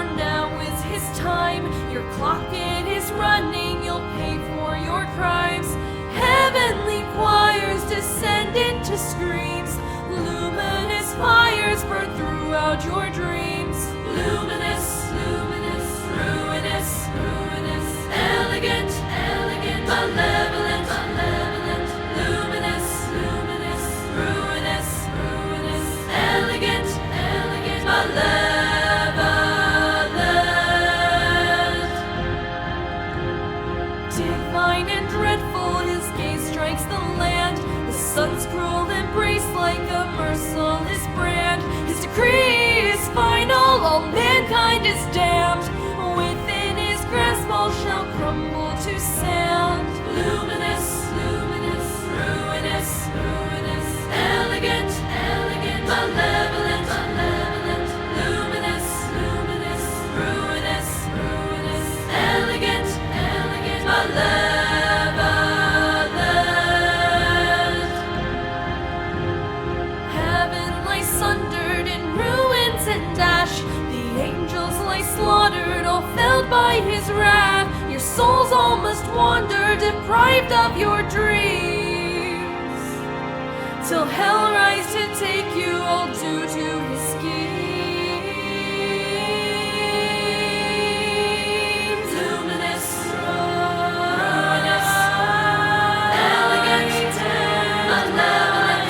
for now is his time. Your clock, it is running, you'll pay for your crimes. Heavenly choirs descend into screams. Luminous fires burn throughout your dreams. Luminous, luminous, ruinous, ruinous, elegant, elegant, malevolent, malevolent, luminous, luminous, ruinous, ruinous, elegant, elegant, malevolent. Divine and dreadful, his gaze strikes the land. The sun's cruel embrace like a merciless brand. His decree is final, all mankind is damned. Within his grasp all shall crumble to sand. Luminous, luminous, ruinous, ruinous, elegant, elegant, malevolent, malevolent, luminous, luminous, ruinous, ruinous, elegant, elegant, malevolent. Heaven lies sundered in ruins and ash. The angels lie slaughtered, all felled by his wrath. Your souls all must wander, deprived of your dreams, till hell rise to take you, all due to his schemes. Luminous, ruinous, elegant, malevolent,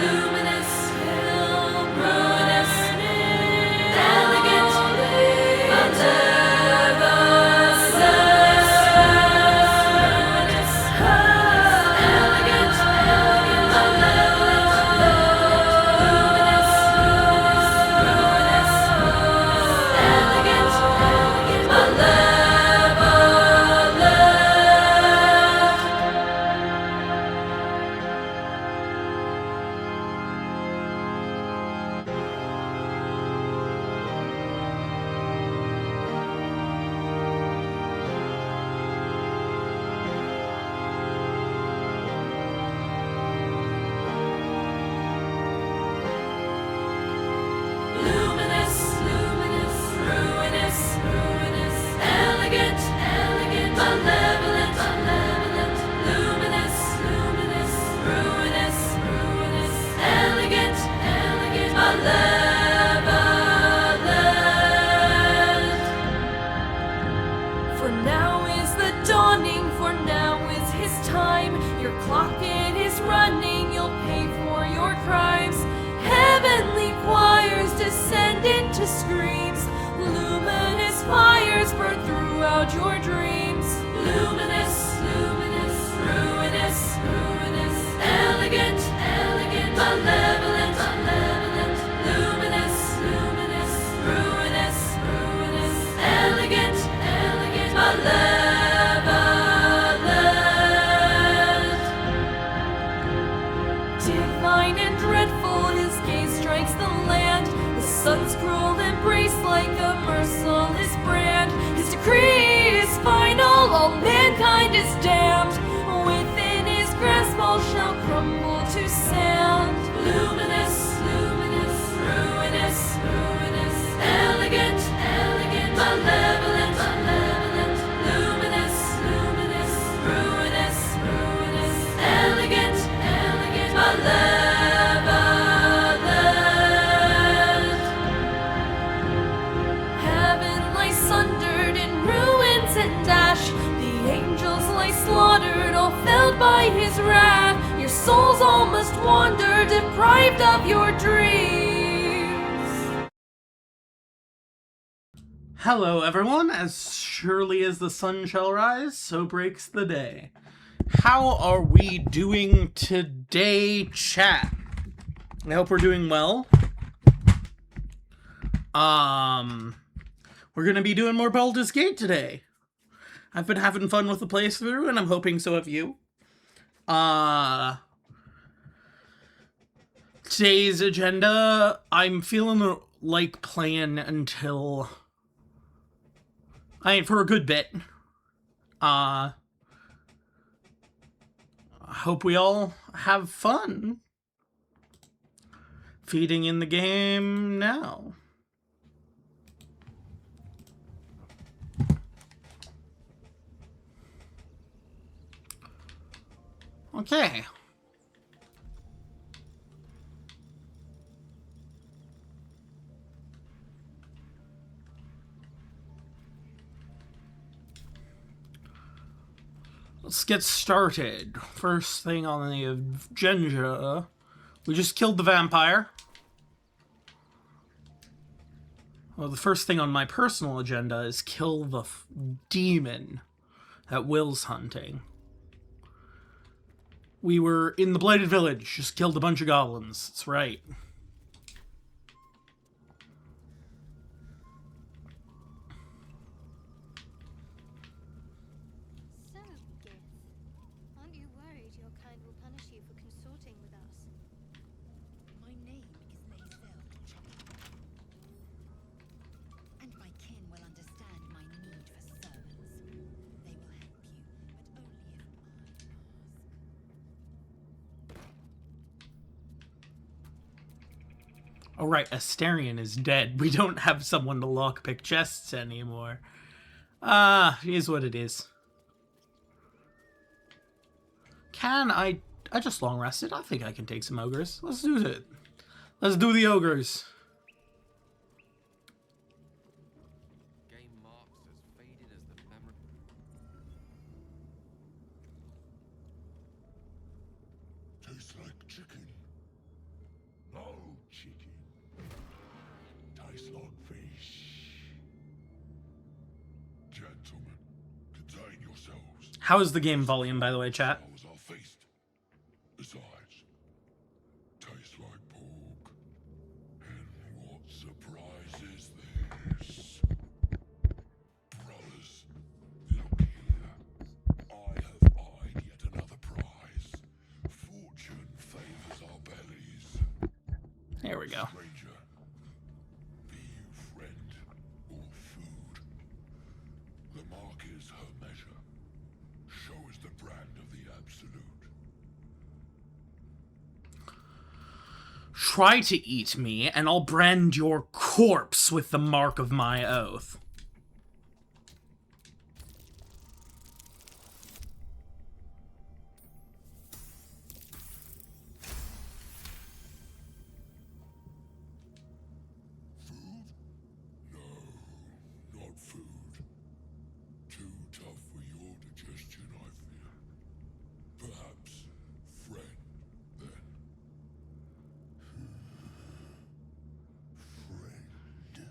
luminous, ruinous, elegant, for now is the dawning, for now is his time. Your clock, it is running, you'll pay for your crimes. Heavenly choirs descend into screams. Luminous fires burn throughout your dreams. Luminous, luminous, ruinous, ruinous, elegant, elegant, malevolent, malevolent, luminous, luminous, ruinous, ruinous, elegant, elegant, malevolent. Divine and dreadful, his gaze strikes the land. The sun's cruel embrace like a merciless brand. His decree is final, all mankind is damned. Within his grasp all shall crumble to sand. Luminous, luminous, ruinous, ruinous, elegant, elegant, malevolent, malevolent, luminous, luminous, ruinous, ruinous, elegant, elegant, malevolent. Heaven lies sundered in ruins and ash. The angels lie slaughtered, all felled by his wrath. Your souls all must wander, deprived of your dreams. Hello everyone, as surely as the sun shall rise, so breaks the day. How are we doing today, chat? I hope we're doing well. We're gonna be doing more Baldur's Gate today. I've been having fun with the playthrough, and I'm hoping so have you. Today's agenda, I'm feeling like playing until... for a good bit. I hope we all have fun. Feeding in the game now. Okay. Let's get started. First thing on the agenda, we just killed the vampire. Well, the first thing on my personal agenda is kill the demon that Will's hunting. We were in the Blighted Village, just killed a bunch of goblins. That's right. So, Gith, aren't you worried your kind will punish you for consorting with us? My name is Lae'zel, and my kin will understand my need for servants. They will help you, but only if I ask. Oh right, Asterion is dead. We don't have someone to lockpick chests anymore. It is what it is. Can I just long rested. I think I can take some ogres. Let's do it. Let's do the ogres. Game marks as faded as the memory. Tastes like chicken. No chicken. Tastes like fish. Gentlemen, contain yourselves. How is the game volume, by the way, chat? Ours are feast. Besides, tastes like pork. And what surprise is this? Brothers, look here. I have eyed yet another prize. Fortune favors our bellies. There we go. Stranger, be you friend or food. The mark is her measure. Show us the brand of the absolute. Try to eat me, and I'll brand your corpse with the mark of my oath. Food? No, not food. Too tough for your digestion, I fear. Perhaps friend, then. Friend.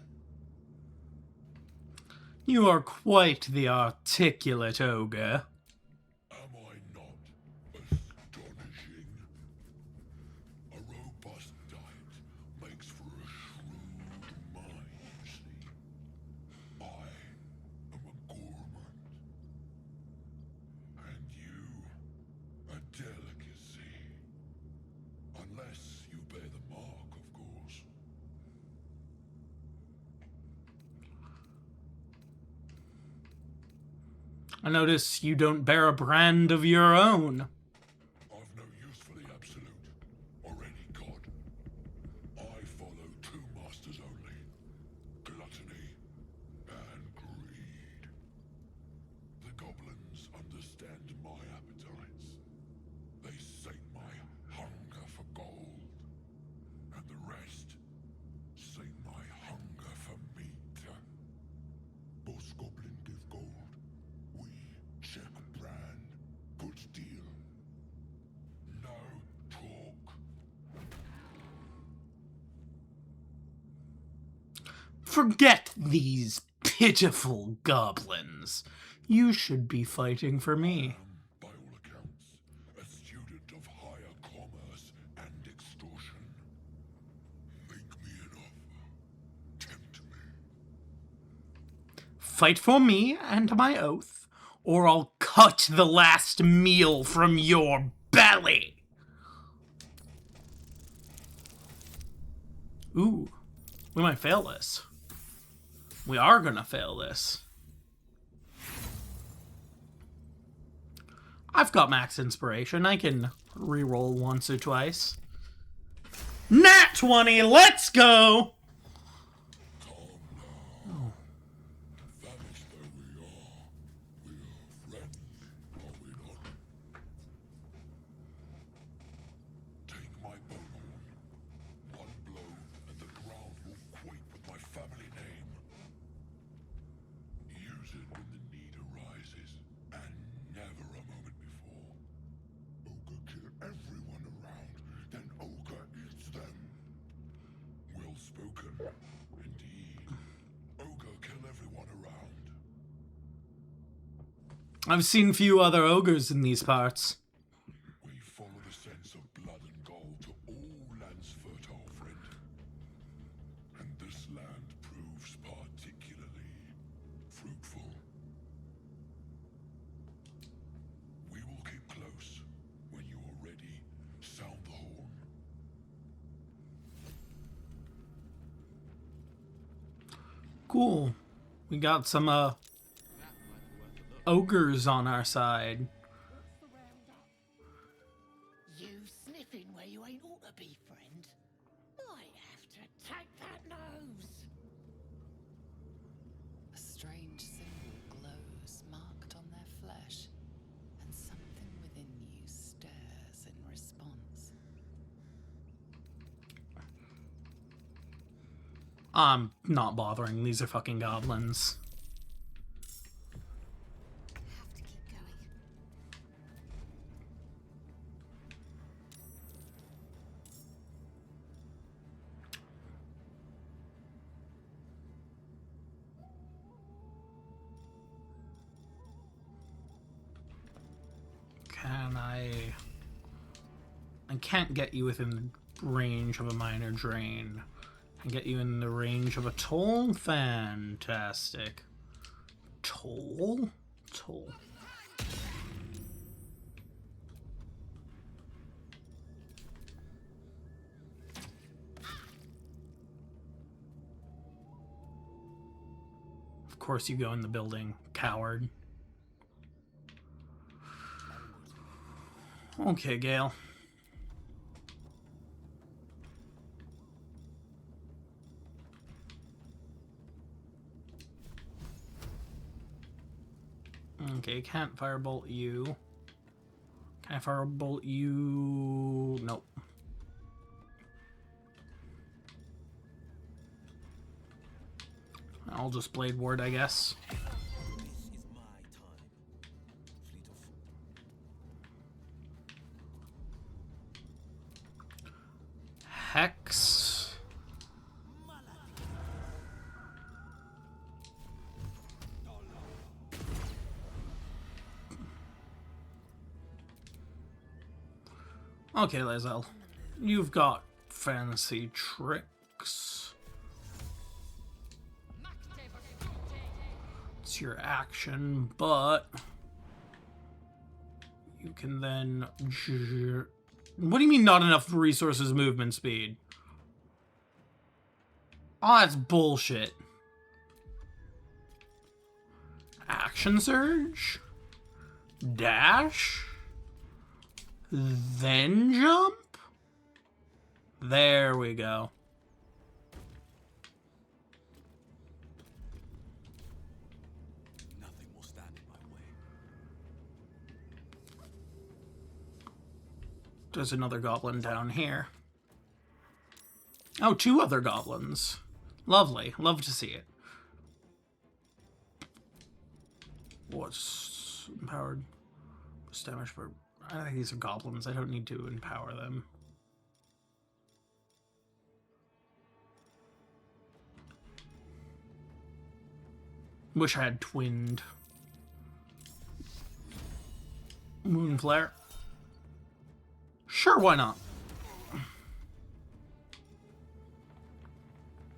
You are quite the articulate ogre. Am I not astonishing? A robust diet makes for a shrewd mind, you see. I am a gourmand. And you, a delicacy. Unless you bear the mark, of course. I notice you don't bear a brand of your own. I've no use for the absolute, or any god. I follow two masters only, gluttony and greed. The goblins understand my appetites. They sate my hunger for gold, and the rest sate my hunger for meat. Boss goblin give gold. We check brand. Good deal. No talk. Forget these pitiful goblins. You should be fighting for me. By all accounts, a student of higher commerce and extortion. Make me an offer. Tempt me. Fight for me and my oath, or I'll cut the last meal from your belly. Ooh, we might fail this. We are gonna fail this. I've got max inspiration. I can reroll once or twice. Nat 20, let's go! Famished though we are friends, are we not? spoken. Indeed. Ogre kill everyone around. I've seen few other ogres in these parts. We follow the sense of blood and gold to all lands fertile, friend. And this land proves particularly fruitful. We will keep close. When you are ready, sound the horn. Cool. We got some ogres on our side. You sniffing where you ain't ought to be, friend. Might have to take that nose. A strange symbol glows marked on their flesh, and something within you stirs in response. I'm not bothering. These are fucking goblins. Have to keep going. Can I can't get you within range of a minor drain. I can get you in the range of a toll? Fantastic. Toll? Toll. Of course you go in the building, coward. Okay, Gale. Okay, can't firebolt you. Can I firebolt you? Nope. I'll just blade ward, I guess. This is my time. Fleet of Hex. Okay, Lae'zel. You've got fancy tricks. It's your action, but you can then... What do you mean not enough resources movement speed? Oh, that's bullshit. Action surge? Dash? Then jump? There we go. nothing will stand in my way. There's another goblin down here. Oh, two other goblins. Lovely. Love to see it. What's empowered? Damage for... I think these are goblins. I don't need to empower them. Wish I had twinned. Moon flare. Sure, why not?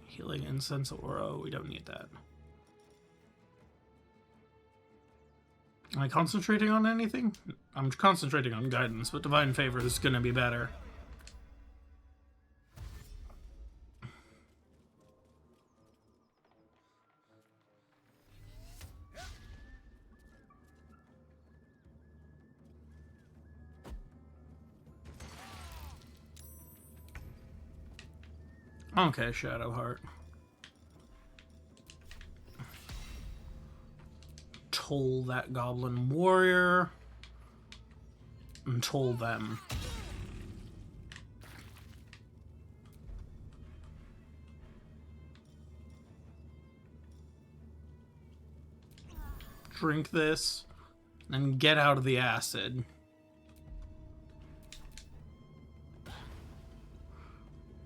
Healing incense aura. We don't need that. Am I concentrating on anything? I'm concentrating on guidance, but divine favor is gonna be better. Okay, Shadowheart. Toll that goblin warrior. And toll them. Drink this. And get out of the acid.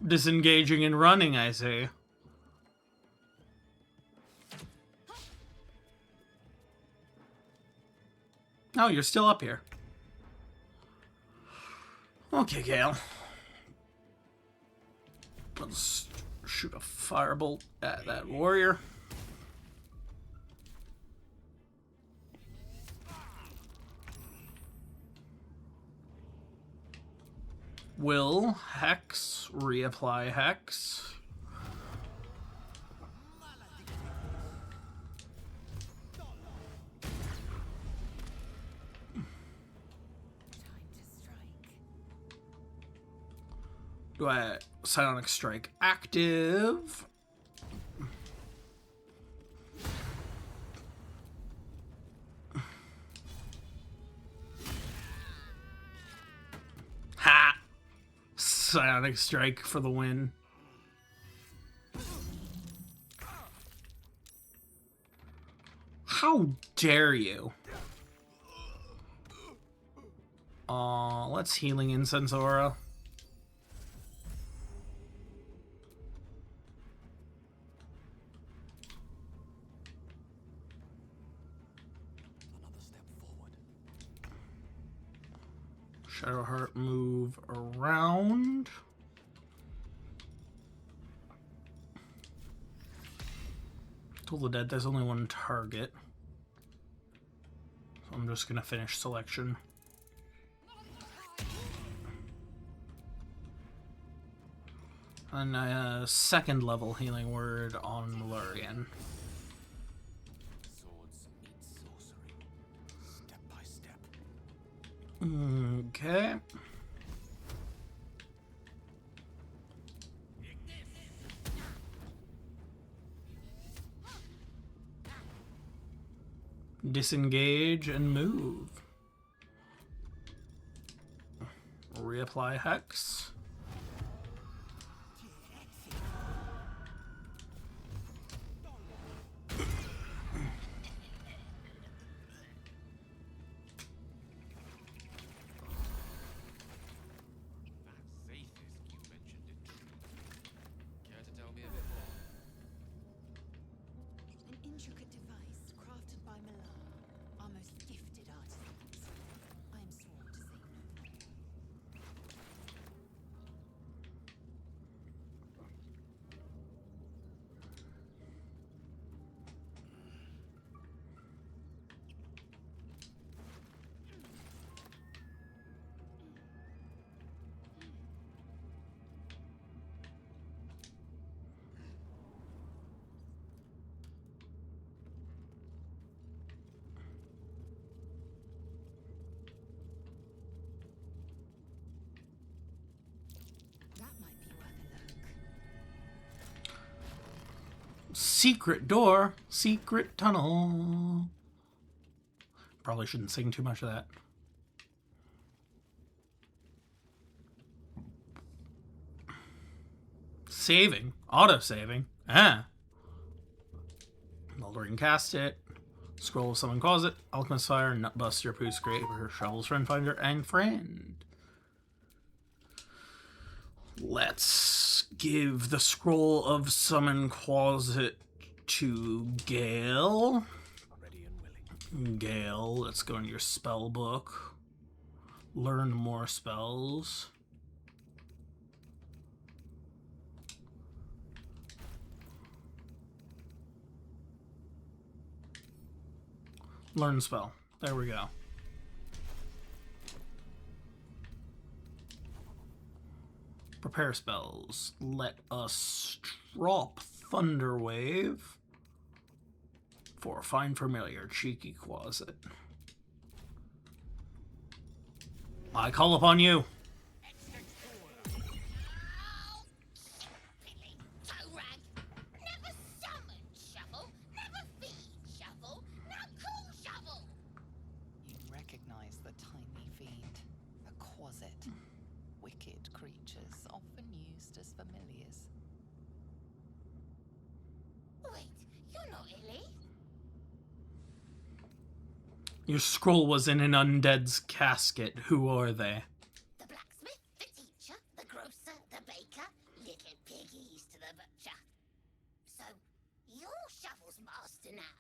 Disengaging and running, I say. Oh, you're still up here. Okay, Gale. Let's shoot a firebolt at that warrior. Will Hex, reapply Hex. Do I Psionic Strike active? Ha! Psionic Strike for the win. How dare you? Let's Healing Incense Aura. Shadowheart move around. Toll the Dead, there's only one target. So I'm just gonna finish selection. And a second level healing word on Lurian. Swords eat sorcery. Step by step. Okay. Disengage and move. Reapply Hex. That Zathis you mentioned intrigues me. Care to tell me a bit more? An intricate device crafted by Milan, our most gifted artisans. I am sworn to say no more. That might be worth a look. Secret door. Secret tunnel. Probably shouldn't sing too much of that. Saving. Auto-saving. Ah. Baldur cast it. Scroll of Summon Closet. Alchemist Fire. Nutbuster. Poo Scraper. Shovels. Friend Finder. And Friend. Let's give the Scroll of Summon Closet to Gale. Ready and willing. Gale, let's go into your spell book. Learn more spells. Learn spell. There we go. Prepare spells. Let us drop Thunder Wave for Find Familiar, Cheeky Closet. I call upon you. Billy, toe rag. Never summon shovel, never feed shovel, now call shovel. You recognize the tiny fiend, a quasit. Wicked creatures, often used as familiars. Wait, you're not Illy? Your scroll was in an undead's casket. Who are they? The blacksmith, the teacher, the grocer, the baker, little piggies to the butcher. So, you're Shovel's master now.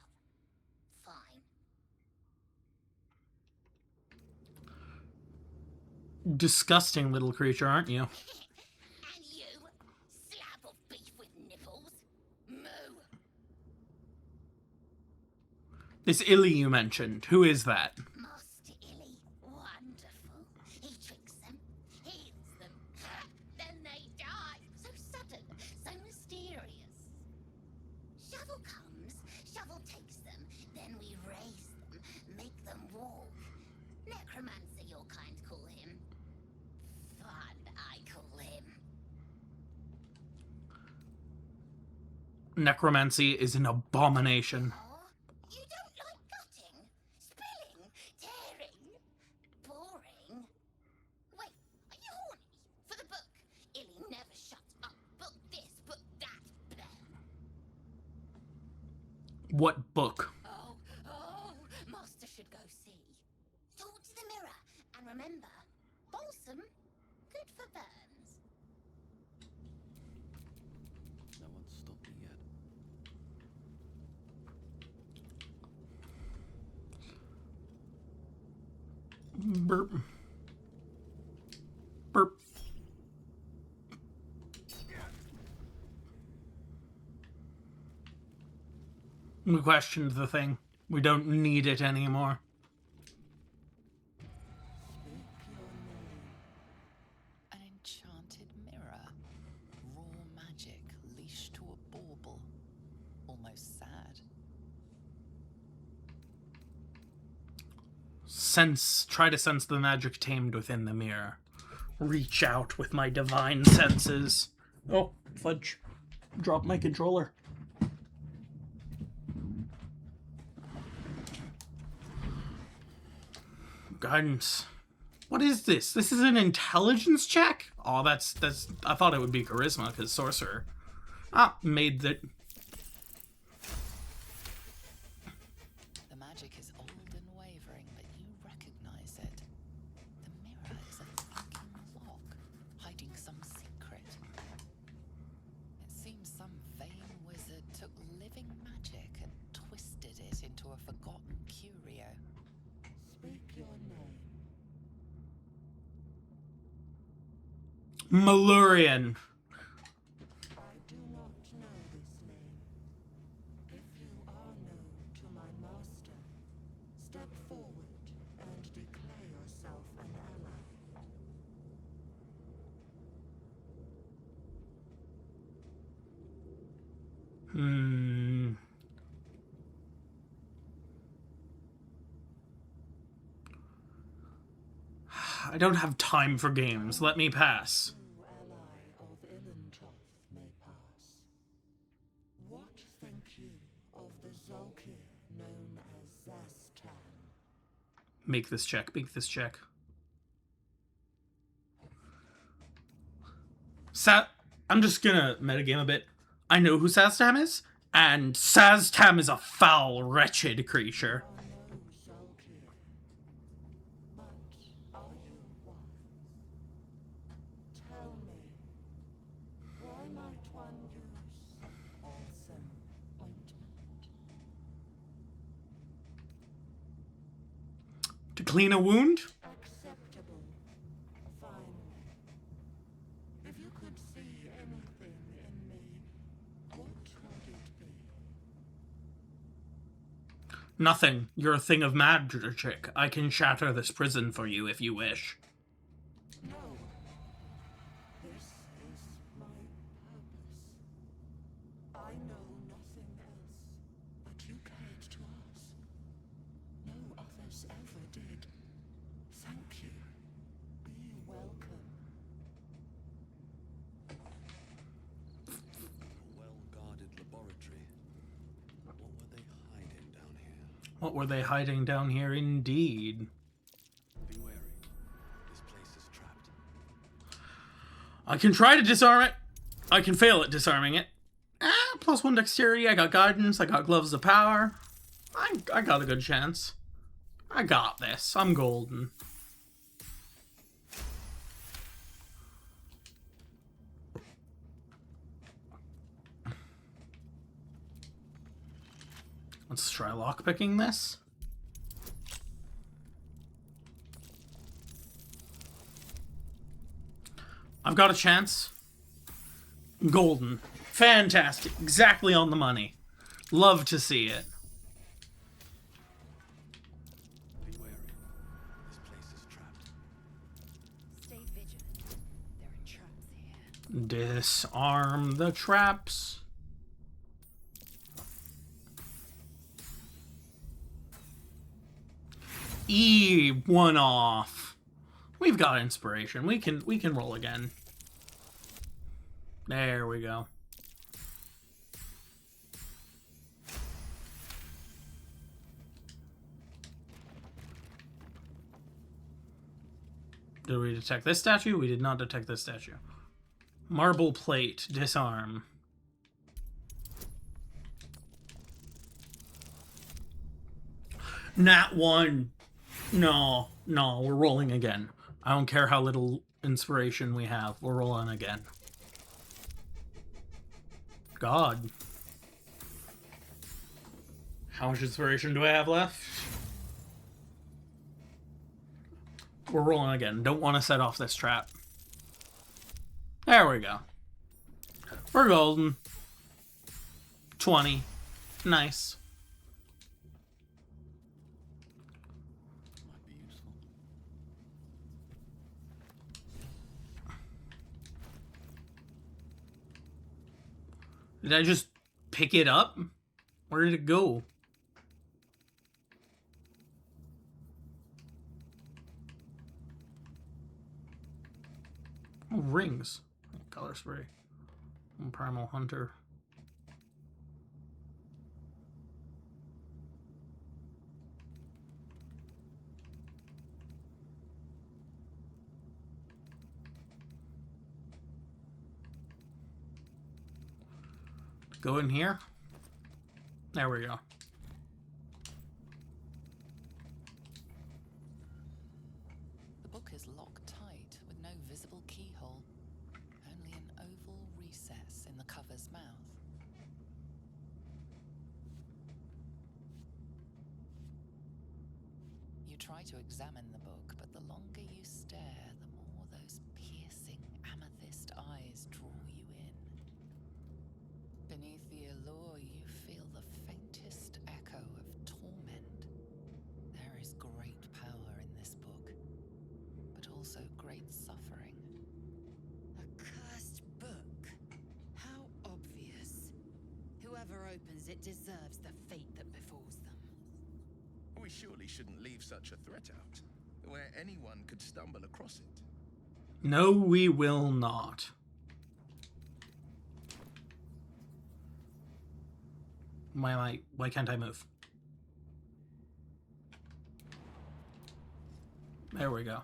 Fine. disgusting little creature, aren't you? And you, slab of beef with nipples. Moo. This Illy you mentioned, who is that? Master Illy, wonderful. He tricks them, heals them, then they die. So sudden, so mysterious. Shovel comes, Shovel takes them, then we raise them, make them walk. Necromancer, your kind call him. Fun, I call him. Necromancy is an abomination. Oh, you don't like cutting, spilling, tearing, boring. Wait, are you horny for the book? Illy never shuts up. Book this, book that. Blah. What book? Oh, Master should go see. Talk to the mirror, and remember, balsam, good for burns. No one's stopped me yet. Burp. Burp. We questioned the thing. We don't need it anymore. An enchanted mirror. Raw magic leashed to a bauble. Almost sad. Try to sense the magic tamed within the mirror. Reach out with my divine senses. Oh, fudge. Drop my controller. Guidance. What is this? This is an intelligence check? Oh, that's I thought it would be charisma because sorcerer. Ah, made the The magic is old and wavering, but you recognize it. The mirror is a thinking lock, hiding some secret. It seems some vain wizard took living magic and twisted it into a forgotten curio. Speak your name. Malurian. I do not know this name. If you are known to my master, step forward and declare yourself an ally. I don't have time for games. Let me pass. True ally of Ilintoth may pass. What think you of the Zolkir known as Zastan? Make this check. Make this check. I'm just gonna metagame a bit. I know who Saztam is, and Saztam is a foul, wretched creature. Are no Zolkir, but are you one? Tell me, why might one use balsam ointment? To clean a wound? Acceptable. Finally. If you could see anything in me, what would it be? Nothing. You're a thing of magic. I can shatter this prison for you if you wish. No. This is my purpose. I know nothing else, but you cared to ask. No others ever did. Thank you. Be welcome. A well-guarded laboratory. What were they hiding down here? What were they hiding down here, indeed? Be wary. This place is trapped. I can try to disarm it. I can fail at disarming it. +1 dexterity. I got guidance. I got gloves of power. I got a good chance. I got this. I'm golden. Let's try lockpicking this. I've got a chance. Golden. Fantastic. Exactly on the money. Love to see it. Be wary. This place is trapped. Stay vigilant. There are traps here. Disarm the traps. One off. We've got inspiration. We can roll again. There we go. Did we detect this statue? We did not detect this statue. Marble plate. Disarm. Nat 1. No, we're rolling again. I don't care how little inspiration we have. We're rolling again. God. How much inspiration do I have left? We're rolling again. Don't want to set off this trap. There we go. We're golden. 20. Nice. Might be useful. Did I just pick it up? Where did it go? Oh, rings. Color spray. Primal Hunter. Go in here. There we go. The book is locked tight with no visible keyhole, only an oval recess in the cover's mouth. You try to examine the book, but the longer you stare, the more those piercing amethyst eyes draw you in. Beneath the allure, you feel the faintest echo of torment. There is great power in this book, but also great suffering. A cursed book. How obvious. Whoever opens it deserves the fate that befalls them. We surely shouldn't leave such a threat out, where anyone could stumble across it. No, we will not. Why can't I move? There we go.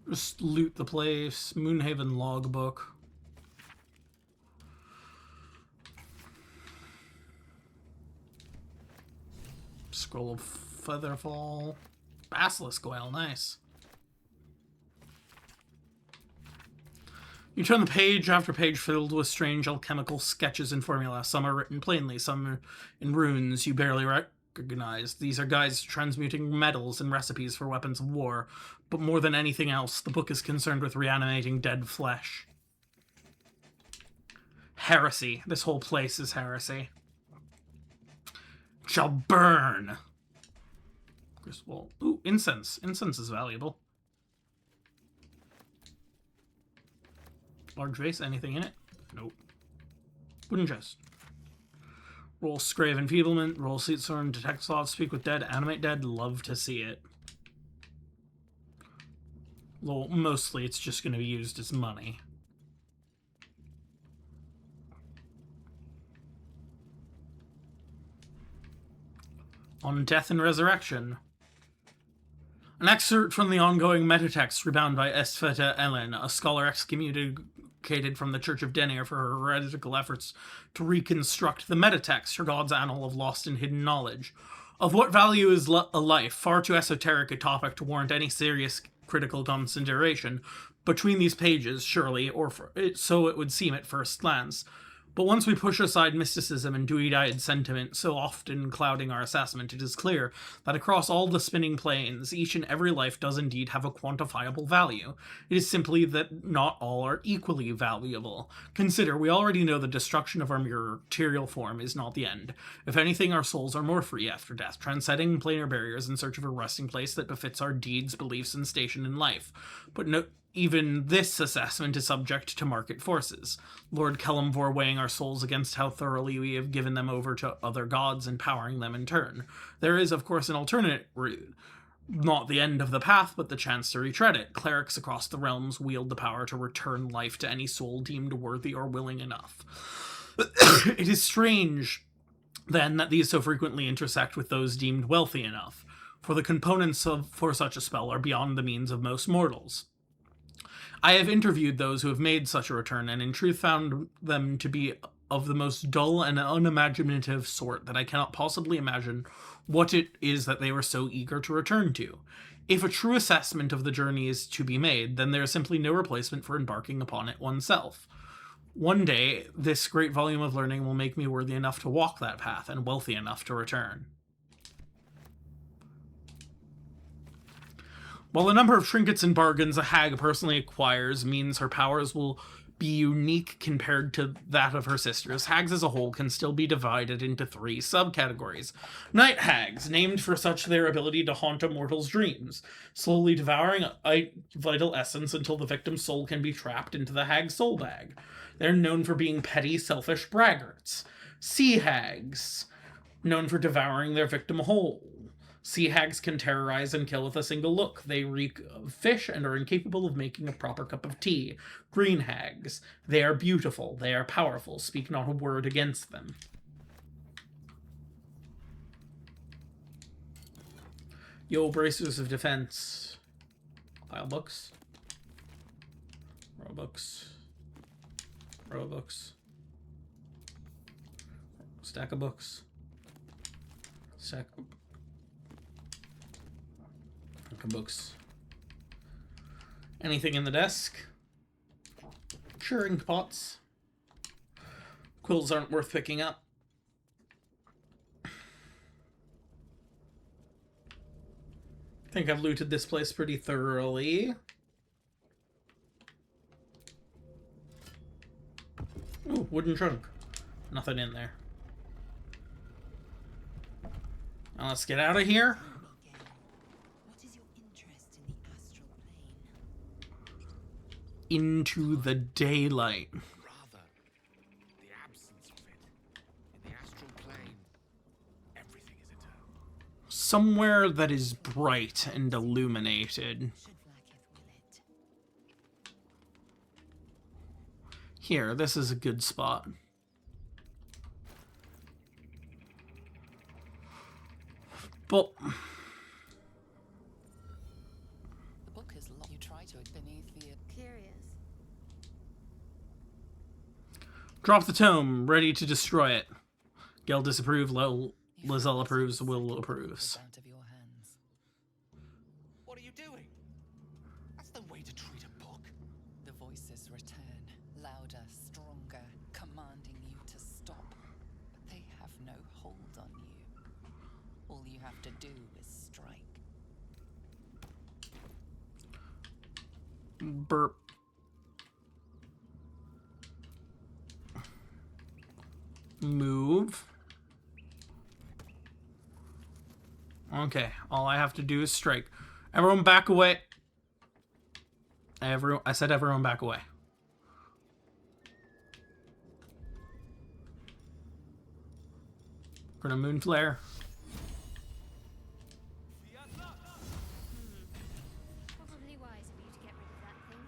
Just loot the place. Moonhaven logbook. Scroll of Featherfall. Basilisk oil, nice. You turn the page after page filled with strange alchemical sketches and formula. Some are written plainly, some are in runes you barely recognize. These are guides to transmuting metals and recipes for weapons of war. But more than anything else, the book is concerned with reanimating dead flesh. Heresy. This whole place is heresy. Shall burn. Well, ooh, incense. Incense is valuable. Large vase, anything in it? Nope. Wooden chest. Roll Scrave Enfeeblement, roll Seat Sword, detect slots, speak with dead, animate dead, love to see it. Well, mostly it's just going to be used as money. On Death and Resurrection. An excerpt from the ongoing metatext rebound by Esfeta Ellen, a scholar excommunicated from the Church of Denir for her heretical efforts to reconstruct the metatext, her god's annal of lost and hidden knowledge. Of what value is a life? Far too esoteric a topic to warrant any serious critical consideration. Between these pages, surely, or so it would seem at first glance, But once we push aside mysticism and dewy-eyed sentiment so often clouding our assessment, it is clear that across all the spinning planes, each and every life does indeed have a quantifiable value. It is simply that not all are equally valuable. Consider, we already know the destruction of our material form is not the end. If anything, our souls are more free after death, transcending planar barriers in search of a resting place that befits our deeds, beliefs, and station in life. But even this assessment is subject to market forces. Lord Kellamvor weighing our souls against how thoroughly we have given them over to other gods and powering them in turn. There is, of course, an alternate route. Not the end of the path, but the chance to retread it. Clerics across the realms wield the power to return life to any soul deemed worthy or willing enough. It is strange, then, that these so frequently intersect with those deemed wealthy enough, for the components for such a spell are beyond the means of most mortals. I have interviewed those who have made such a return, and in truth found them to be of the most dull and unimaginative sort that I cannot possibly imagine what it is that they were so eager to return to. If a true assessment of the journey is to be made, then there is simply no replacement for embarking upon it oneself. One day, this great volume of learning will make me worthy enough to walk that path, and wealthy enough to return. While the number of trinkets and bargains a hag personally acquires means her powers will be unique compared to that of her sisters, hags as a whole can still be divided into 3 subcategories. Night hags, named for such their ability to haunt a mortal's dreams, slowly devouring a vital essence until the victim's soul can be trapped into the hag's soul bag. They're known for being petty, selfish braggarts. Sea hags, known for devouring their victim whole. Sea hags can terrorize and kill with a single look. They reek of fish and are incapable of making a proper cup of tea. Green hags. They are beautiful. They are powerful. Speak not a word against them. Yo, bracers of defense. File books. Row books. Row books. Stack of books. Stack of books. Anything in the desk? Sure, ink pots. Quills aren't worth picking up. I think I've looted this place pretty thoroughly. Ooh, wooden trunk. Nothing in there. Now let's get out of here. Into the daylight. Rather, the absence of it. In the astral plane, everything is eternal. Somewhere that is bright and illuminated. Here, this is a good spot. But The book is locked. You try to beneath the... Curious. drop the tome, ready to destroy it. Gel disapprove, Lizelle approves, Will approves. Out of your hands. What are you doing? That's the way to treat a book. The voices return, louder, stronger, commanding you to stop. But they have no hold on you. All you have to do is strike. Burp. Move. Okay, all I have to do is strike. Everyone back away. I said everyone back away. Gonna moon flare. Probably wise of you to get rid of that thing.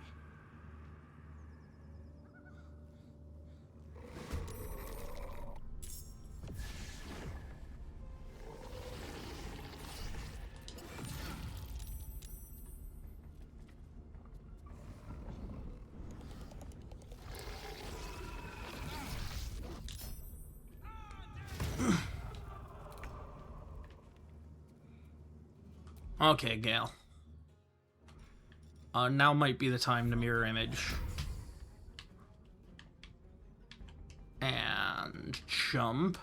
Okay, Gale. Now might be the time to mirror image. And jump.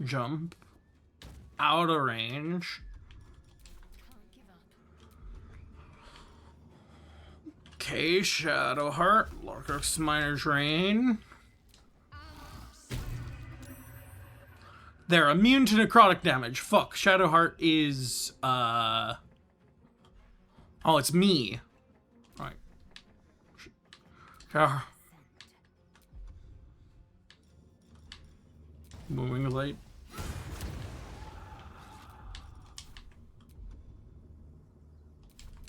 Jump. Out of range. Okay, Shadowheart. Lorkrux Minor Drain. They're immune to necrotic damage. Fuck, Shadowheart is, Oh, it's me. Alright. Moving light.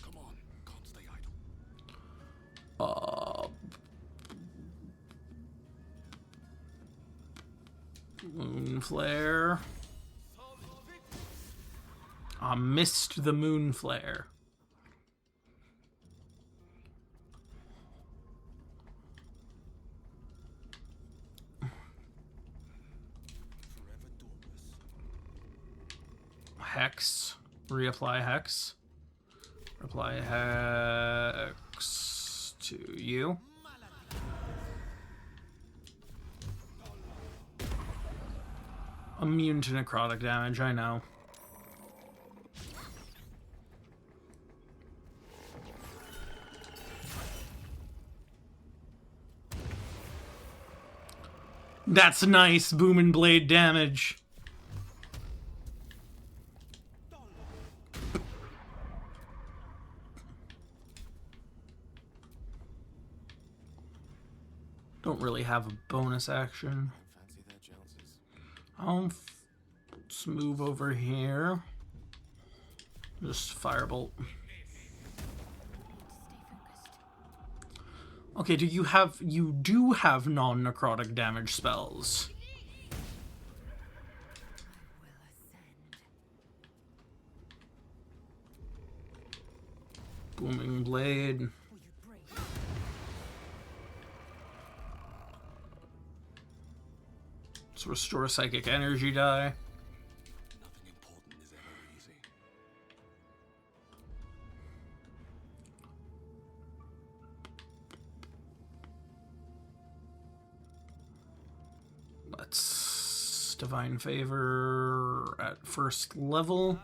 Come on, can't stay idle. Moon Flare. I missed the Moon Flare. Forever dauntless. Hex. Reapply Hex. Apply Hex to you. Immune to necrotic damage, I know. That's nice, Boom and Blade damage. Don't really have a bonus action. Fancy their chances. Let's move over here. Just Firebolt. Okay, you do have non-necrotic damage spells. Booming Blade. Let's restore psychic energy die. Nothing important is ever easy. Let's Divine Favor at first level.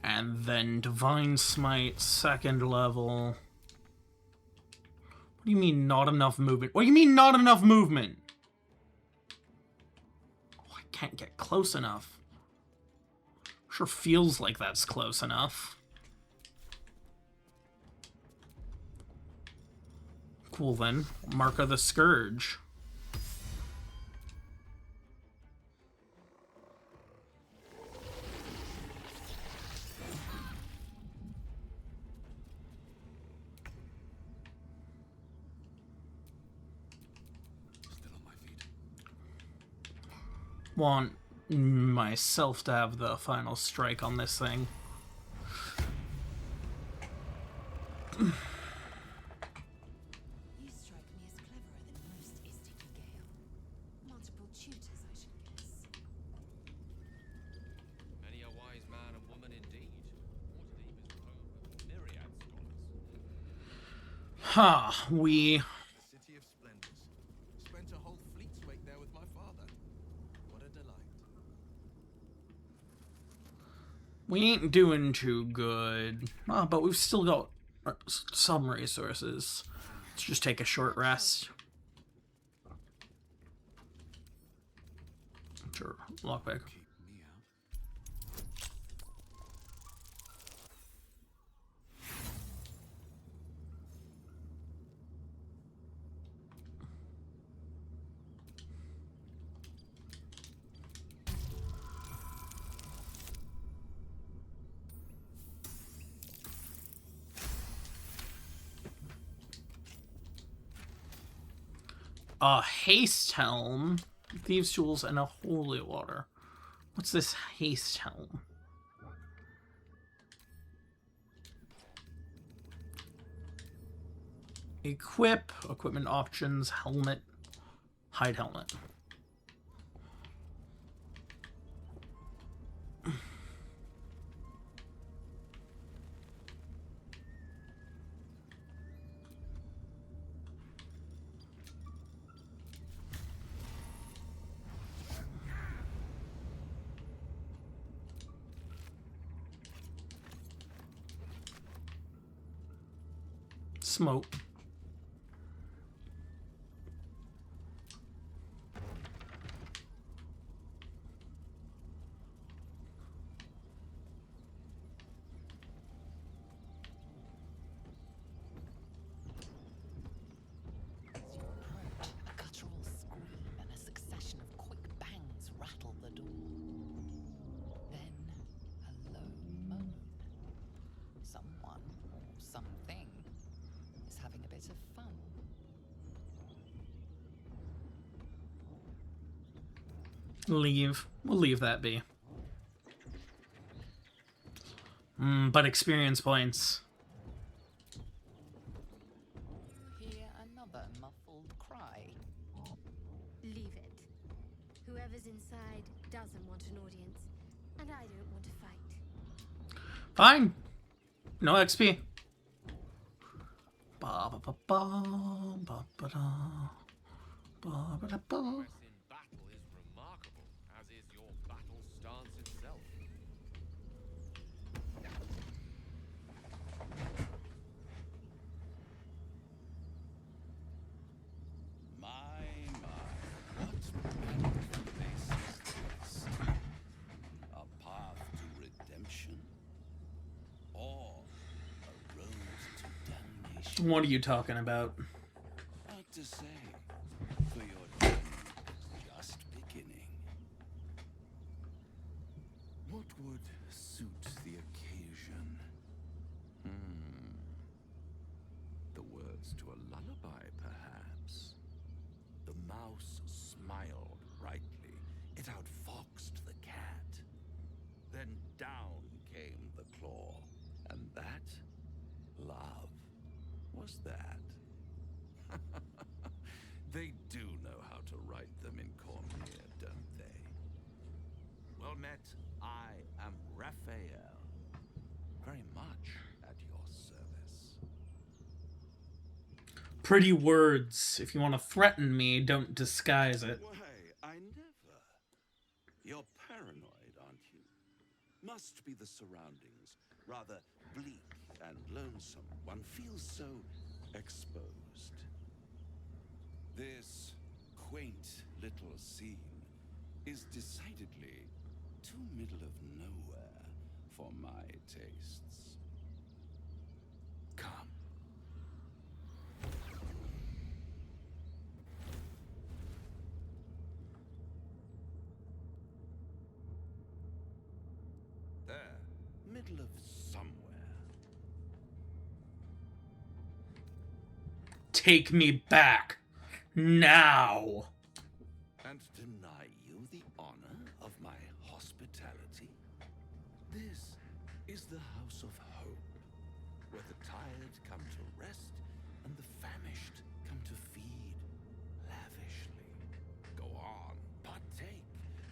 And then Divine Smite second level. What do you mean not enough movement? What do you mean not enough movement? Oh, I can't get close enough. Sure feels like that's close enough. Cool then. Mark of the Scourge. Still on my feet. Want myself to have the final strike on this thing. You strike me as cleverer than most Isticky Gale. Multiple tutors, I should guess. Many a wise man and woman indeed. Waterdeep is the home of myriad scholars. Ha, we... The City of Splendors. Spent a whole fleet's wake there with my father. What a delight. We ain't doing too good. But we've still got some resources. Let's just take a short rest. Sure, lockpick. Keep me out. A haste helm, thieves' tools, and a holy water. What's this haste helm? Equip, equipment options, helmet, hide helmet. smoke. As you approach, a guttural scream and a succession of quick bangs rattle the door. Then, a low moan. Someone, or something, is having a bit of fun. Leave. We'll leave that be. But experience points. You hear another muffled cry. Leave it. Whoever's inside doesn't want an audience, and I don't want to fight. Fine. No XP. Ba ba ba ba ba ba da. Ba ba da ba. Progress in battle is remarkable, as is your battle stance itself. What wonderful place is this? A path to redemption? Or a road to damnation? What are you talking about? Hard to say, for your journey is just beginning. What would suit the occasion? The words to a lullaby, perhaps. The mouse smiled brightly. It outfoxed the cat. Then down came the claw. And that, love, was that. They do know how to write them in Cormier, don't they? Well met, I am Raphael. Very much at your service. Pretty words. If you want to threaten me, don't disguise it. Why, I never. You're paranoid, aren't you? Must be the surroundings. Rather bleak and lonesome. One feels so exposed. This quaint little scene is decidedly too middle of nowhere for my tastes. Come. There, middle of somewhere. Take me back. Now. And deny you the honor of my hospitality? This is the house of hope, where the tired come to rest and the famished come to feed lavishly. Go on, partake,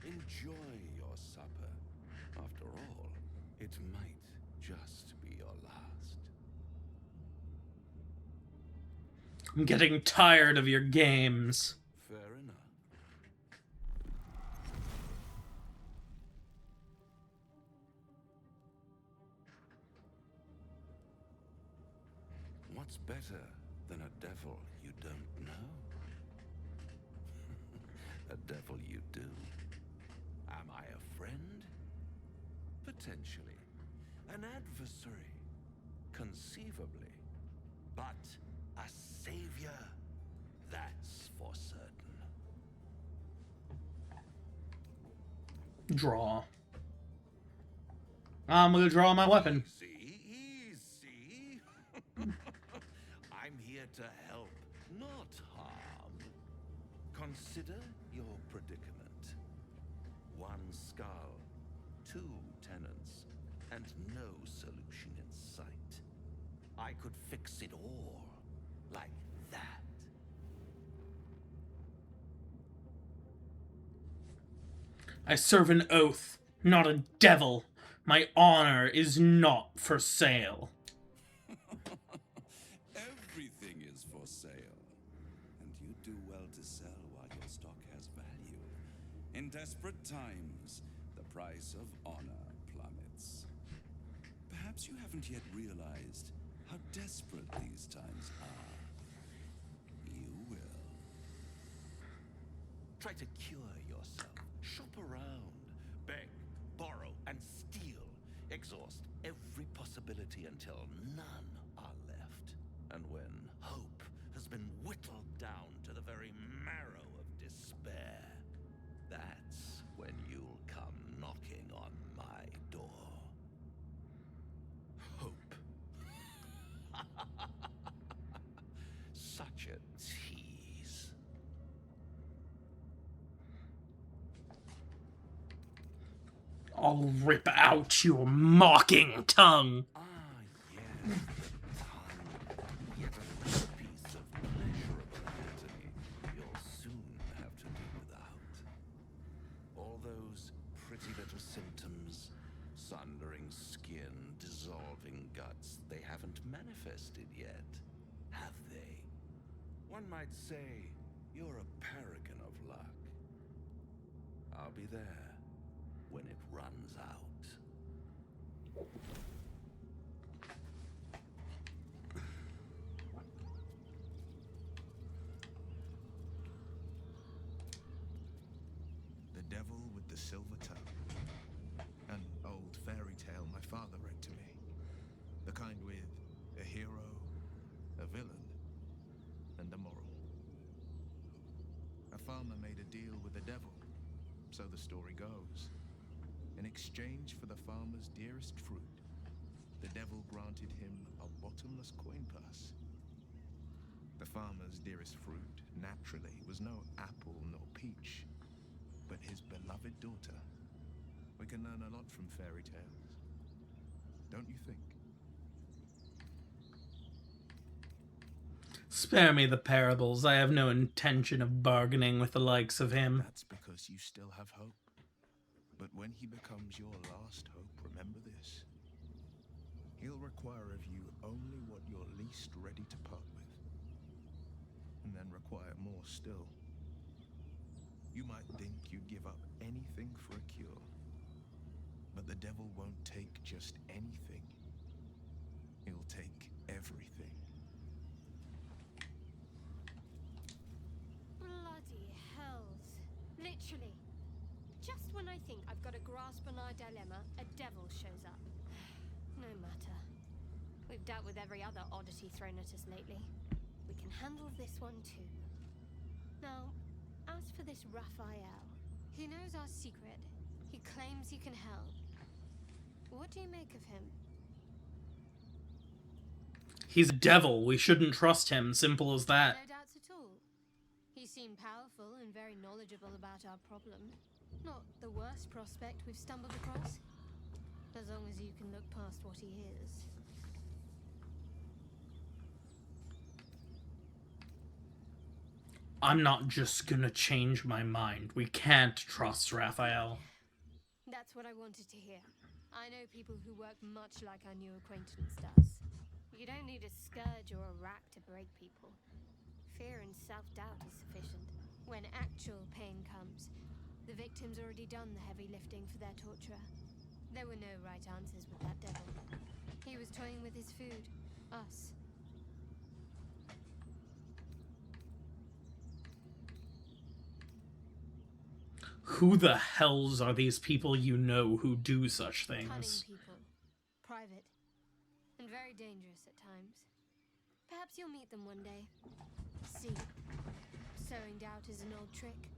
enjoy your supper. After all, it might just be your last. I'm getting tired of your games. Fair enough. What's better than a devil you don't know? A devil you do. Am I a friend? Potentially. An adversary? Conceivably. But a savior? That's for certain. Draw. I'm gonna draw my weapon. Easy. I'm here to help, not harm. Consider your predicament. One skull, two tenants, and no solution in sight. I could fix it all like that. I serve an oath, not a devil. My honor is not for sale. Everything is for sale. And you do well to sell while your stock has value. In desperate times, the price of honor plummets. Perhaps you haven't yet realized how desperate these times are, you will. Try to cure yourself. Shop around. Beg, borrow, and steal. Exhaust every possibility until none are left. And when hope has been whittled down to the very marrow of despair, that's when you'll come knocking on my door. Hope. Such a tease. I'll rip out your mocking tongue. Ah, yes, the tongue. Yet another piece of pleasurable anatomy you'll soon have to do without. All those pretty little symptoms, sundering skin, dissolving guts, they haven't manifested yet, have they? One might say you're a paragon of luck. I'll be there when it runs out. The Devil with the Silver Tongue. An old fairy tale my father read to me. The kind with a hero, a villain, and a moral. A farmer made a deal with the devil, so the story goes. In exchange for the farmer's dearest fruit, the devil granted him a bottomless coin purse. The farmer's dearest fruit, naturally, was no apple nor peach, but his beloved daughter. We can learn a lot from fairy tales, don't you think? Spare me the parables. I have no intention of bargaining with the likes of him. That's because you still have hope. But when he becomes your last hope, remember this. He'll require of you only what you're least ready to part with, and then require more still. You might think you'd give up anything for a cure, but the devil won't take just anything. He'll take everything. Bloody hells. Literally. Just when I think I've got a grasp on our dilemma, a devil shows up. No matter. We've dealt with every other oddity thrown at us lately. We can handle this one too. Now, as for this Raphael, he knows our secret. He claims he can help. What do you make of him? He's a devil. We shouldn't trust him. Simple as that. No doubts at all. He seemed powerful and very knowledgeable about our problem. Not the worst prospect we've stumbled across. As long as you can look past what he is. I'm not just gonna change my mind. We can't trust Raphael. That's what I wanted to hear. I know people who work much like our new acquaintance does. You don't need a scourge or a rack to break people. Fear and self-doubt is sufficient. When actual pain comes, the victim's already done the heavy lifting for their torturer. There were no right answers with that devil. He was toying with his food. Us. Who the hells are these people you know who do such Cunning things? people. Private. And very dangerous at times. Perhaps you'll meet them one day. See. Sowing doubt is an old trick.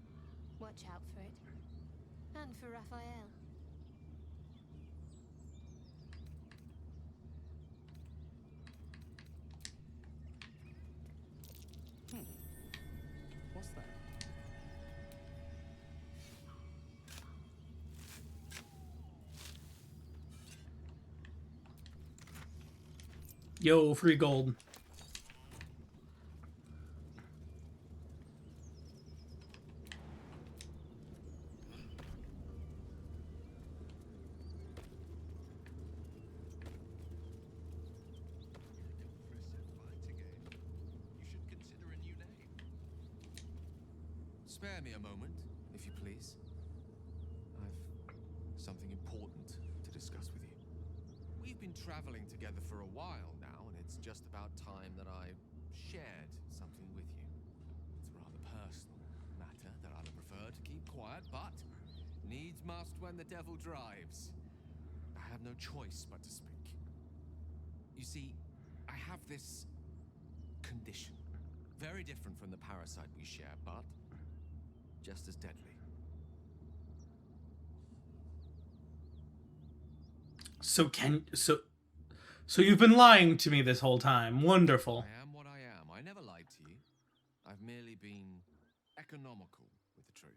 Watch out for it. And for Raphael. What's that? Yo, free gold. Spare me a moment, if you please. I've something important to discuss with you. We've we've been traveling together for a while now, and it's just about time that I shared something with you. It's a rather personal matter that I'd prefer to keep quiet, but needs must when the devil drives. I have no choice but to speak. You see, I have this condition. Very different from the parasite we share, but just as deadly. So you've been lying to me this whole time. Wonderful. I am what I am. I never lied to you. I've merely been economical with the truth.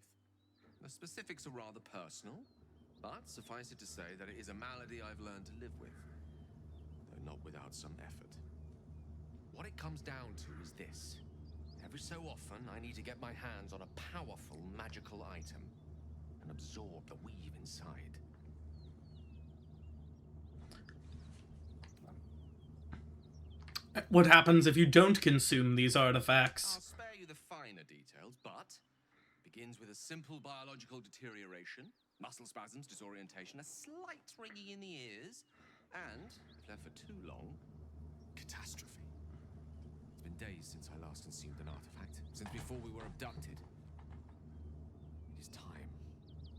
The specifics are rather personal, but suffice it to say that it is a malady I've learned to live with, though not without some effort. What it comes down to is this. Every so often, I need to get my hands on a powerful magical item and absorb the weave inside. What happens if you don't consume these artifacts? I'll spare you the finer details, but begins with a simple biological deterioration, muscle spasms, disorientation, a slight ringing in the ears, and, if left for too long, catastrophe. It's been days since I last consumed an artifact, since before we were abducted. It is time.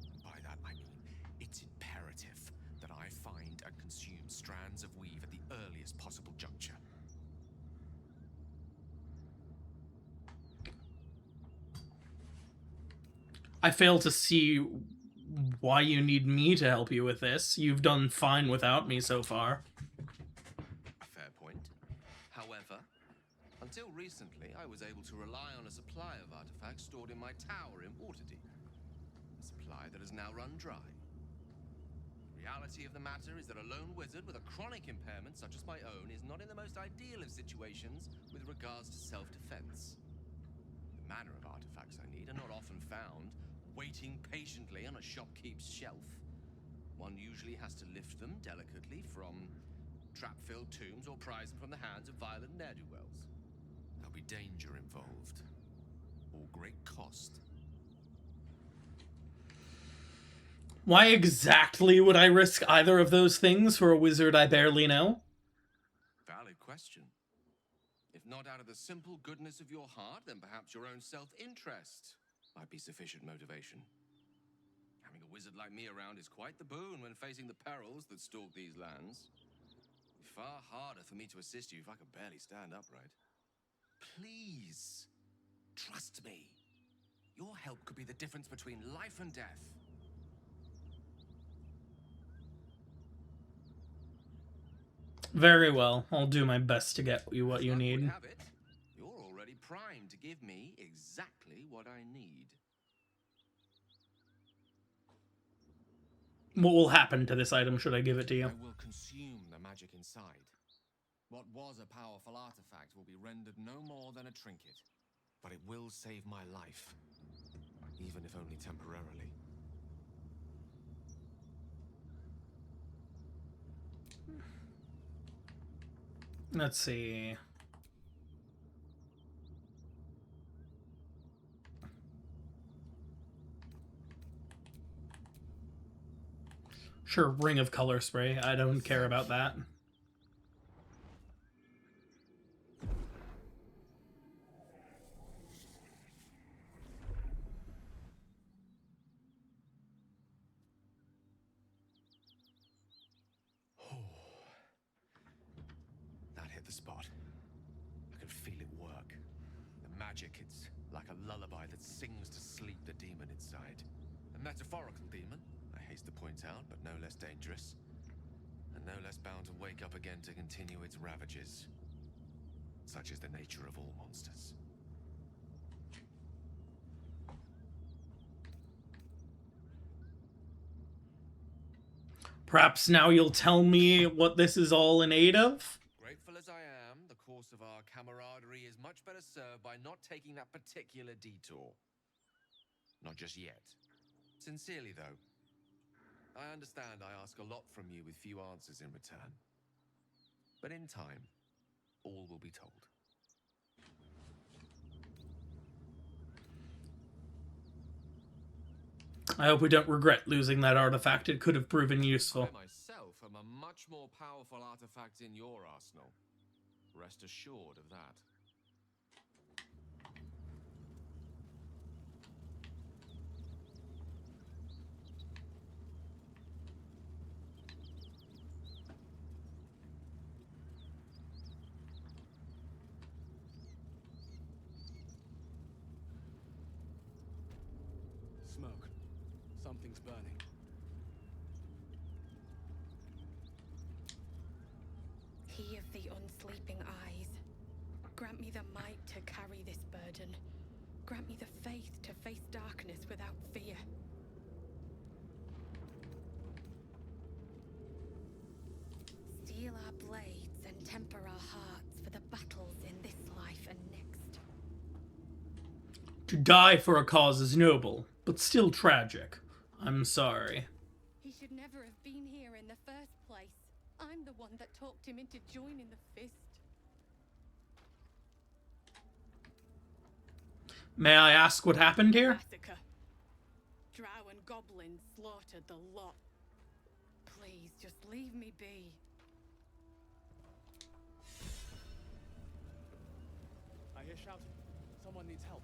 And by that I mean it's imperative that I find and consume strands of weave at the earliest possible juncture. I fail to see why you need me to help you with this. You've done fine without me so far. Fair point. However, until recently, I was able to rely on a supply of artifacts stored in my tower in Waterdeep. A supply that has now run dry. The reality of the matter is that a lone wizard with a chronic impairment such as my own is not in the most ideal of situations with regards to self-defense. The manner of artifacts I need are not often found waiting patiently on a shopkeep's shelf. One usually has to lift them delicately from trap-filled tombs or prise them from the hands of violent ne'er-do-wells. There'll be danger involved, or great cost. Why exactly would I risk either of those things for a wizard I barely know? Valid question. If not out of the simple goodness of your heart, then perhaps your own self-interest might be sufficient motivation. Having a wizard like me around is quite the boon when facing the perils that stalk these lands. It'd be far harder for me to assist you if I could barely stand upright. Please, trust me. Your help could be the difference between life and death. Very well. I'll do my best to get you what you As luck would need. have it, you're already primed to give me exactly what I need. What will happen to this item should I give it to you? I will consume the magic inside. What was a powerful artifact will be rendered no more than a trinket. But it will save my life, even if only temporarily. Let's see. Sure, ring of color spray. I don't care about that. That hit the spot. I could feel it work. The magic, it's like a lullaby that sings to sleep the demon inside. A metaphorical demon, I haste to point out, but no less dangerous. And no less bound to wake up again to continue its ravages. Such is the nature of all monsters. Perhaps now you'll tell me what this is all in aid of? Grateful as I am, the course of our camaraderie is much better served by not taking that particular detour. Not just yet. Sincerely, though. I understand I ask a lot from you with few answers in return. But in time, all will be told. I hope we don't regret losing that artifact. It could have proven useful. I myself am from a much more powerful artifact in your arsenal. Rest assured of that. Smoke. Something's burning. He of the unsleeping eyes, grant me the might to carry this burden. Grant me the faith to face darkness without fear. Steel our blades and temper our hearts for the battles in this life and next. To die for a cause is noble, but still tragic. I'm sorry. He should never have been here in the first place. I'm the one that talked him into joining the fist. May I ask what happened here? Massacre. Drow and goblins slaughtered the lot. Please, just leave me be. I hear shouting. Someone needs help.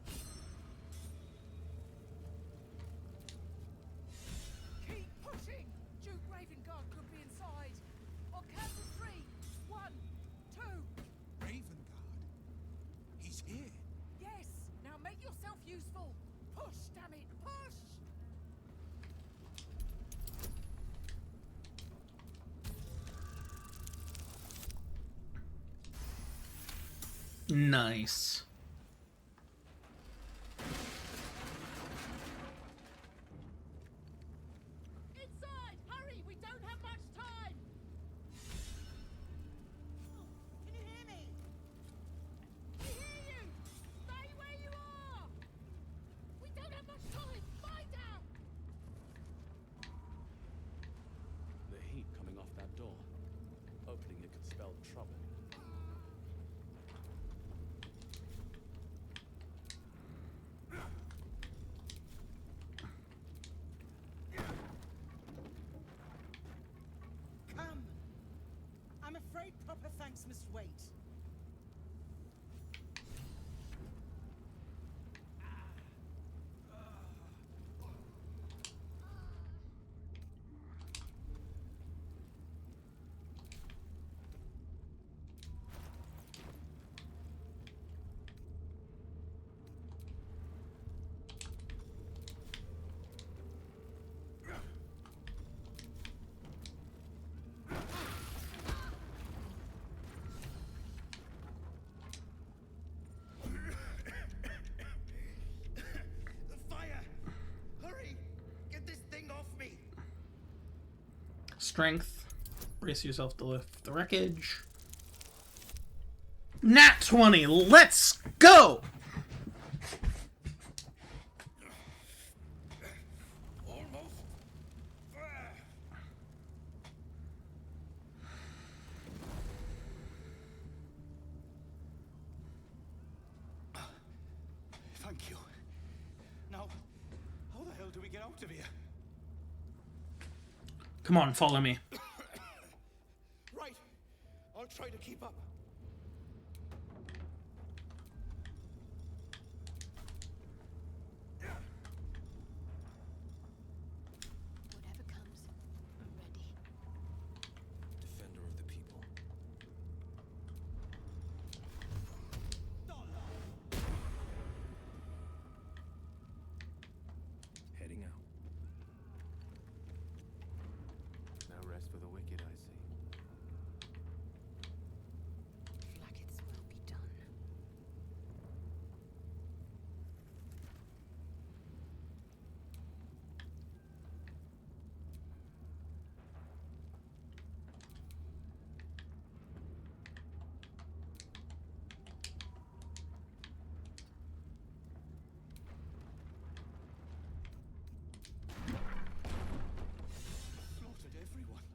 Keep pushing! Duke Ravengard could be inside. On count of 3. 1, 2. Ravengard? He's here. Yes! Now make yourself useful. Push, damn it, push! Nice. Inside! Hurry! We don't have much time! Can you hear me? We hear you! Stay where you are! We don't have much time! Lie down! The heat coming off that door. Opening it could spell trouble. Come! I'm afraid proper thanks must wait. Strength. Brace yourself to lift the wreckage. Nat 20, let's go! Thank you. Now, how the hell do we get out of here? Come on, follow me. Right. I'll try to keep up. Whatever comes, I'm ready. Defender of the people. Heading out. No rest for the wicked, I see. Flaggets will be done. Slaughtered everyone.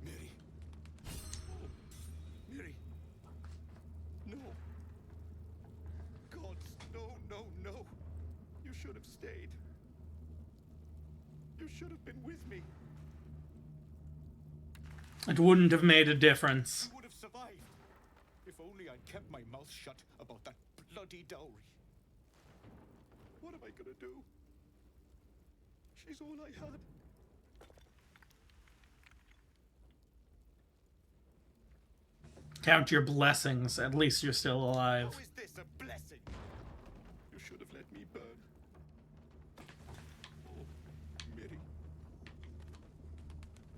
Miri. Oh, Miri. No. Gods, no, no, no. You should have stayed. You should have been with me. It wouldn't have made a difference. You would have survived. If only I'd kept my mouth shut about that bloody dowry. What am I gonna do? She's all I had. Count your blessings. At least you're still alive. How is this a blessing? You should have let me burn. Oh, Mary.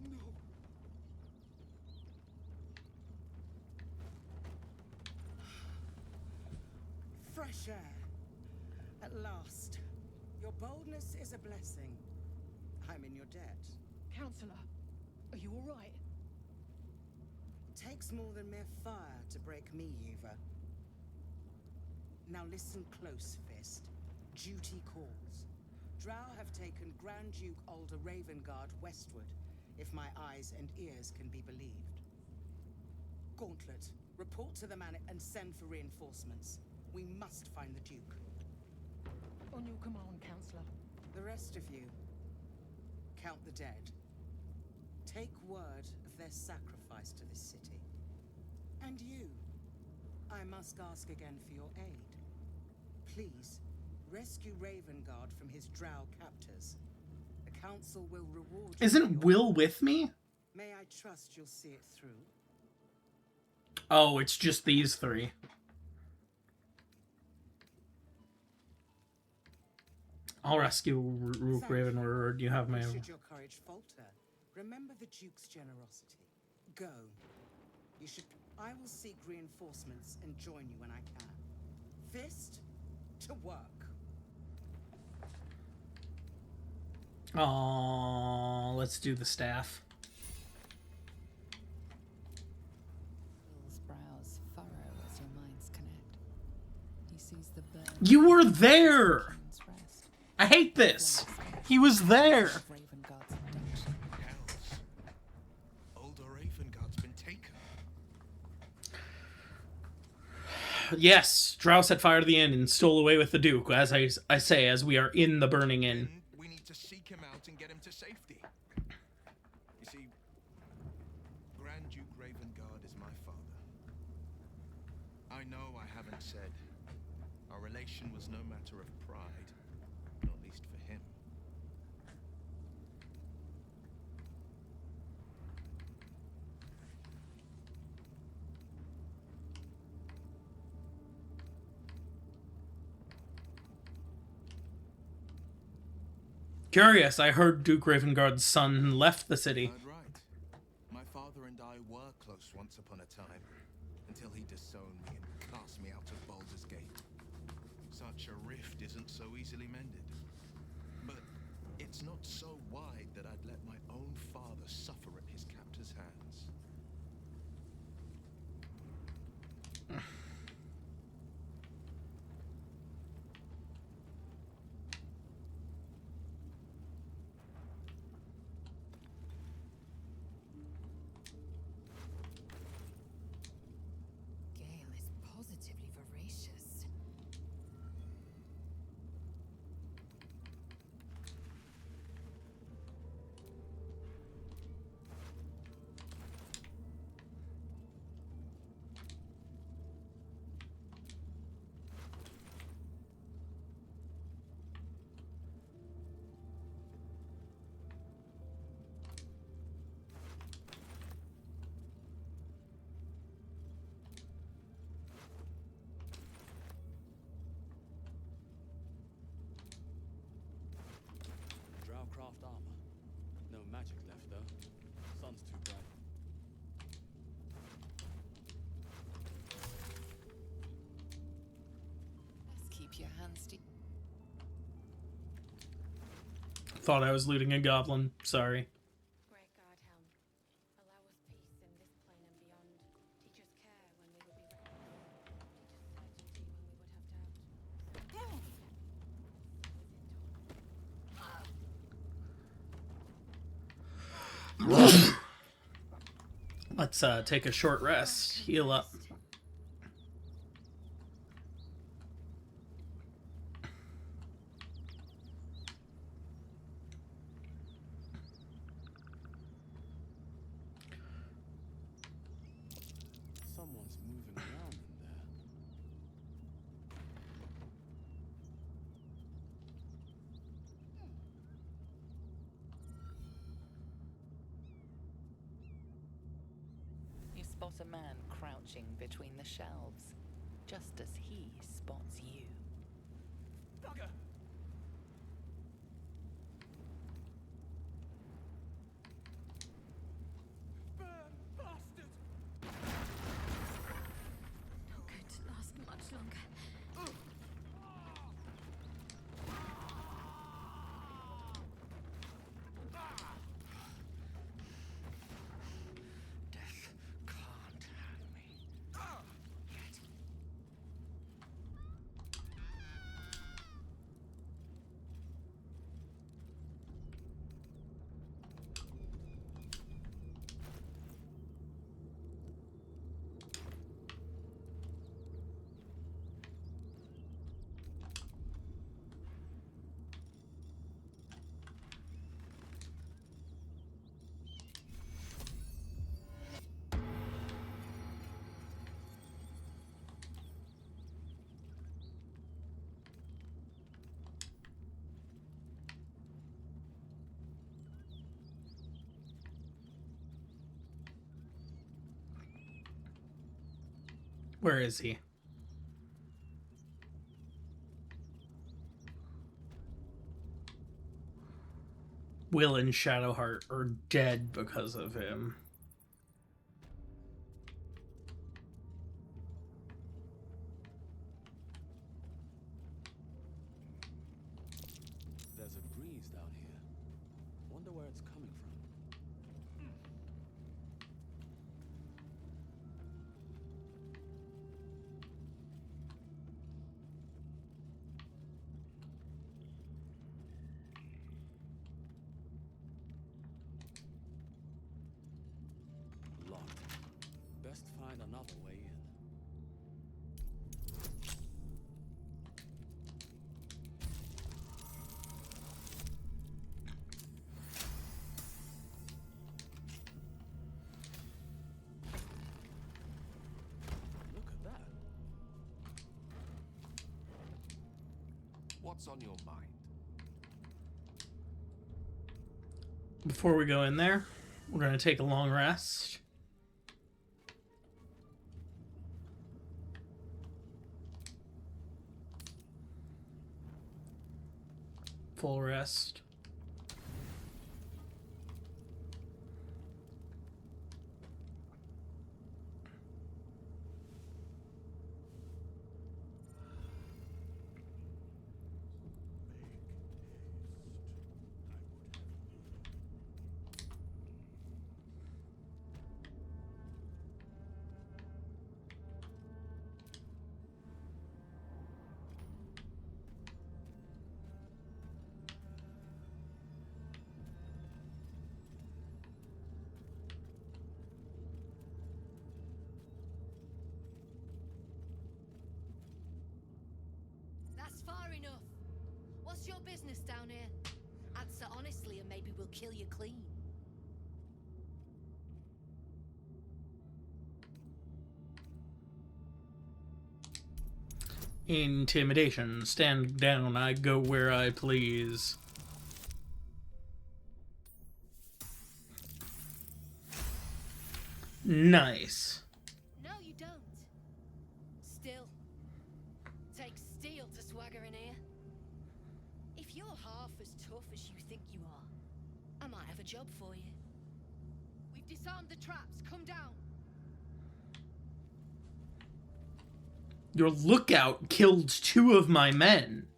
No. Fresh air. At last. Your boldness is a blessing. I'm in your debt. Counselor, are you all right? Takes more than mere fire to break me, Eva. Now listen close, Fist. Duty calls. Drow have taken Grand Duke Alder Ravengard westward, if my eyes and ears can be believed. Gauntlet, report to the man and send for reinforcements. We must find the Duke. On your command, Counselor. The rest of you, count the dead. Take word of their sacrifice to this city. And you, I must ask again for your aid. Please, rescue Ravengard from his drow captors. The council will reward you. Isn't Will with me? May I trust you'll see it through? Oh, it's just these three. I'll rescue Rook Ravenward. You have my... Should your courage falter, remember the Duke's generosity. Go. You should... I will seek reinforcements and join you when I can. Fist, to work. Oh, let's do the staff. Will's brows furrow as your minds connect. He sees the burn. You were there! I hate this! He was there! Ravengard's abduction. Hells. Older Ravengard's been taken. Yes, Drow set fire to the inn and stole away with the Duke, as I say, as we are in the burning inn. We need to seek him out and get him to safety. You see, Grand Duke Ravengard is my father. I know I haven't said. Our relation was no matter of pride, not least for him. Curious, I heard Duke Ravengard's son left the city. Right. My father and I were close once upon a time, until he disowned me and cast me out of Baldur's Gate. Such a rift isn't so easily mended. But it's not so wide that I'd let my own father suffer at his captor's hands. Gale is positively voracious. Drowcraft armor. No magic left though. Sun's too bright. Best keep your hands deep. Thought I was looting a goblin. Sorry. Great God, Helm. Allow us peace in this plane and beyond. Teach us care when we would be ready. Teach us certainty when we would have doubt. Let's take a short rest. Heal up. spot a man crouching between the shelves, just as he spots you. Bugger! Burn, bastard! Not going to last much longer. Death can't have me. Yet. Where is he? Will and Shadowheart are dead because of him. There's a breeze down here. Wonder where it's coming from. Locked. Best find another way in. Look at that. What's on your mind? Before we go in there, we're going to take a long rest. Full rest. That's far enough. What's your business down here? Answer honestly and maybe we'll kill you clean. Intimidation. Stand down. I go where I please. Nice. No, you don't. Still. Takes steel to swagger in here. If you're half as tough as you think you are, I might have a job for you. We've disarmed the traps. Come down. Your lookout killed 2 of my men.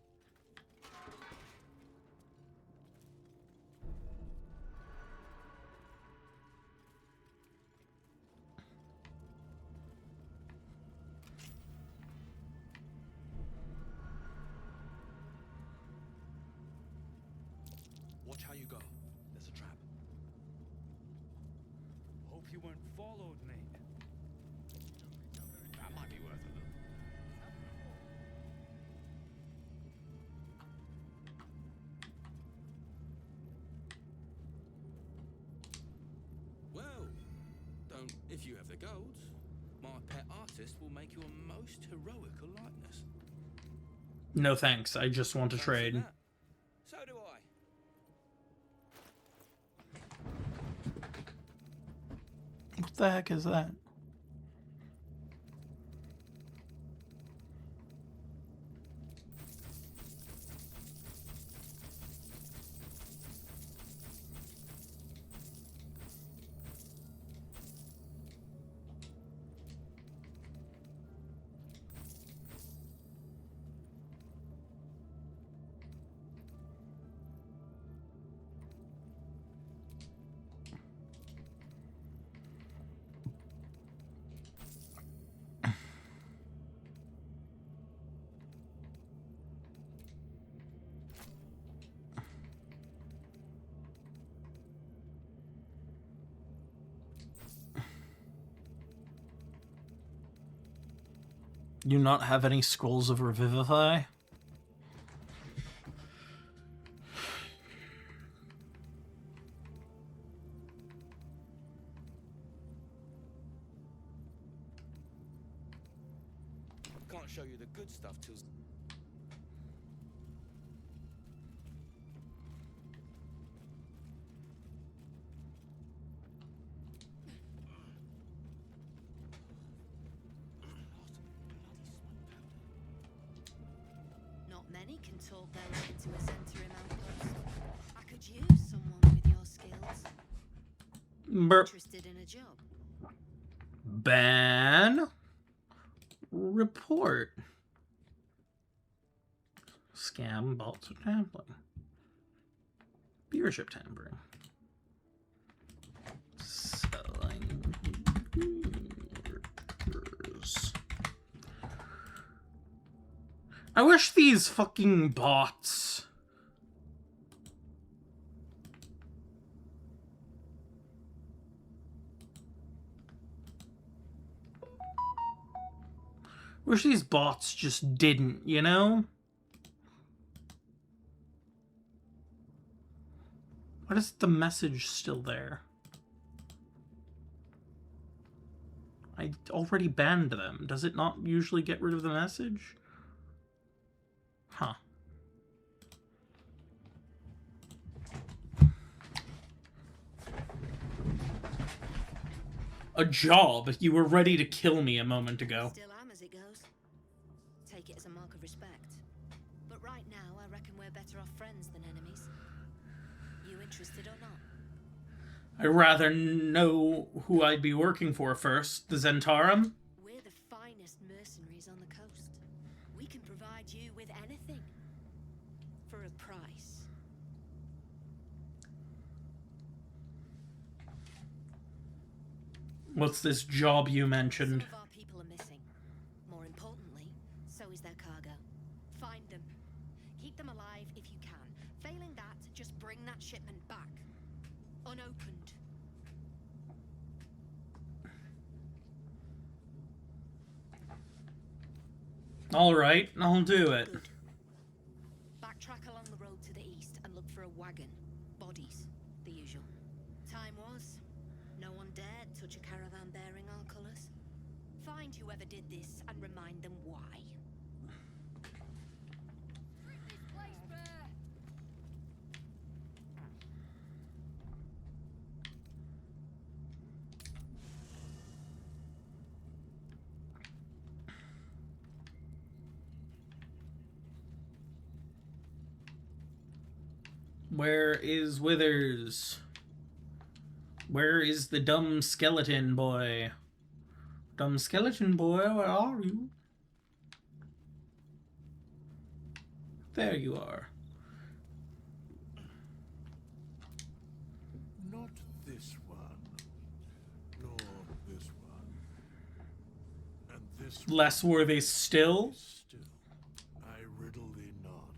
Watch how you go. There's a trap. Hope you weren't followed, mate. That might be worth a look. Well, don't if you have the gold. My pet artist will make you a most heroical likeness. No thanks. I just want to Fancy trade. that? So do I. What the heck is that? You not have any scrolls of Revivify? Can't show you the good stuff till. Not many can talk their way into a Centurion outpost. I could use someone with your skills. Burp. Interested in a job? Ban. Report. Scam, bots, or tampering. Viewership tampering. Selling viewers. I wish these fucking bots. Wish these bots just didn't, you know? Why is the message still there? I already banned them. Does it not usually get rid of the message? Huh. A job? You were ready to kill me a moment ago. Still am as it goes. Take it as a mark of respect. But right now, I reckon we're better off friends than enemies. You interested or not? I'd rather know who I'd be working for first. The Zentarum? We're the finest mercenaries on the coast. We can provide you with anything. For a price. What's this job you mentioned? Some of our people are missing. More importantly, so is their cargo. Find them. Keep them alive if you can. Failing that, just bring that shipment back. Unopened. Alright, I'll do it. Good. Backtrack along the road to the east and look for a wagon. Bodies, the usual. Time was, no one dared touch a caravan bearing our colours. Find whoever did this and remind them why. Where is Withers? Where is the dumb skeleton boy? Dumb skeleton boy, where are you? There you are. Not this one, nor this one, and this Less worthy still? Still, I riddle thee not.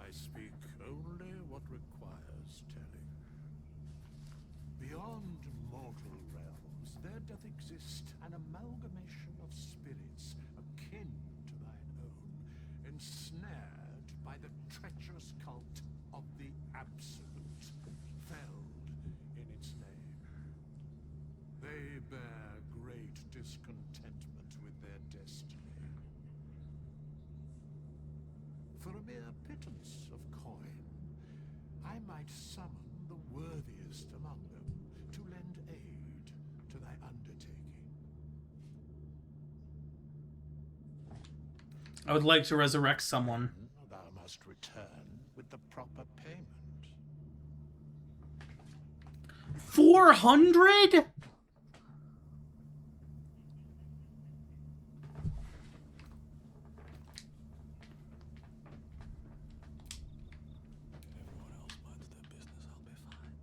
I speak only what requires telling. Beyond mortal realms, there doth exist an amalgamation of spirits akin to thine own, ensnared by the treacherous cult of the Absolute, felled in its name. They bear great discontentment with their destiny. For a mere pittance of coin, I might summon the worthiest among them to lend aid to thy undertaking. I would like to resurrect someone. Thou must return with the proper payment. 400? Everyone else minds their business, I'll be fine.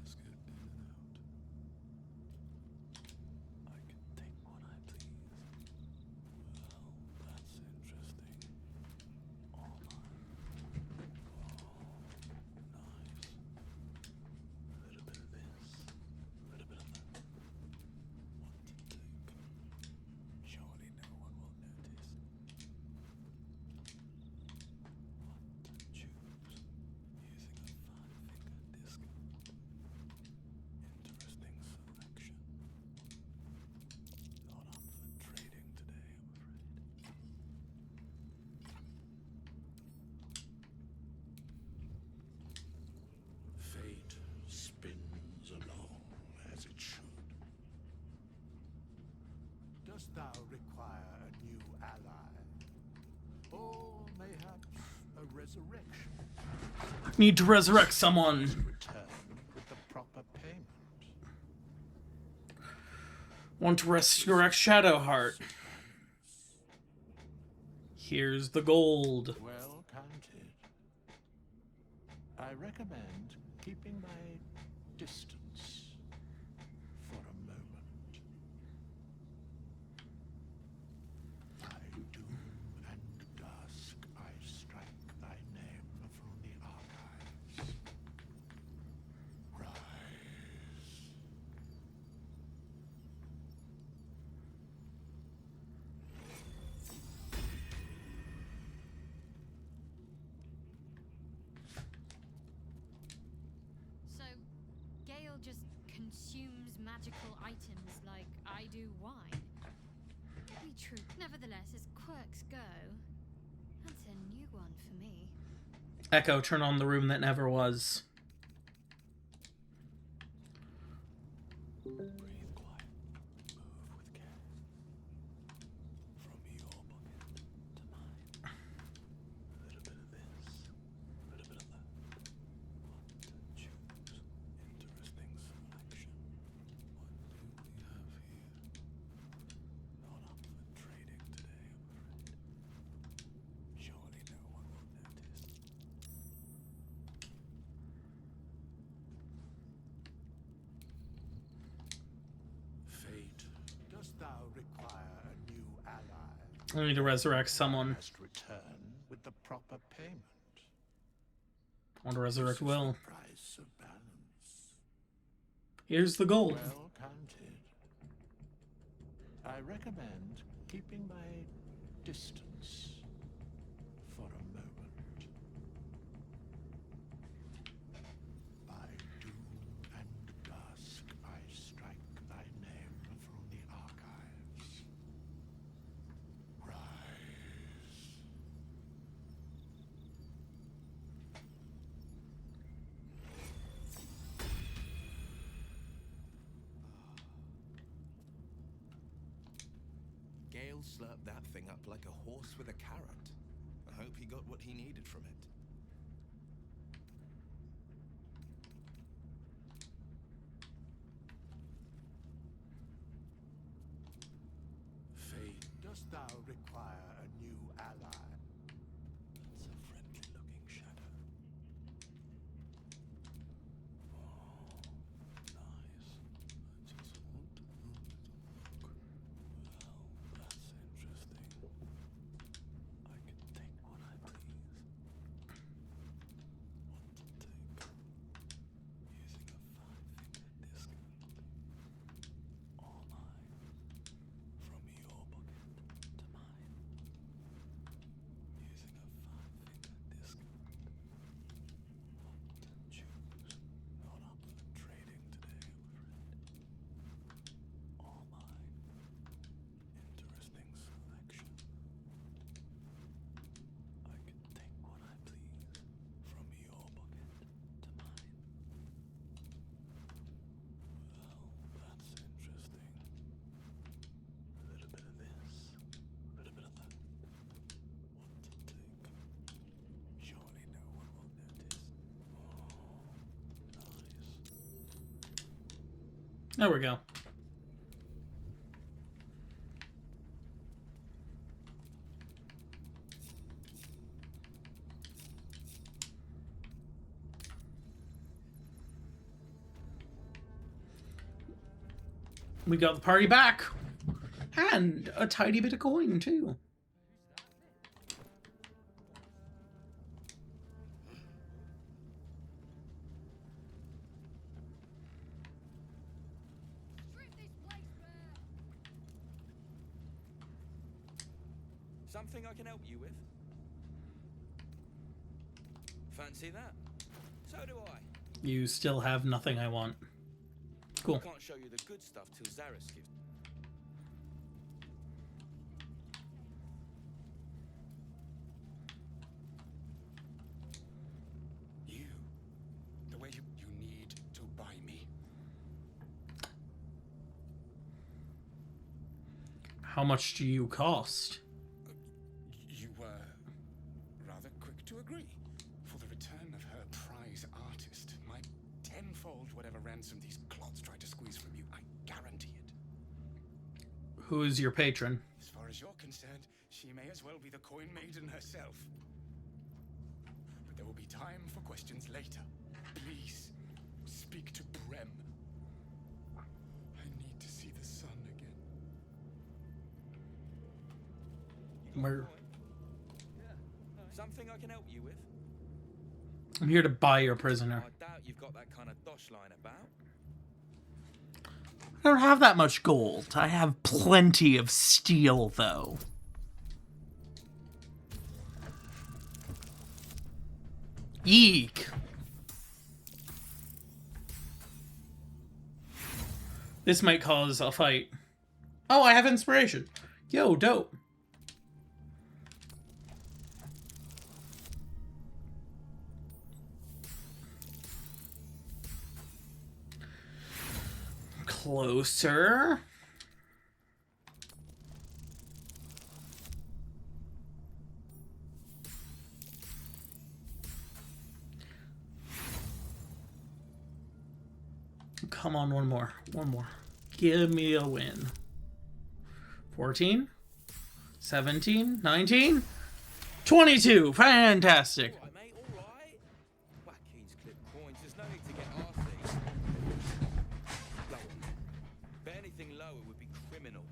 Let's get in and out. I can take what I please. Well, that's interesting. All mine. Oh, nice. A little bit of this, a little bit of that. dost thou require a new ally? Or mayhaps a resurrection? Need to resurrect someone. Return with the proper payment. Want to resurrect Shadowheart. Here's the gold. Well counted. I recommend keeping my distance for a moment. By doom and dusk I strike thy name from the archives. Rise. So, Gale just consumes magical items like I do wine. Be true. Nevertheless, as quirks go, that's a new one for me. Echo, turn on the room that never was. Breathe quiet. Move with care. From your pocket to mine. A little bit of this, a little bit of that. What to choose? Interesting selection. What do we have here? Not up for trading today, I'm afraid. Surely no one will notice. Fate, dost thou require a new ally? I need to resurrect someone. Must return with the proper payment. I want to resurrect Will. Price of balance. Here's the gold. Well counted. I recommend keeping my distance for a moment. By doom and dusk I strike thy name from the archives. Rise. Gale slurped that thing up like a horse with a carrot. I hope he got what he needed from it. Fate, dost thou require a new ally? That's a friendly looking shadow. Oh, nice. I just want a little look. Well, that's interesting. I can take what I please. What to take? Using a 5-finger discount. All mine. From your pocket to mine. Using a 5-finger discount. What to choose? Not up for trading today, I'm afraid. All mine. Interesting selection. I can take what I please. From your pocket to mine. Well, that's interesting. A little bit of this, a little bit of that. What to take? Surely no one will notice. Oh, nice. There we go. We got the party back. And a tidy bit of coin, too. Something I can help you with? Fancy that? So do I. You still have nothing I want. Cool. I can't show you the good stuff till Zaris gives. You. The way you need to buy me. How much do you cost? You were rather quick to agree. For the return of her prize artist, my tenfold whatever ransom these clots tried to squeeze from you, I guarantee it. Who is your patron? As far as you're concerned, she may as well be the coin maiden herself. But there will be time for questions later. Please, speak to Brem. I need to see the sun again. Where? Something I can help you with? I'm here to buy your prisoner. I doubt you've got that kind of dosh lying about. I don't have that much gold. I have plenty of steel, though. Eek. This might cause a fight. Oh, I have inspiration. Yo, dope. Closer. Come on, one more. One more. Give me a win. 14, 17, 19, 22. Fantastic. All right, mate, all right. Watkins clip coins. There's no need to get arsey. Lower. But anything lower would be criminal.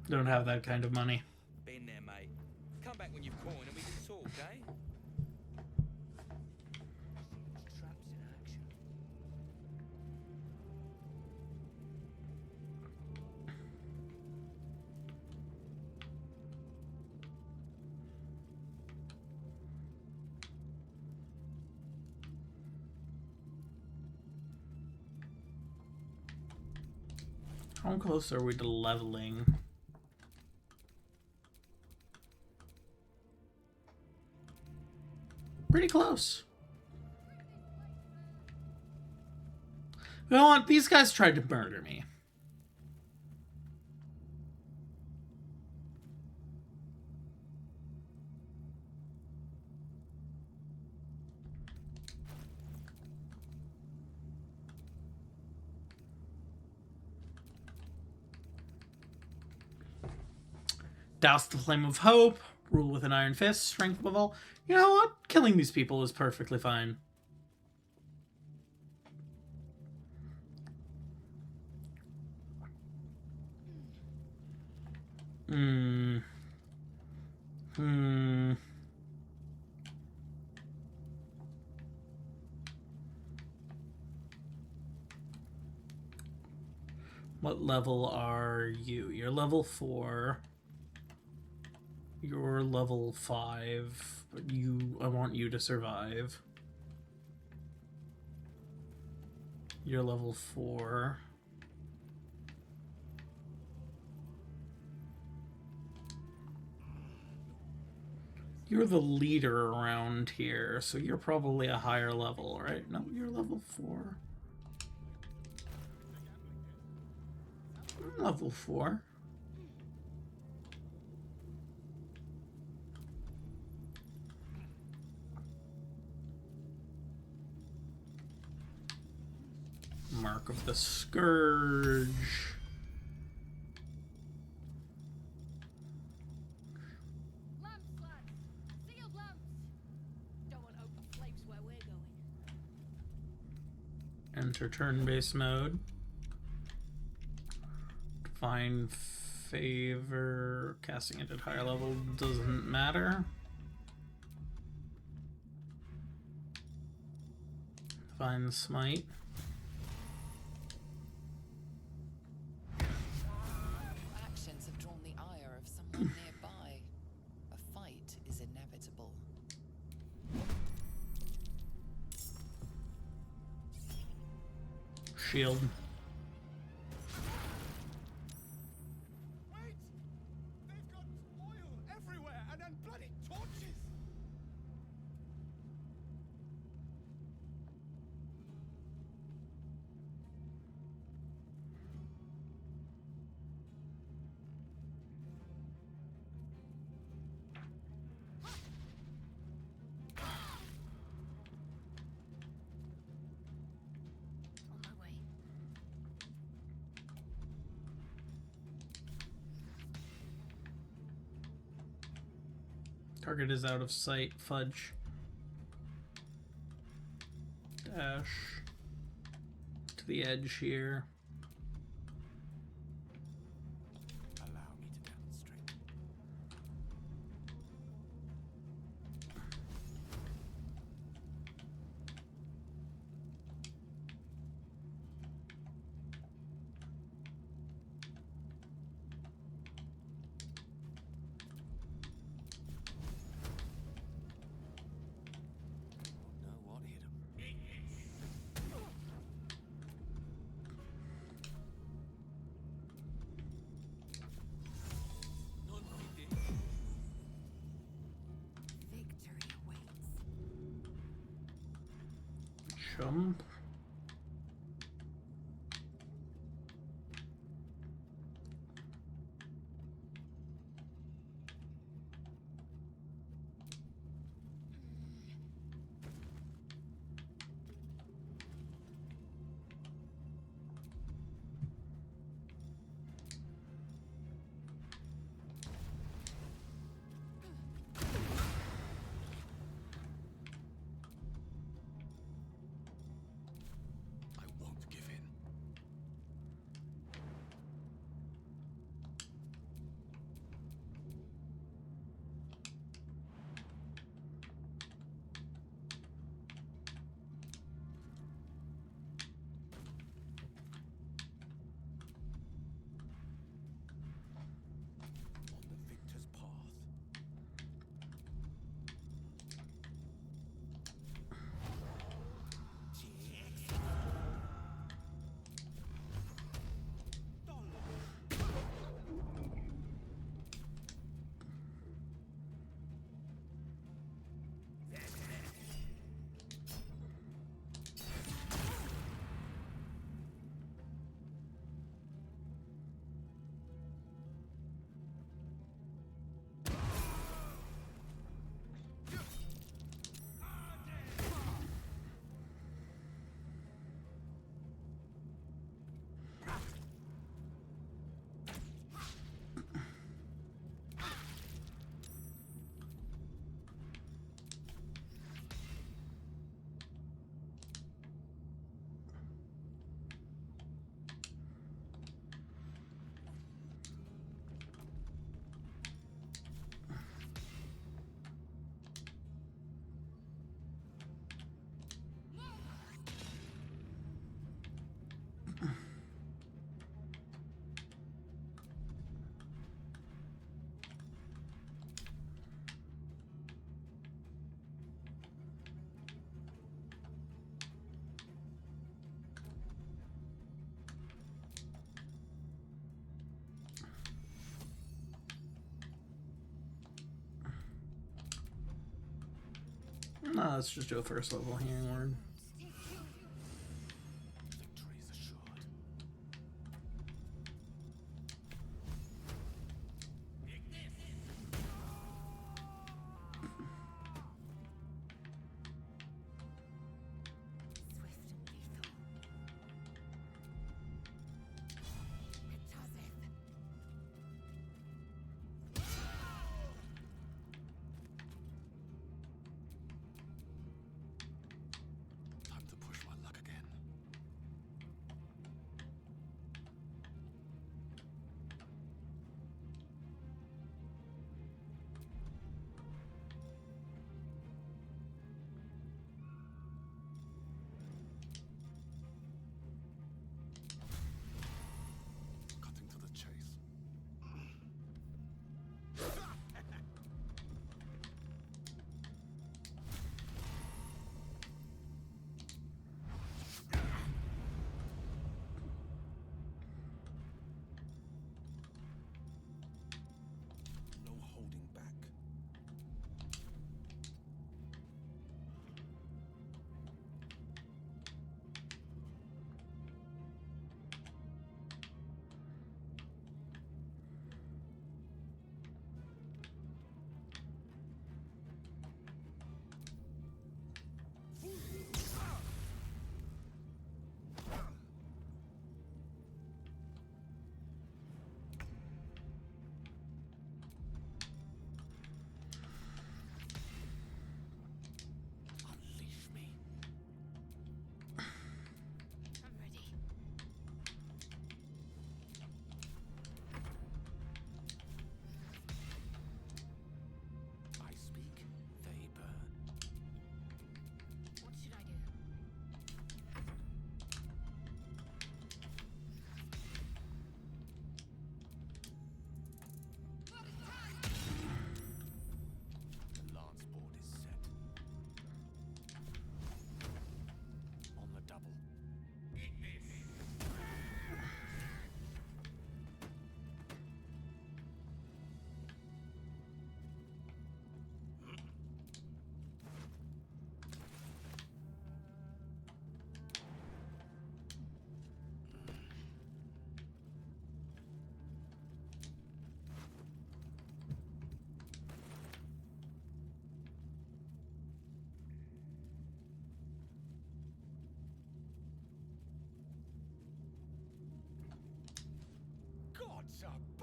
Don't have that kind of money. Been there, mate. Come back when you've coined and we can talk, eh? Traps in action. How close are we to leveling? Pretty close. You know what? These guys tried to murder me. Douse the flame of hope. Rule with an iron fist. Strength above all. You know what? Killing these people is perfectly fine. What level are you? You're level 4. You're level 5, but I want you to survive. You're level 4. You're the leader around here, so you're probably a higher level, right? No, you're level 4. Level 4. Mark of the Scourge. Lamps, lads! Sealed lamps! Don't want open flames where we're going. Enter turn-based mode. Divine Favor. Casting it at higher level doesn't matter. Divine Smite. Actions have drawn the ire of someone nearby. A fight is inevitable. Shield. Wait! They've got oil everywhere and bloody torches! Target is out of sight. Fudge. Dash to the edge here. Allow me to demonstrate. No, what hit him? Victory awaits. Jump. I won't give in. On the victor's path. Nah, let's just do a first level healing word. Victory is assured. Swift and lethal. It does it.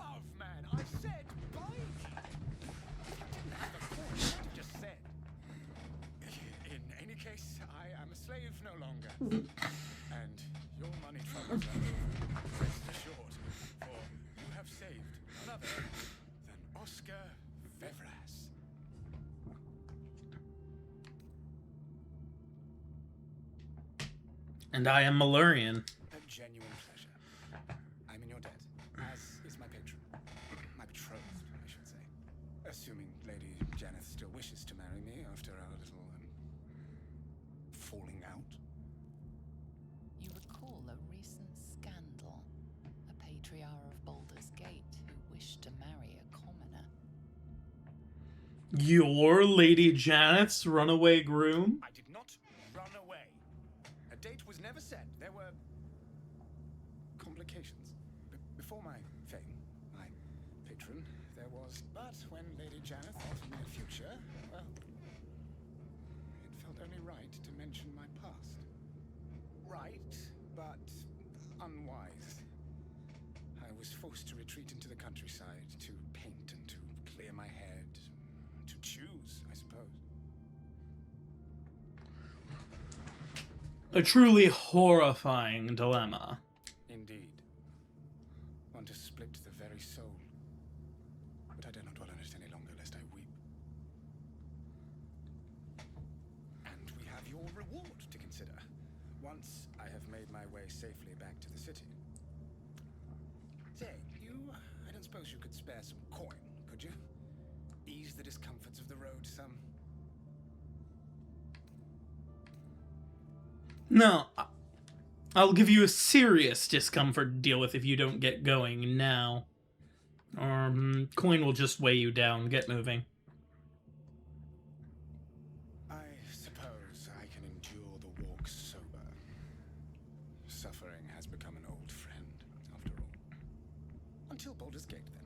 above, man. I said bike. If you didn't have the coin, you might have just said. In any case, I am a slave no longer. And your money troubles are over. Rest assured, for you have saved none other than Oscar Fevras. And I am Malurian. A genuine pleasure. I'm in your debt, as is my patron. My betrothed, I should say. Assuming Lady Janeth still wishes to marry me after our little, falling out. You recall a recent scandal. A patriarch of Baldur's Gate who wished to marry a commoner. Your Lady Janeth's runaway groom? I did not run away. A date was never set. There were complications. Before my fame, my patron, there was. But when Lady Janeth offered me a future, well, it felt only right to mention my past. Right, but unwise. I was forced to retreat into the countryside to paint and to clear my head, to choose, I suppose. A truly horrifying dilemma. Indeed. One to split the very soul. But I dare not dwell on it any longer, lest I weep. And we have your reward to consider, once I have made my way safely back to the city. Say, I don't suppose you could spare some coin, could you? Ease the discomforts of the road some. No, I'll give you a serious discomfort to deal with if you don't get going now. Or coin will just weigh you down. Get moving. I suppose I can endure the walk sober. Suffering has become an old friend, after all. Until Baldur's Gate, then.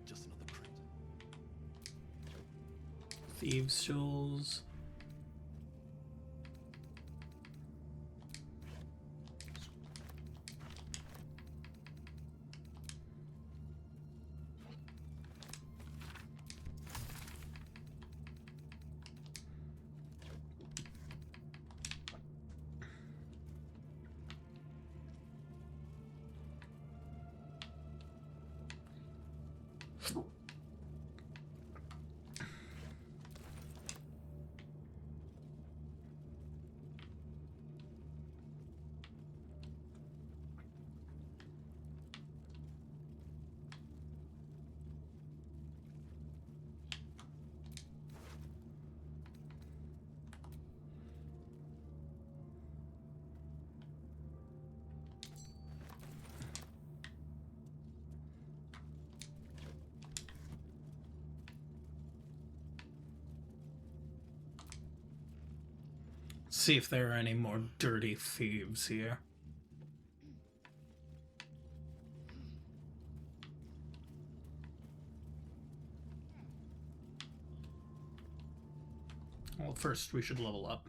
Just another crit. Thieves' Tools. See if there are any more dirty thieves here. Well, first we should level up.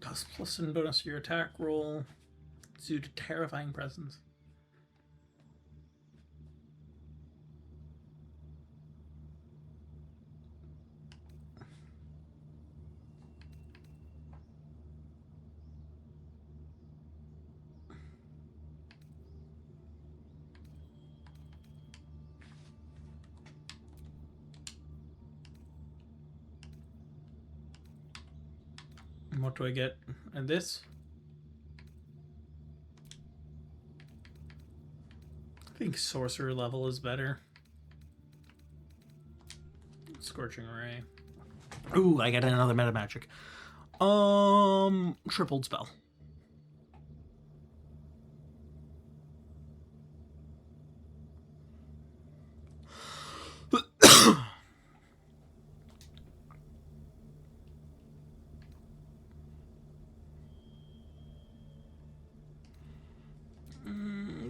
Cost plus and bonus to your attack roll. Due to terrifying presence. And what do I get in this? I think sorcerer level is better. Scorching Ray. Ooh, I got another meta magic. Tripled spell.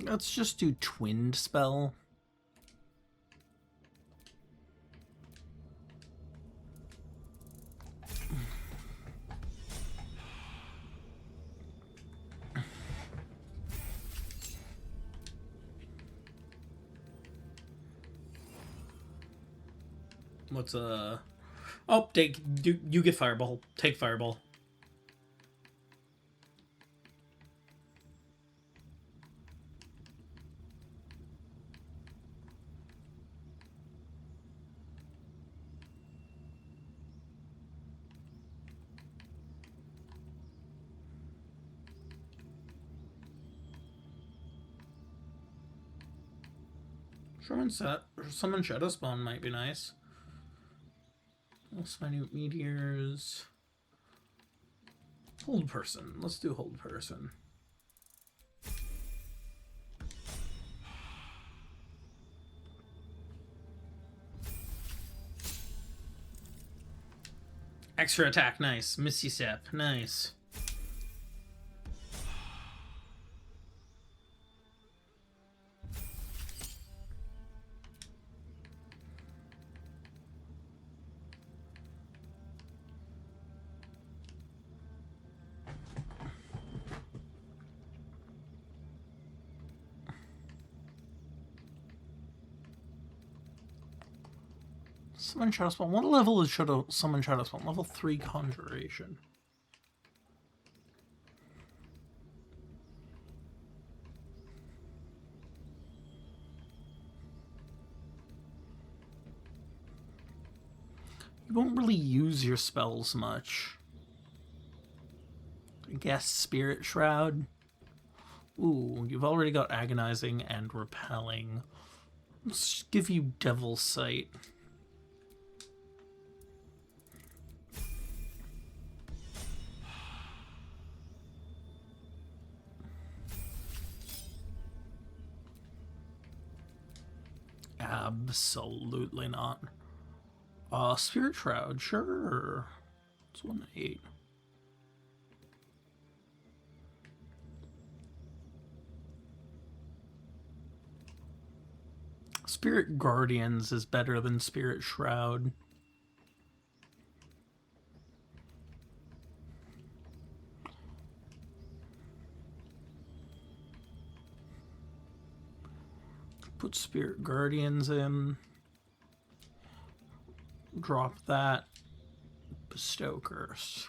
Let's just do Twinned Spell. What's Oh, you get Fireball. Take Fireball. Summon Shadow Spawn might be nice. Most minute meteors. Hold person. Let's do hold person. Extra attack, nice. Misty Step, nice. Summon Shadow Spawn. What level is Summon Shadow Spawn? Level 3 Conjuration. You won't really use your spells much. I guess Spirit Shroud. Ooh, you've already got Agonizing and Repelling. Let's give you Devil's Sight. Absolutely not. Spirit Shroud, sure. It's 1-8. Spirit Guardians is better than Spirit Shroud. Put Spirit Guardians in. Drop that. Bestow Curse.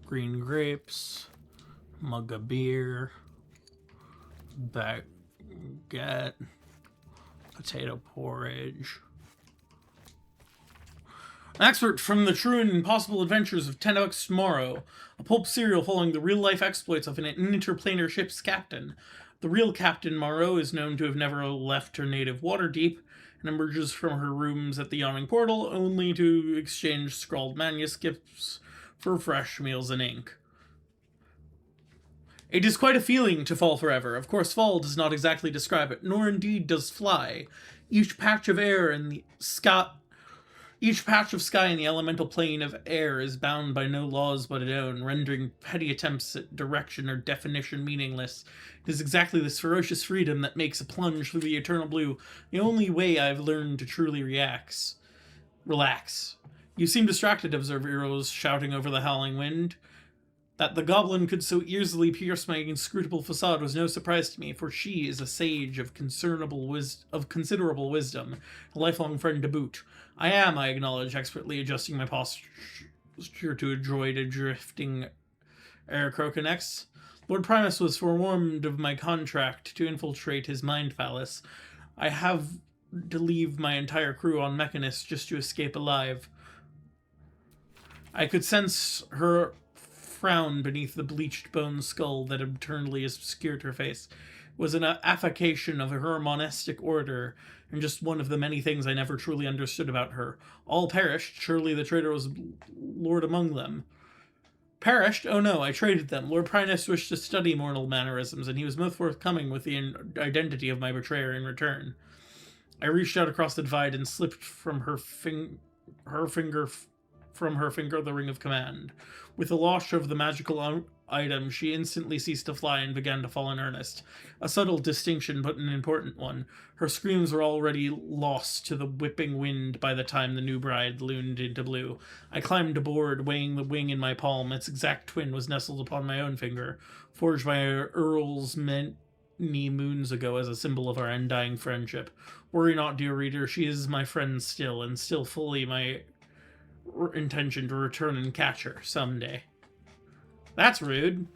Green grapes, mug of beer, baguette, potato porridge. An excerpt from the true and impossible adventures of 10X Tomorrow, a pulp serial following the real-life exploits of an interplanar ship's captain. The real Captain Morrow is known to have never left her native Waterdeep, and emerges from her rooms at the yawning portal only to exchange scrawled manuscripts for fresh meals and ink. It is quite a feeling to fall forever. Of course, fall does not exactly describe it, nor indeed does fly. Each patch of sky in the elemental plane of air is bound by no laws but its own, rendering petty attempts at direction or definition meaningless. It is exactly this ferocious freedom that makes a plunge through the eternal blue the only way I've learned to truly relax. You seem distracted, observed Eros shouting over the howling wind. That the goblin could so easily pierce my inscrutable facade was no surprise to me, for she is a sage of considerable wisdom, a lifelong friend to boot. I acknowledge, expertly adjusting my posture to avoid a drifting air croconex. Lord Primus was forewarned of my contract to infiltrate his mind palace. I have to leave my entire crew on Mechanus just to escape alive. I could sense her frown beneath the bleached bone skull that eternally obscured her face. was an affectation of her monastic order, and just one of the many things I never truly understood about her. All perished, surely the traitor was lord among them. Perished? Oh no, I traded them. Lord Primus wished to study mortal mannerisms, and he was most forthcoming with the identity of my betrayer in return. I reached out across the divide and slipped from her finger the ring of command. With the loss of the magical item, she instantly ceased to fly and began to fall in earnest. A subtle distinction, but an important one. Her screams were already lost to the whipping wind by the time the new bride loomed into blue. I climbed aboard, weighing the wing in my palm. Its exact twin was nestled upon my own finger, forged by Earl's many moons ago as a symbol of our undying friendship. Worry not, dear reader, she is my friend still, and still fully my intention to return and catch her someday. That's rude.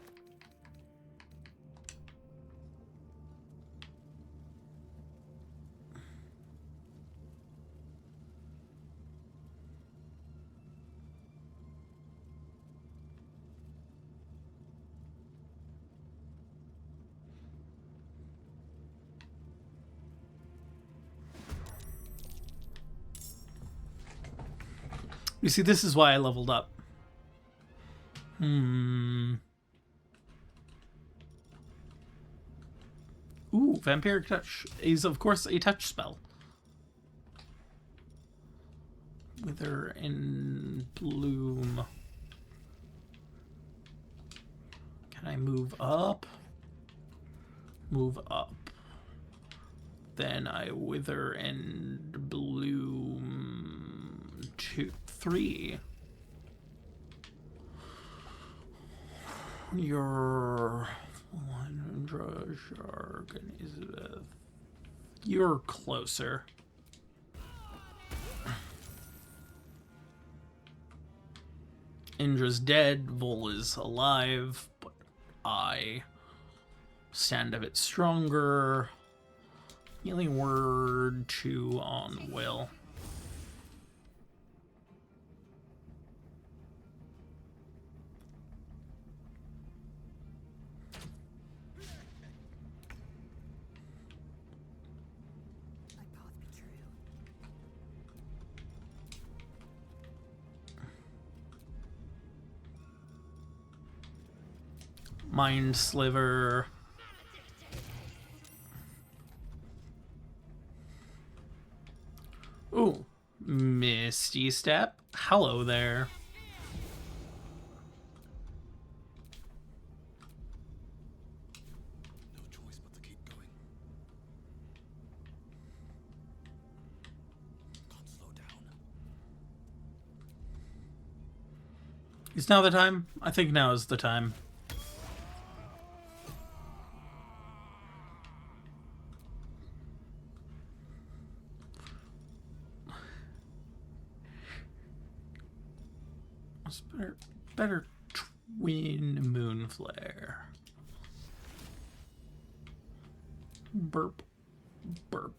You see, this is why I leveled up. Ooh, Vampiric Touch is, of course, a touch spell. Wither and Bloom. Can I move up? Move up. Then I Wither and Bloom 2, 3. You're Shark and Elizabeth. You're closer. Indra's dead, Vol is alive, but I stand a bit stronger. Healing word 2 on Will. Mind Sliver. Ooh, Misty Step. Hello there. No choice but to keep going. Can't slow down. Is now the time? I think now is the time. Better twin moon flare. Burp. Burp.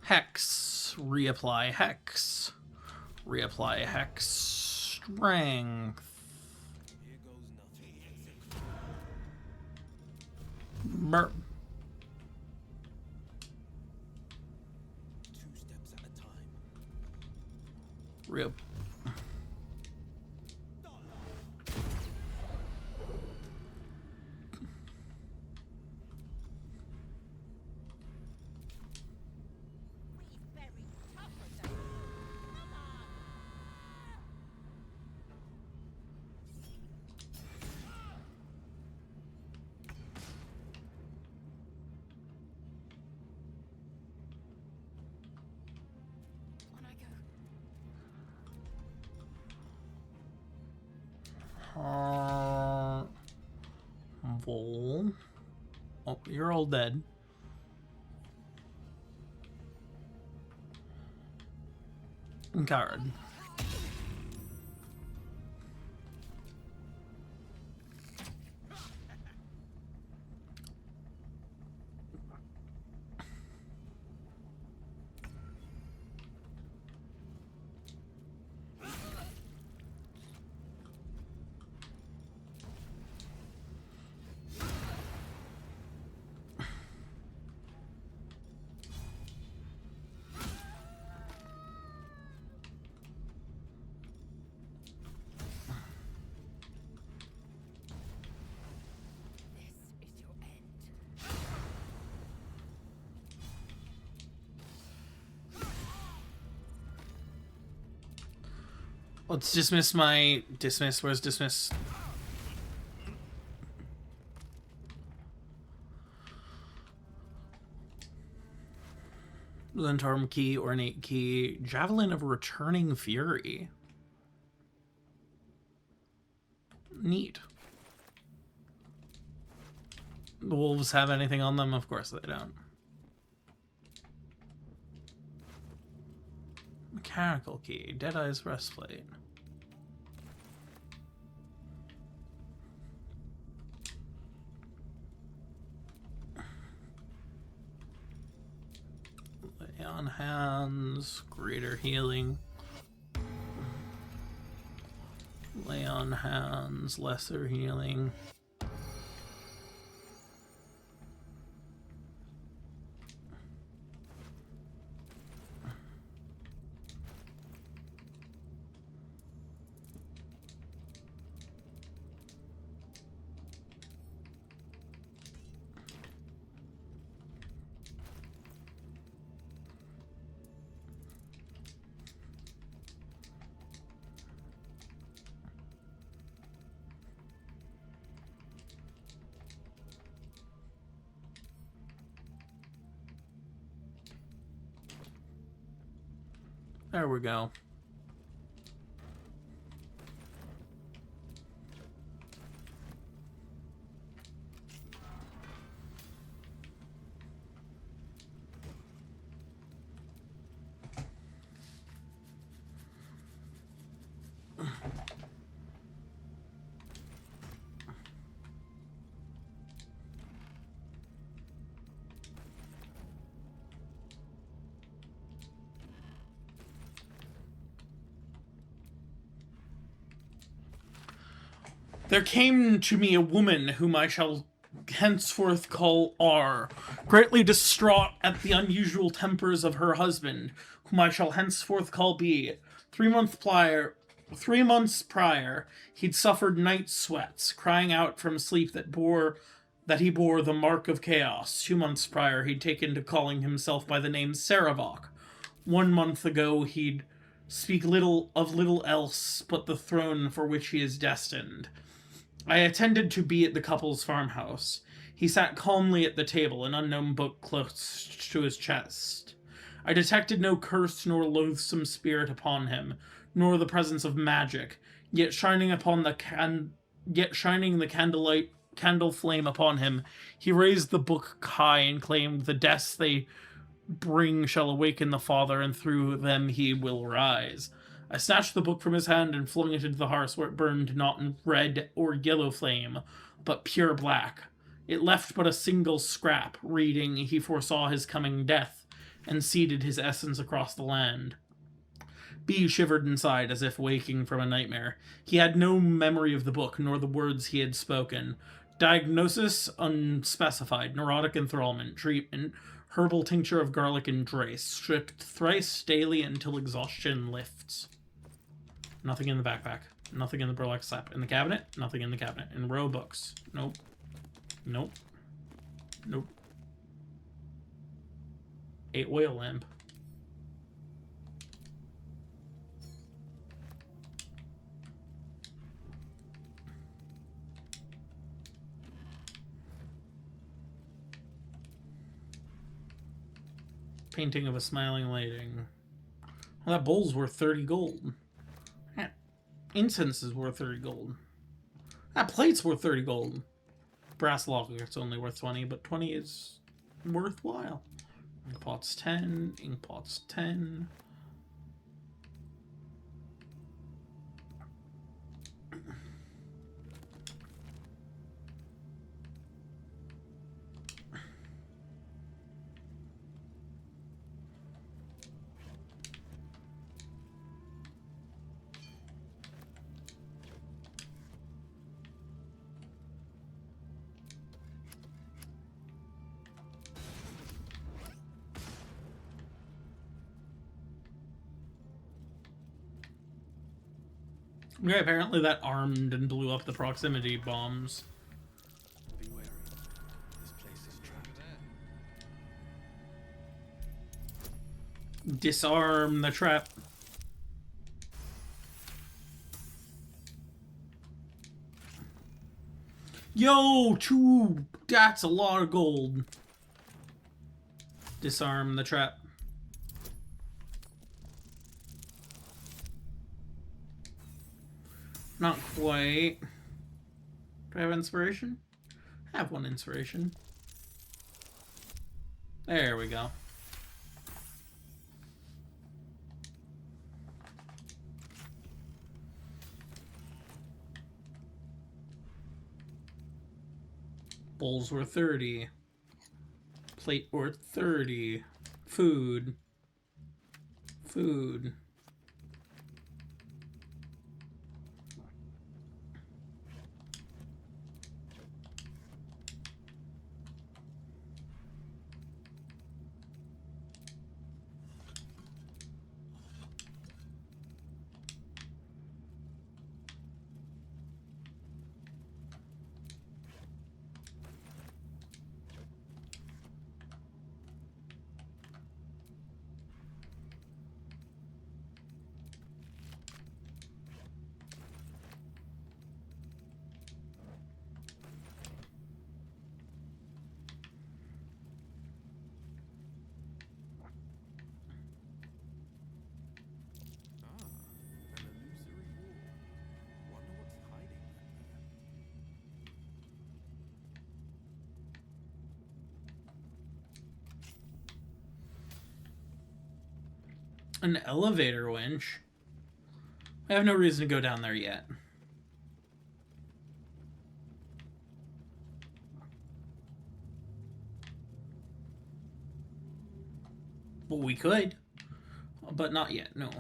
Hex. Reapply Hex. Reapply Hex. Strength. Burp. 2 steps at a time. Real. Vol. Oh, you're all dead. Guard. Let's dismiss my... Dismiss? Where's dismiss? Lentorm key, ornate key, javelin of returning fury. Neat. The wolves have anything on them? Of course they don't. Mechanical key, Deadeye's breastplate. Lay on hands, greater healing. Lay on hands, lesser healing. There we go. There came to me a woman whom I shall henceforth call R, greatly distraught at the unusual tempers of her husband, whom I shall henceforth call B. 3 months prior, he'd suffered night sweats, crying out from sleep that he bore the mark of chaos. 2 months prior, he'd taken to calling himself by the name Sarevok. 1 month ago, he'd speak little else but the throne for which he is destined. I attended to be at the couple's farmhouse. He sat calmly at the table, an unknown book close to his chest. I detected no curse nor loathsome spirit upon him, nor the presence of magic, yet shining the candle flame upon him, he raised the book high and claimed, "The deaths they bring shall awaken the Father, and through them he will rise." I snatched the book from his hand and flung it into the hearth, where it burned not in red or yellow flame, but pure black. It left but a single scrap, reading, "He foresaw his coming death, and seeded his essence across the land." B shivered inside as if waking from a nightmare. He had no memory of the book, nor the words he had spoken. Diagnosis unspecified. Neurotic enthrallment. Treatment: herbal tincture of garlic and drace. Stripped thrice daily until exhaustion lifts. Nothing in the backpack. Nothing in the burlap sack. In the cabinet? Nothing in the cabinet. In row of books. Nope. Nope. Nope. A oil lamp. Painting of a smiling lady. Well, that bowl's worth 30 gold. Incense is worth 30 gold. That plate's worth 30 gold. Brass locket's only worth 20, but 20 is worthwhile. Ink pot's 10. Ink pot's 10. Okay, apparently that armed and blew up the proximity bombs. Be wary. This place is trapped. Disarm the trap. Yo, that's a lot of gold. Disarm the trap. Not quite. Do I have inspiration? I have one inspiration. There we go. Bowls worth 30. Plate worth 30. Food. Food. An elevator winch? I have no reason to go down there yet. Well, we could. But not yet, no.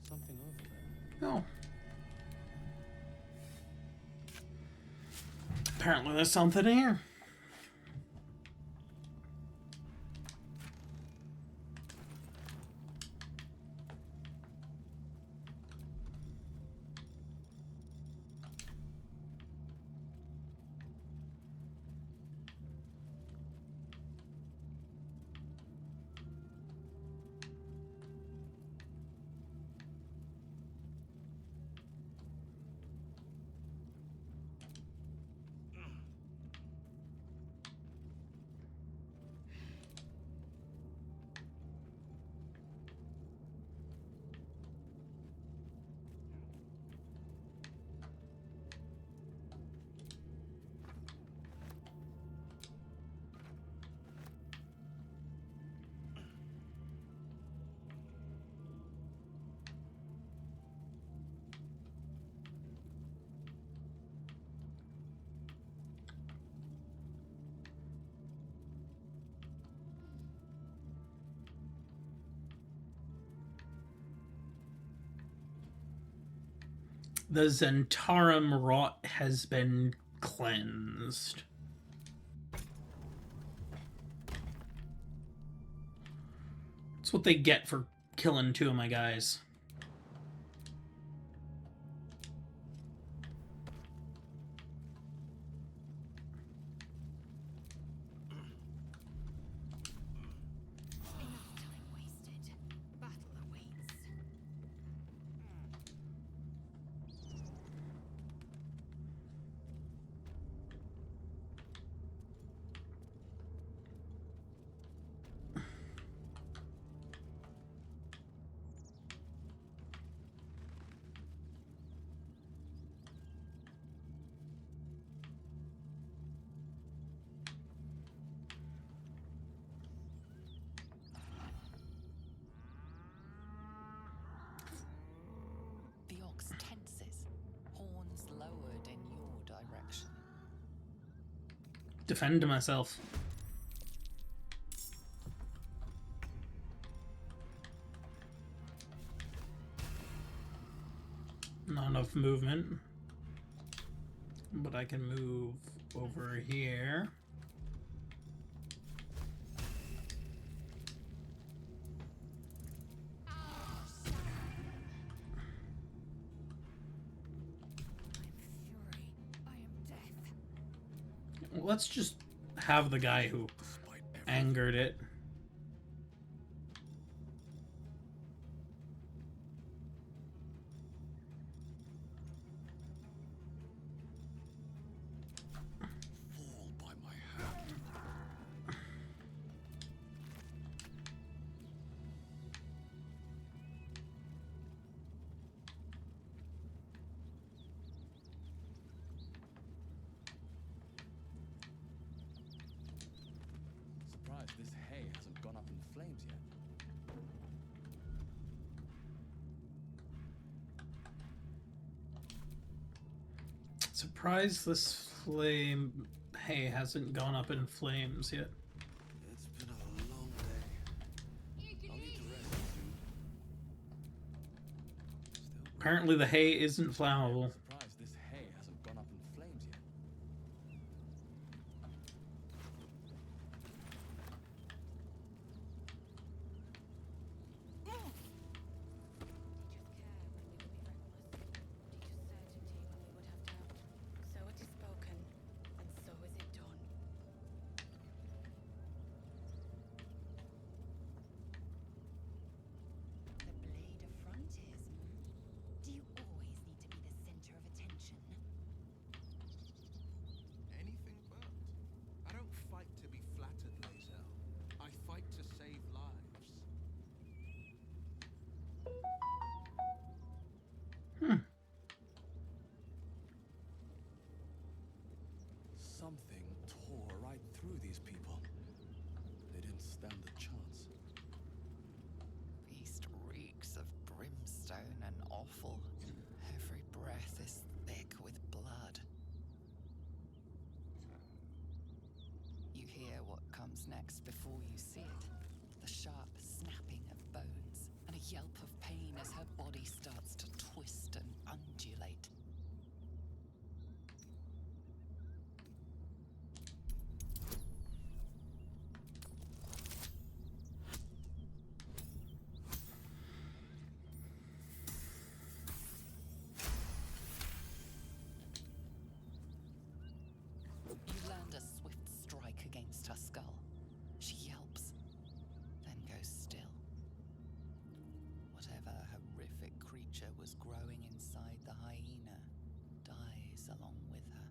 Something over there. No. Apparently there's something here. The Zentarum rot has been cleansed. That's what they get for killing two of my guys. Enough time wasted. Battle awaits. The ox tenses, horns lowered in your direction. Defend myself. Not enough movement. But I can move over here. Well, let's just have the guy who angered it. Fall by my hand. Surprised this hay hasn't gone up in flames yet. Surprised this flame hay hasn't gone up in flames yet. It's been a long day. I'll need to rest soon. Apparently the hay isn't flammable. Surprised this hay hasn't gone up in flames yet. So it is spoken, and so is it done. The blade of frontiers. Do you always need to be the center of attention? Anything but. I don't fight to be flattered, Lae'zel. I fight to save lives. Something tore right through these people. They didn't stand a chance. Beast reeks of brimstone and offal. Every breath is thick with blood. You hear what comes next before you see it. The sharp snapping of bones and a yelp of pain as her body starts to twist and undulate. You land a swift strike against her skull. She yelps, then goes still. Whatever horrific creature was growing inside the hyena dies along with her.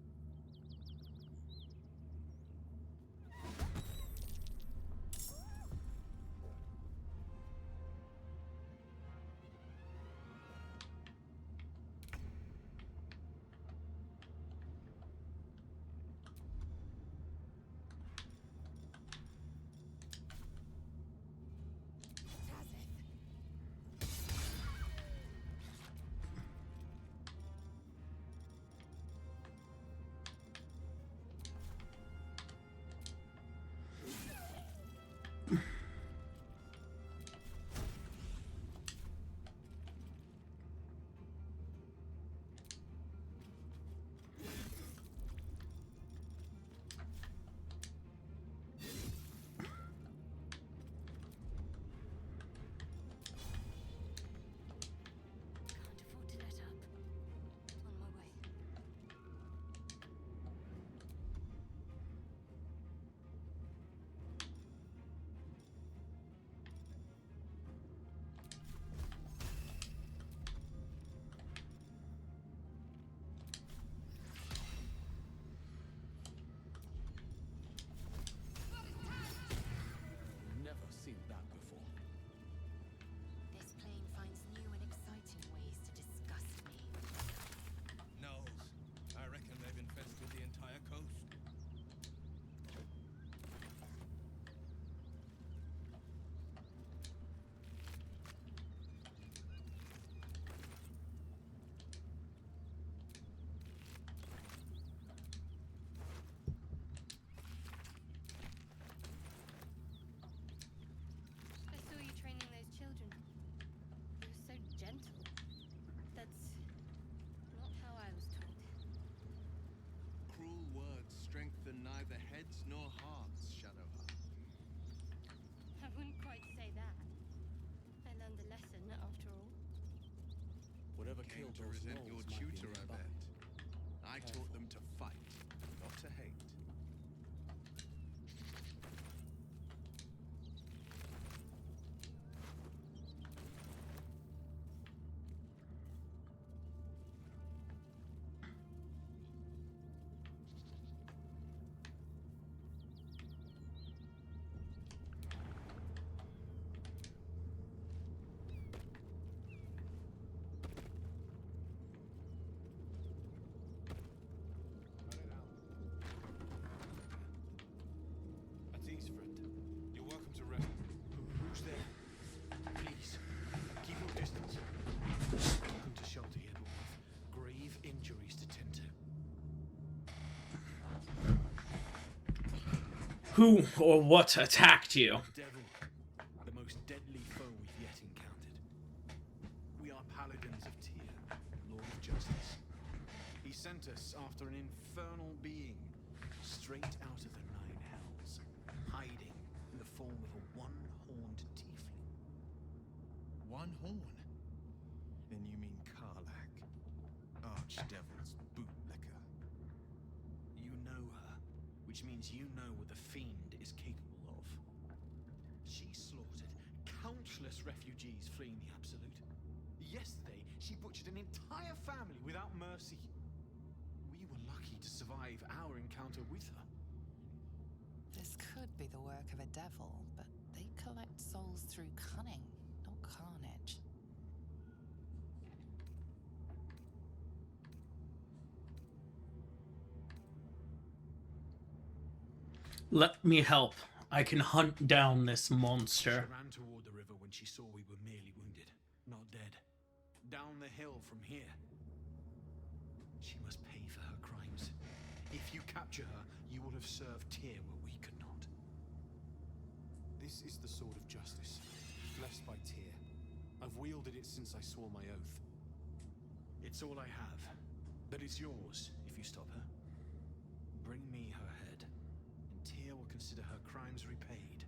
neither heads nor hearts, Shadowheart. I wouldn't quite say that. I learned the lesson, after all. Whatever Came killed to those resent gnolls your might be tutor, I nearby. bet. I taught them to fight, not to hate. At ease, friend. You're welcome to rest. Who's there? Please, keep your distance. Welcome to shelter here, but with grave injuries to tend to. Who or what attacked you? Devil, the most deadly foe we've yet encountered. We are paladins of Tyr, Lord of Justice. He sent us after an infernal being, straight out of the Nine Hells, hiding in the form of a one-horned tiefling. One horn? Then you mean Karlak, Archdevil's bootlicker. You know her, which means you know what the Fiend is capable of. She slaughtered countless refugees fleeing the Absolute. Yesterday, she butchered an entire family without mercy. We were lucky to survive our encounter with her. This could be the work of a devil, but they collect souls through cunning, not carnage. Let me help. I can hunt down this monster. She ran toward the river when she saw we were merely wounded, not dead. Down the hill from here. She must pay for her crimes. If you capture her, you will have served Tyr what we could not. This is the sword of justice, blessed by Tyr. I've wielded it since I swore my oath. It's all I have, but it's yours if you stop her. Bring me her head, and Tyr will consider her crimes repaid.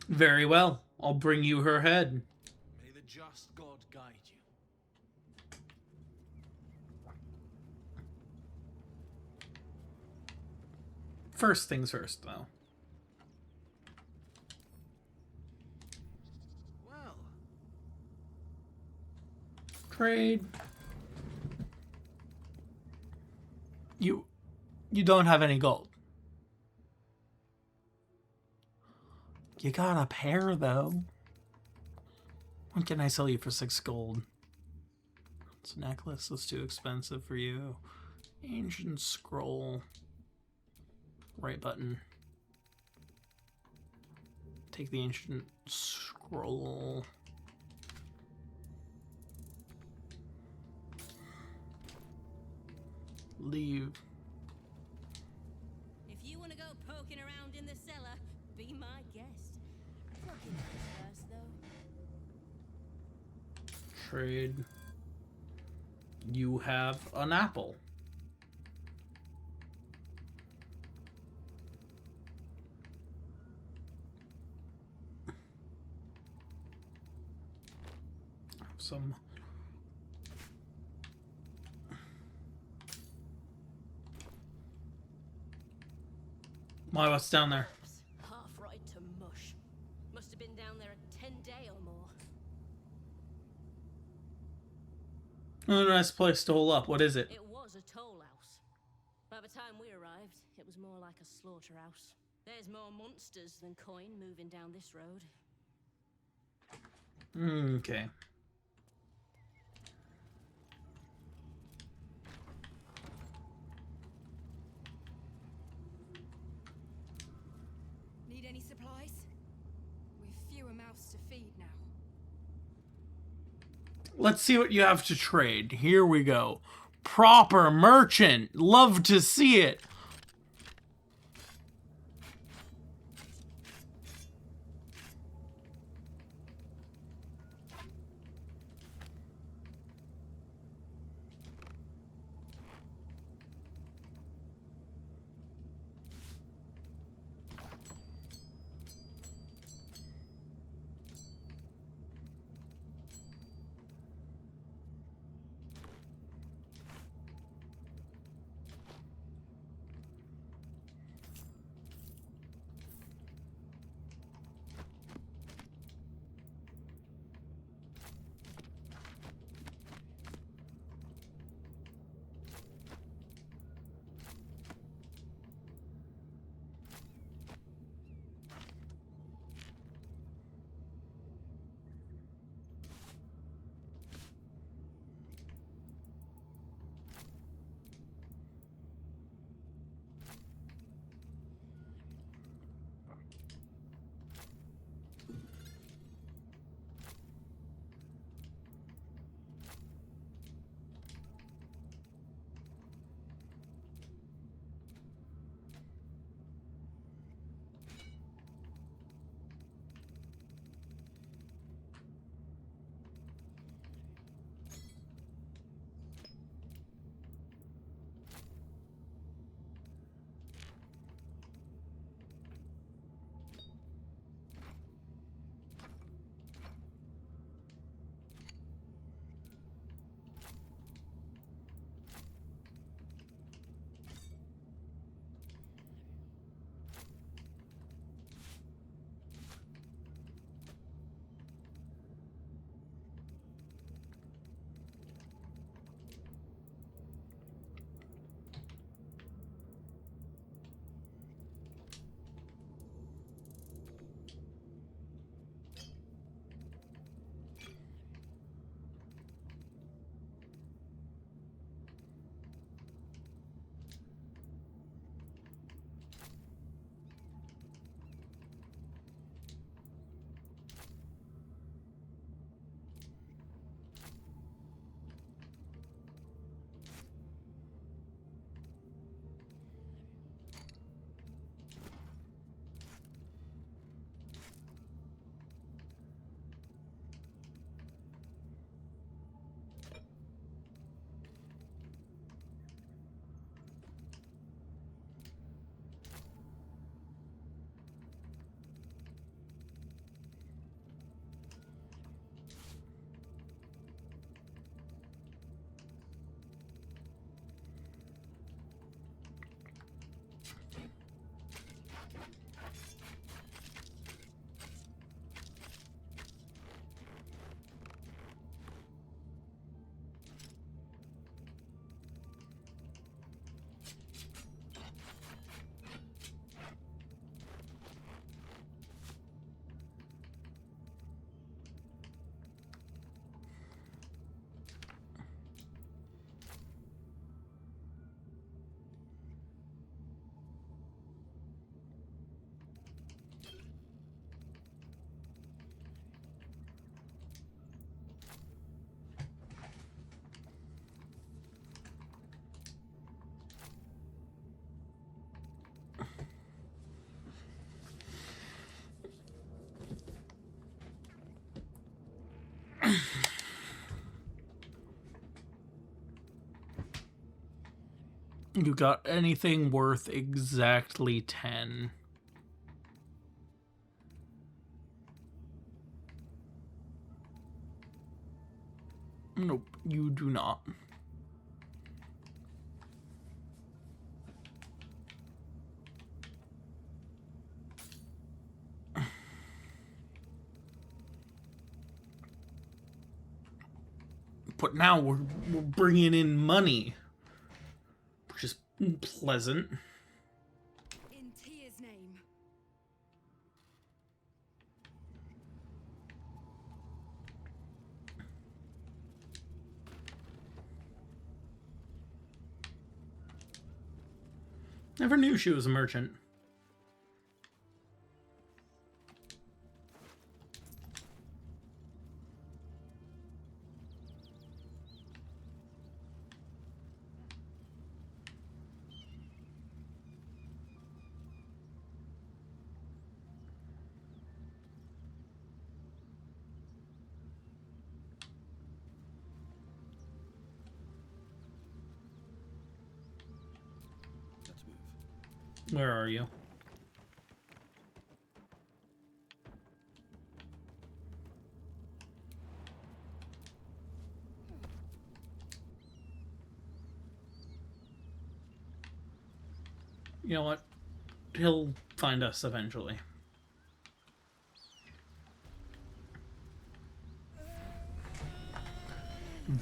Very well. I'll bring you her head. May the just God guide you. First things first, though. Well, Trade. You don't have any gold. You got a pair, though. What can I sell you for 6 gold? It's a necklace. That's too expensive for you. Ancient scroll. Right button. Take the ancient scroll. Leave. If you want to go poking around in the cellar, be my guest. Fucking first, though. Trade. You have an apple. Some why, what's down there? Half rotted to mush. Must have been down there a 10-day or more. Oh, nice place to hole up. What is it? It was a toll house. By the time we arrived, it was more like a slaughterhouse. There's more monsters than coin moving down this road. Okay. Need any supplies? We've fewer mouths to feed now. Let's see what you have to trade. Here we go. Proper merchant. Love to see it. You got anything worth exactly 10? Nope, you do not. But now we're bringing in money, which is pleasant. In Tyr's name. Never knew she was a merchant. Let's move. Where are you? You know what? He'll find us eventually.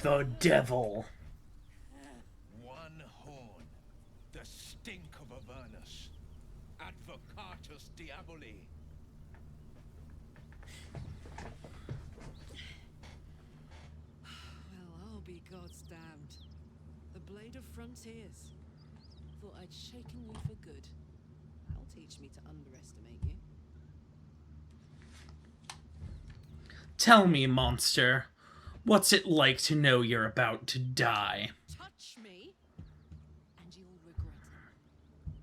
The devil. One horn, the stink of Avernus. Advocatus Diaboli. Well, I'll be God's damned. The Blade of Frontiers. Thought I'd shaken you for good. That'll teach me to underestimate you. Tell me, monster, what's it like to know you're about to die? Touch me, and you'll regret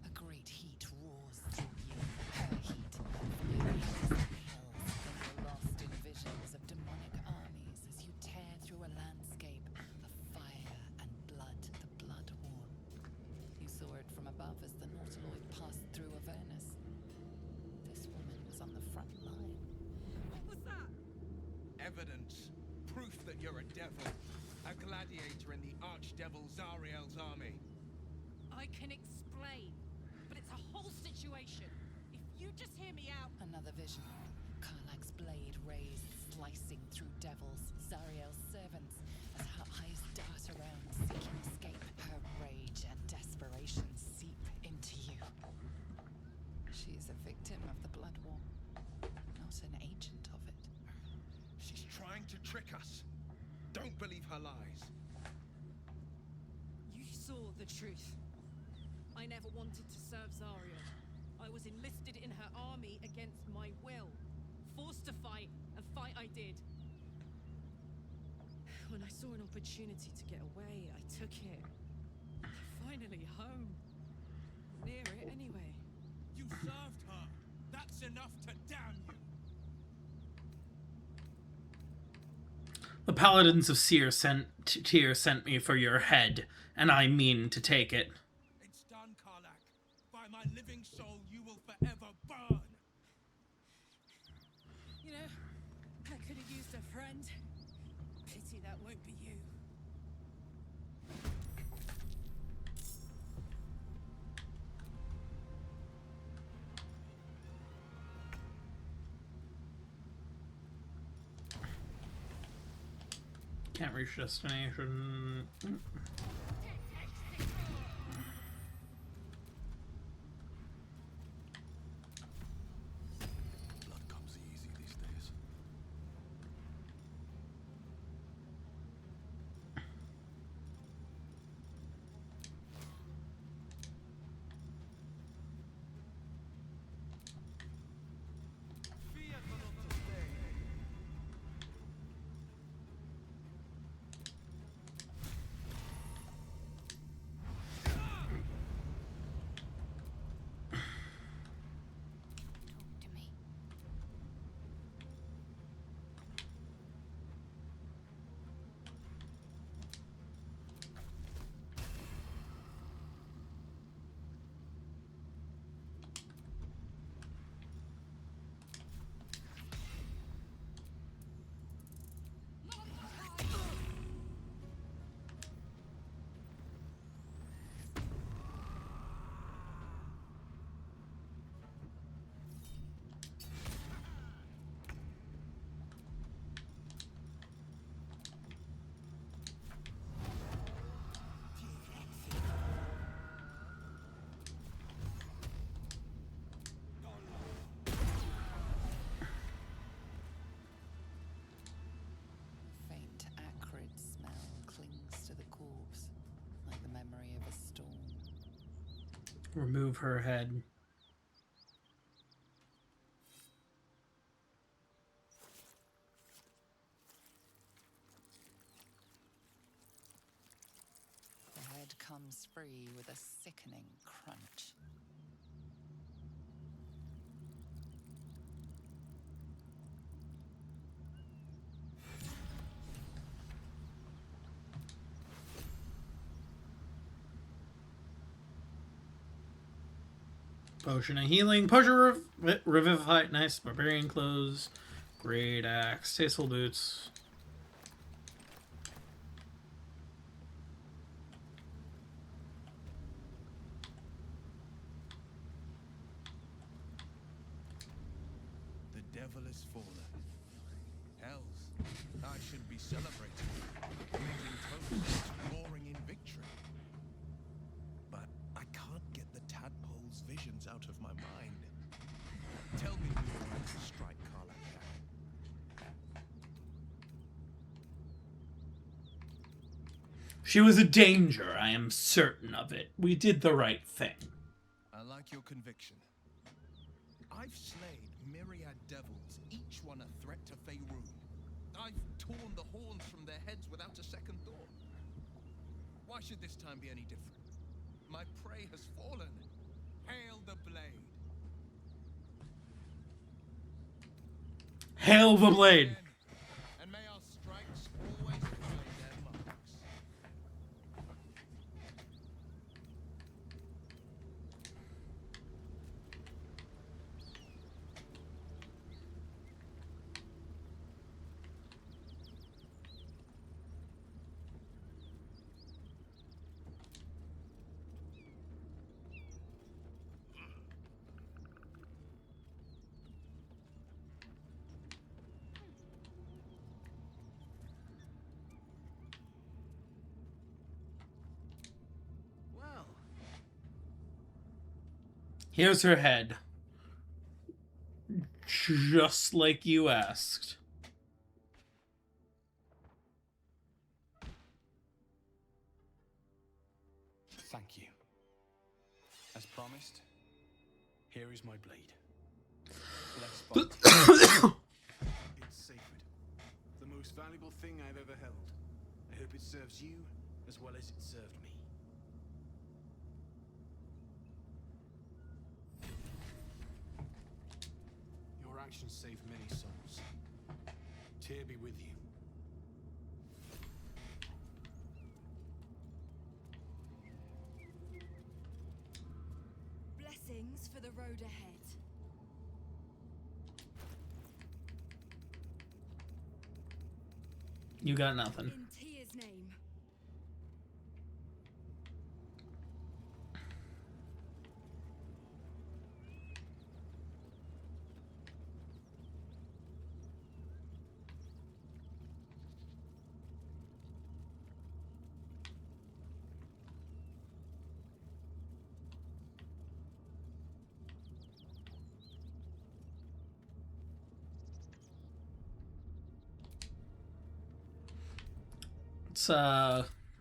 it. A great heat roars through you. Her heat and fiery as the hills, and you're lost in visions of demonic armies as you tear through a landscape of fire and blood, the Bloodhorn. You saw it from above as the Nautiloid passed through Avernus. This woman was on the front line. What was that? Evidence. Proof that you're a devil. A gladiator in the archdevil Zariel's army. I can explain, but it's a whole situation. If you just hear me out. Another vision. Karlach's blade raised, slicing through devils, Zariel's servants, as her eyes dart around, seeking escape. Her rage and desperation seep into you. She is a victim of the Blood War, not an agent of it. She's trying to trick us. Don't believe her lies. You saw the truth. I never wanted to serve Zariel. I was enlisted in her army against my will. Forced to fight, and fight I did. When I saw an opportunity to get away, I took it. Finally home. Near it anyway. You served her. That's enough to damn you. The paladins of Tyr sent me for your head, and I mean to take it. It's done, Karlach. By my living soul, you will forever burn. You know, I could have used a friend. Pity that won't be you. Can't reach destination. Blood comes easy these days. Remove her head. The head comes free with a sickening crunch. Potion of healing. Potion revivify. Nice. Barbarian clothes. Great axe. Tasteful boots. The devil is fallen. Hells, I should be celebrating, making toasts, roaring in victory. But I can't get the tadpole's visions out of my mind. Tell me you were right to strike Carla down. She was a danger, I am certain of it. We did the right thing. I like your conviction. I've slain myriad devils, each one a threat to Faerun. I've torn the horns from their heads without a second thought. Why should this time be any different? My prey has fallen. Hail the blade. Hail the blade. And may our strikes always find their marks. Well, Here's her head. Just like you asked. Thank you. As promised, here is my blade. Blessed by it's sacred. The most valuable thing I've ever held. I hope it serves you as well as it served me. Your actions saved many souls. Tyr be with you. Blessings for the road ahead. You got nothing. In Tyr's name.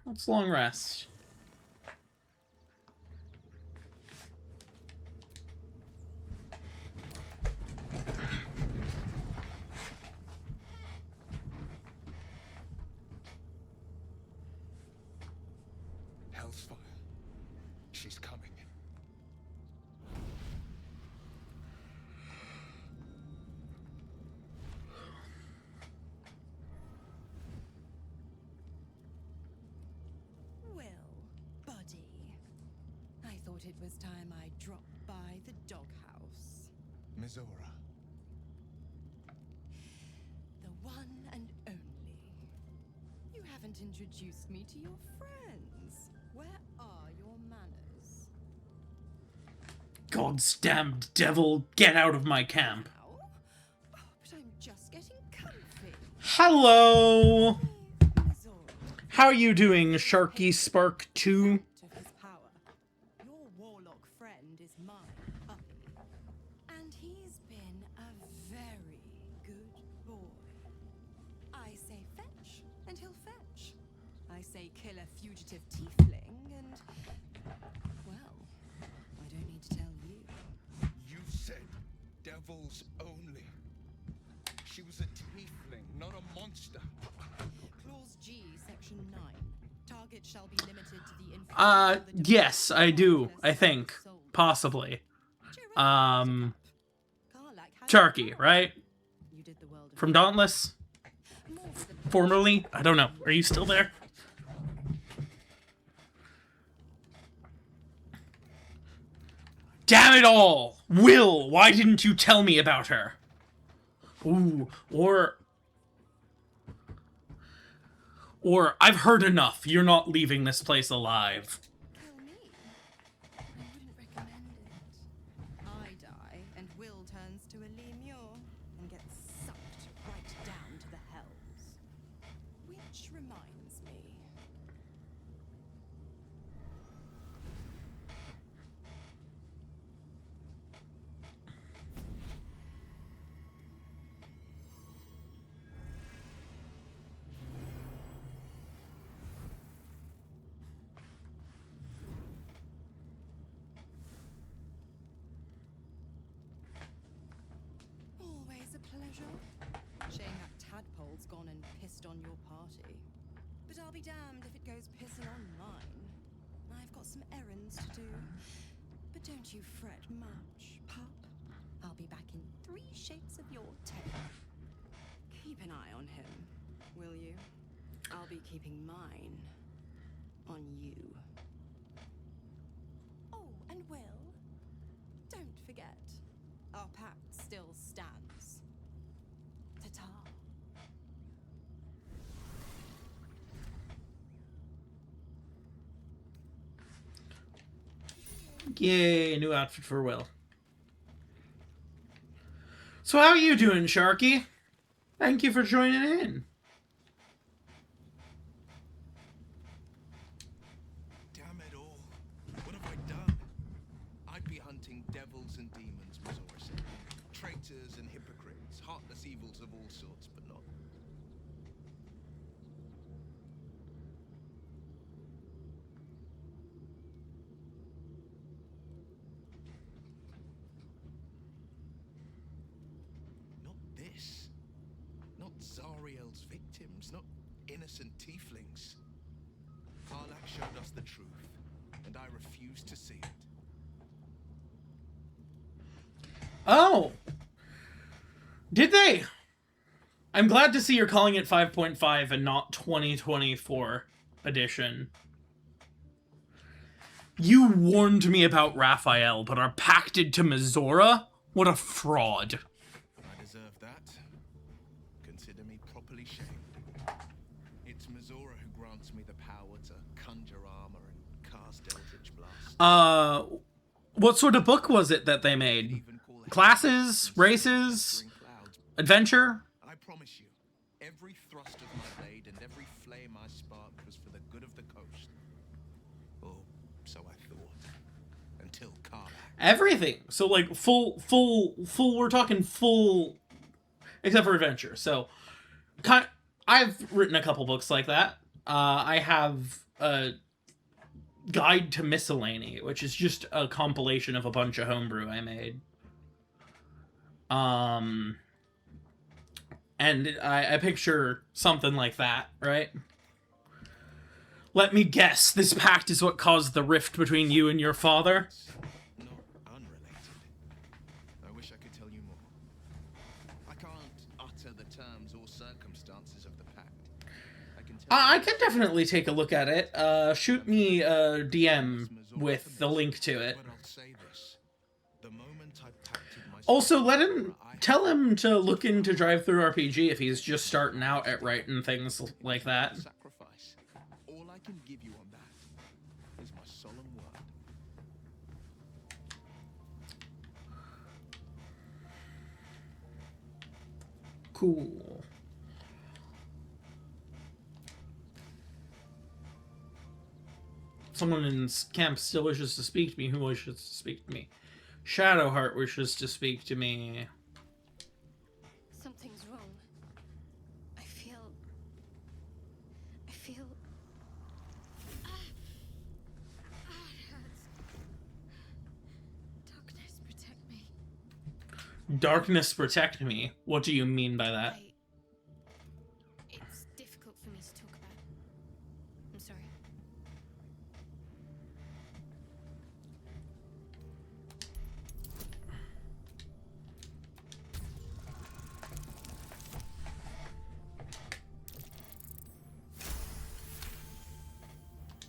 Let's long rest. Hell's fire. She's coming. Well, buddy, I thought it was time I dropped by the doghouse. Mizora. The one and only. You haven't introduced me to your friends. Where are your manners? God's damned devil, get out of my camp. Oh, but I'm just getting comfy. Hello! How are you doing, Sharky Spark 2? Of his power. Your warlock friend is my puppy. And he's been a very good boy. I say fetch, and he'll fetch. I say kill a fugitive tiefling, and, well, I devils only. She was a tiefling, not a monster. Clause G, section 9. Target shall be limited to the inferior. Yes, I do. I think. Possibly. Sharky, right? From Dauntless? Formerly? I don't know. Are you still there? Damn it all! Will, why didn't you tell me about her? Ooh, or I've heard enough. You're not leaving this place alive. I die, and Will turns to a lemure and gets sucked right down to the hells. Which reminds me. Always a pleasure. Shame that tadpole's gone and pissed on your party. But I'll be damned if it goes pissing on mine. I've got some errands to do. But don't you fret much, pup. I'll be back in 3 shakes of your tail. Keep an eye on him, will you? I'll be keeping mine on you. Oh, and Will, don't forget, our pact still stands. Ta-ta. Yay, new outfit for Will. So how you doing, Sharky? Thank you for joining in. Damn it all. What have I done? I'd be hunting devils and demons, Missouri said. Traitors and hypocrites, heartless evils of all sorts, but not. Not this. Not Zariel's victims, not innocent tieflings. Karlach showed us the truth, and I refuse to see it. Oh! Did they? I'm glad to see you're calling it 5.5 and not 2024 edition. You warned me about Raphael, but are pacted to Mizora? What a fraud. I deserve that. Consider me properly shamed. It's Mizora who grants me the power to conjure armor and cast Eldritch Blast. What sort of book was it that they made? Classes? Races? Adventure? I promise you, every thrust of my blade and every flame I sparked was for the good of the coast. Or so I thought. Until Karlach. Everything. So like full, we're talking full, except for adventure. So I've written a couple books like that. I have a Guide to Miscellany, which is just a compilation of a bunch of homebrew I made. And I picture something like that, right? Let me guess, this pact is what caused the rift between you and your father? Not unrelated. I wish I could tell you more. I can't utter the terms or circumstances of the pact. I can definitely take a look at it. Shoot me a DM with the link to it. But I'll say this. The moment I pacted my Also, tell him to look into Drive-Thru RPG if he's just starting out at writing things like that. sacrifice. All I can give you on that is my solemn word. Cool. Someone in camp still wishes to speak to me. Who wishes to speak to me? Shadowheart wishes to speak to me. Something's wrong. I feel. It hurts. Darkness, protect me. Darkness protect me. What do you mean by that? It's difficult for me to talk about. I'm sorry.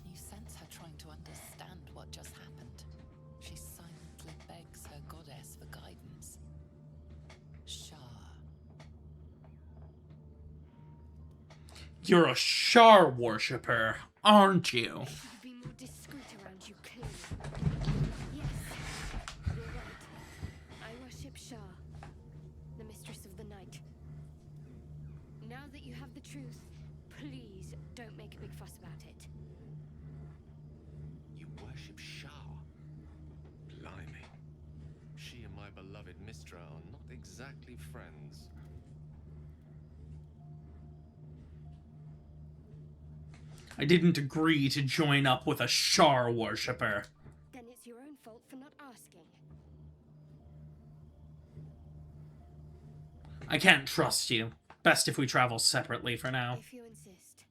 You sense her trying to understand what just happened. She silently begs her goddess for guidance. Shah. You're a Shar worshipper, aren't you? Should be more discreet around you, clearly. Yes, you're right. I worship Shah, the mistress of the night. Now that you have the truth, please don't make a big fuss about it. You worship Shah? Blimey. She and my beloved Mistra are not exactly friends. I didn't agree to join up with a Shar worshipper. Then it's your own fault for not asking. I can't trust you. Best if we travel separately for now. If you insist,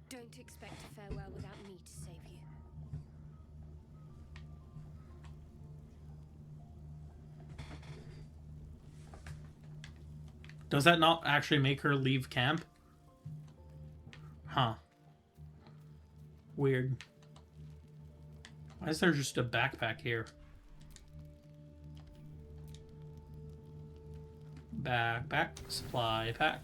don't expect a farewell without me to save you. Does that not actually make her leave camp? Huh. Weird. Why is there just a backpack here? Backpack, supply pack.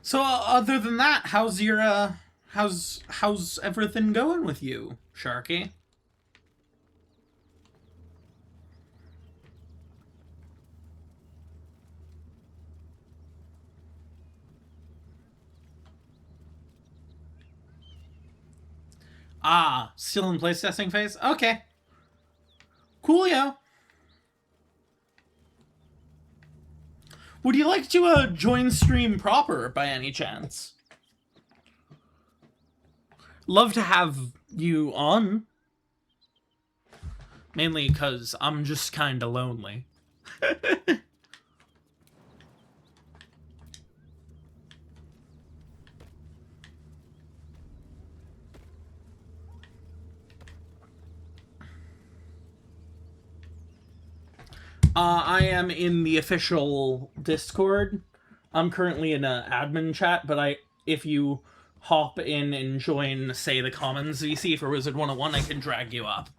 So other than that, how's your how's everything going with you, Sharky? Ah, still in playtesting phase? Okay. Coolio. Would you like to join stream proper by any chance? Love to have you on. Mainly because I'm just kind of lonely. I am in the official Discord. I'm currently in an admin chat, but if you hop in and join, say, the Commons VC for Wizard 101, I can drag you up.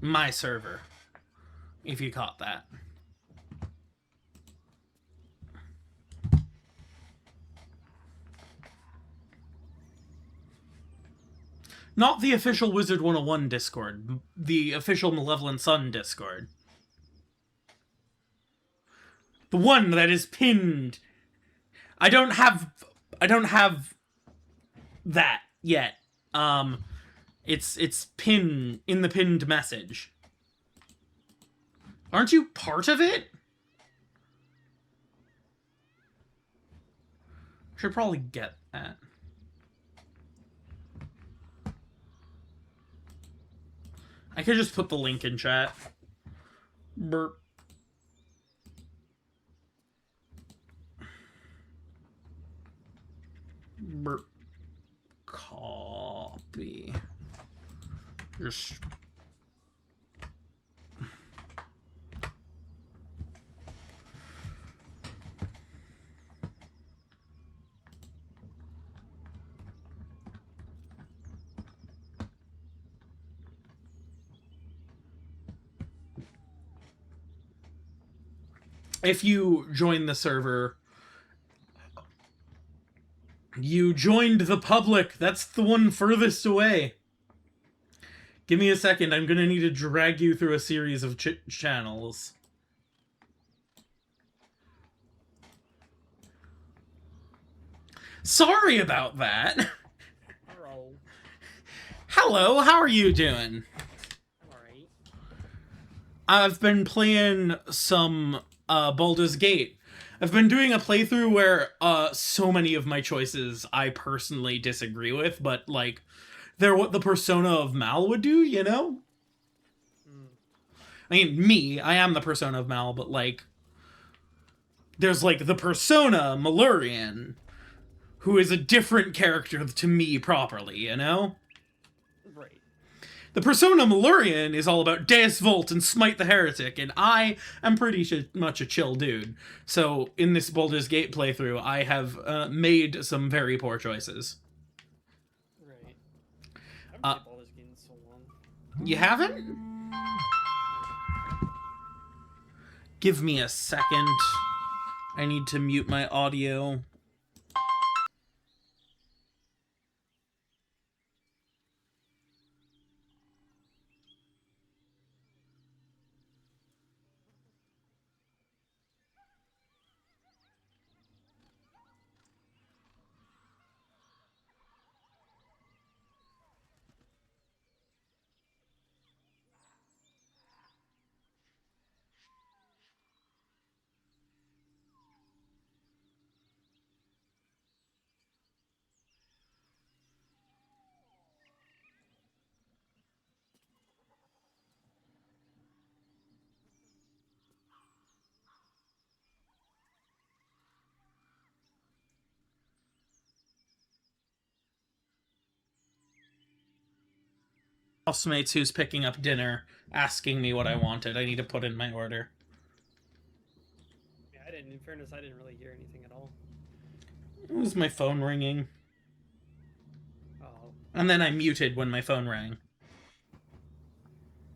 My server, if you caught that. Not the official Wizard 101 Discord, the official Malevolent Sun Discord. The one that is pinned. I don't have that yet. It's pinned in the pinned message. Aren't you part of it? Should probably get that. I could just put the link in chat. Burp. Burp. Copy. Just if you join the server, you joined the public. That's the one furthest away. Give me a second. I'm gonna need to drag you through a series of channels. Sorry about that. Hello. Hello, how are you doing? Alright. I've been playing some Baldur's Gate. I've been doing a playthrough where so many of my choices I personally disagree with, but like they're what the persona of Mal would do, you know? I mean, me, I am the persona of Mal, but like there's like the persona Malurian, who is a different character to me properly, you know? Right. The persona Malurian is all about Deus Vult and Smite the Heretic, and I am pretty much a chill dude. So, in this Baldur's Gate playthrough, I have made some very poor choices. Right. I haven't played Baldur's Gate in so long. You haven't? Give me a second. I need to mute my audio. Housemates who's picking up dinner asking me what I wanted. I need to put in my order. Yeah, in fairness, I didn't really hear anything at all. It was my phone ringing. Oh. And then I muted when my phone rang.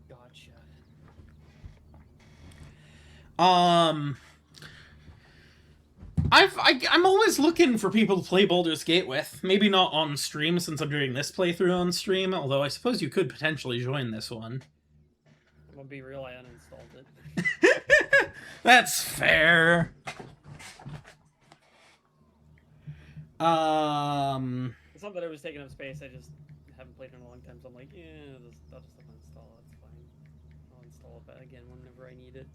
Gotcha. I'm always looking for people to play Baldur's Gate with. Maybe not on stream, since I'm doing this playthrough on stream, although I suppose you could potentially join this one. I'm gonna be real, I uninstalled it. That's fair. It's not that it was taking up space, I just haven't played in a long time, so I'm like, yeah, I'll just uninstall it, it's fine. I'll install it again whenever I need it.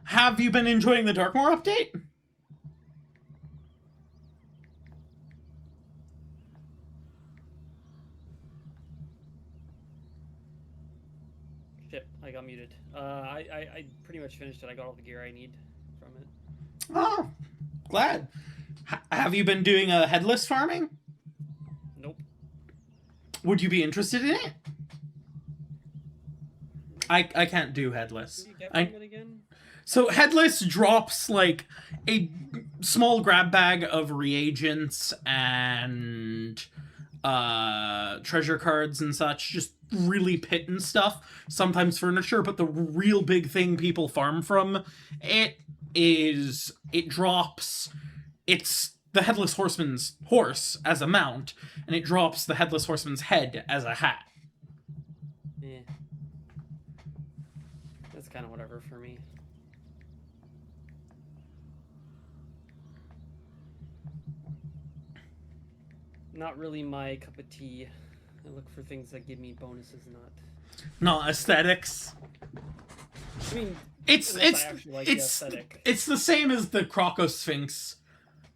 Have you been enjoying the Darkmoor update? Shit, I got muted. I pretty much finished it. I got all the gear I need from it. Oh, glad. Have you been doing a headless farming? Nope. Would you be interested in it? I can't do headless. Can you get from it again? So headless drops like a small grab bag of reagents and treasure cards and such, just really pitting stuff, sometimes furniture, but the real big thing people farm from it drops, it's the Headless Horseman's horse as a mount, and it drops the Headless Horseman's head as a hat. Yeah. That's kind of whatever for me. Not really my cup of tea. I look for things that give me bonuses, Not aesthetics. I mean, it's I actually like the aesthetic. it's the same as the Crocosphinx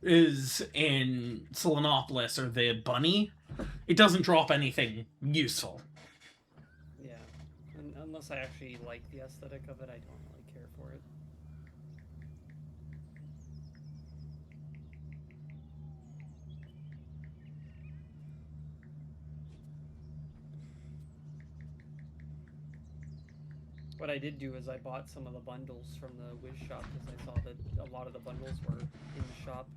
is in Selenopolis, or the bunny. It doesn't drop anything useful. Yeah, unless I actually like the aesthetic of it, I don't really care for it. What I did do is I bought some of the bundles from the Wiz shop because I saw that a lot of the bundles were in the shop.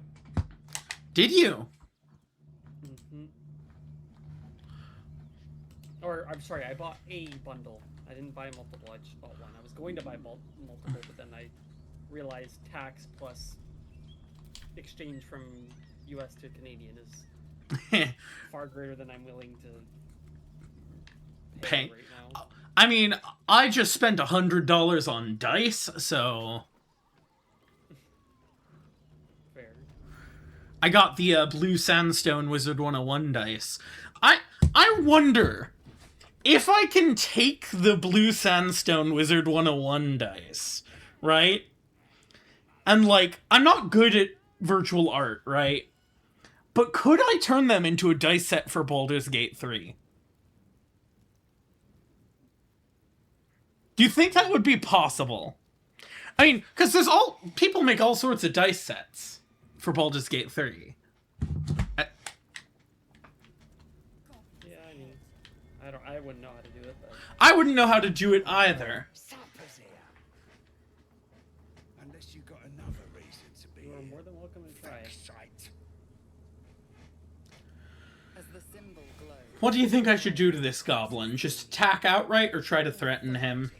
Did you? Mm-hmm. Or, I'm sorry, I bought a bundle. I didn't buy multiple, I just bought one. I was going to buy multiple, but then I realized tax plus exchange from US to Canadian is far greater than I'm willing to pay right now. I mean, I just spent $100 on dice, so... Fair. I got the Blue Sandstone Wizard 101 dice. I wonder if I can take the Blue Sandstone Wizard 101 dice, right? And, like, I'm not good at virtual art, right? But could I turn them into a dice set for Baldur's Gate 3? Do you think that would be possible? I mean, because people make all sorts of dice sets for Baldur's Gate 3. Yeah, I mean, I wouldn't know how to do it, but... I wouldn't know how to do it either. Unless you got another reason to be. You are more than welcome to try. As the symbol glows, What do you think I should do to this goblin? Just attack outright or try to threaten him?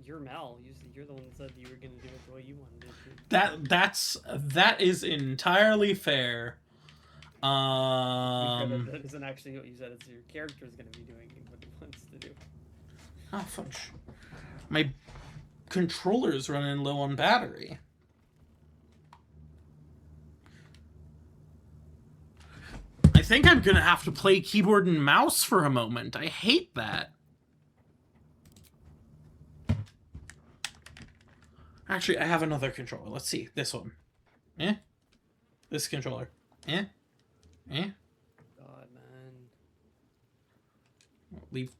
You're Mel. You're the one that said you were going to do it the way you wanted it. That is entirely fair. That isn't actually what you said. It's your character's going to be doing what he wants to do. Oh, fudge. My controller's running low on battery. I think I'm gonna have to play keyboard and mouse for a moment. I hate that. Actually, I have another controller. Let's see. This one. Eh? This controller. Eh? Eh? God, man. Leave.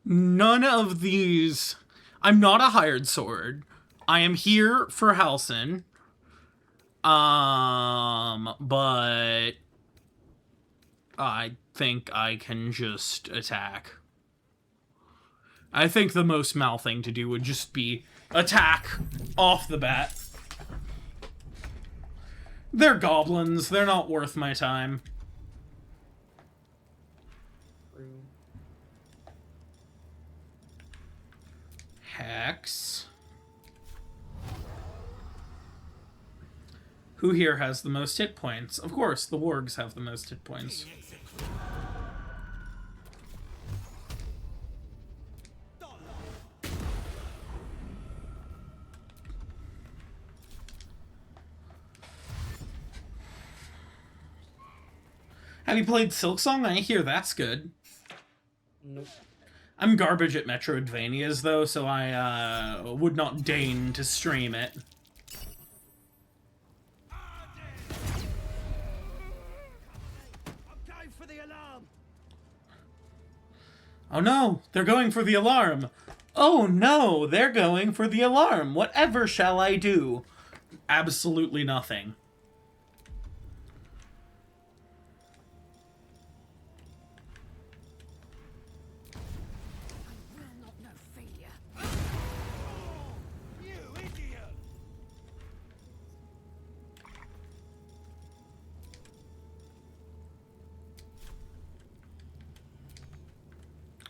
None of these... I'm not a hired sword. I am here for Halsin. But... I think I can just attack. I think the most Mal thing to do would just be attack off the bat. They're goblins. They're not worth my time. Hex. Who here has the most hit points? Of course, the wargs have the most hit points. Have you played Silksong? I hear that's good. Nope. I'm garbage at Metroidvanias, though, so I would not deign to stream it. Oh no, they're going for the alarm. Oh no, they're going for the alarm. Whatever shall I do? Absolutely nothing.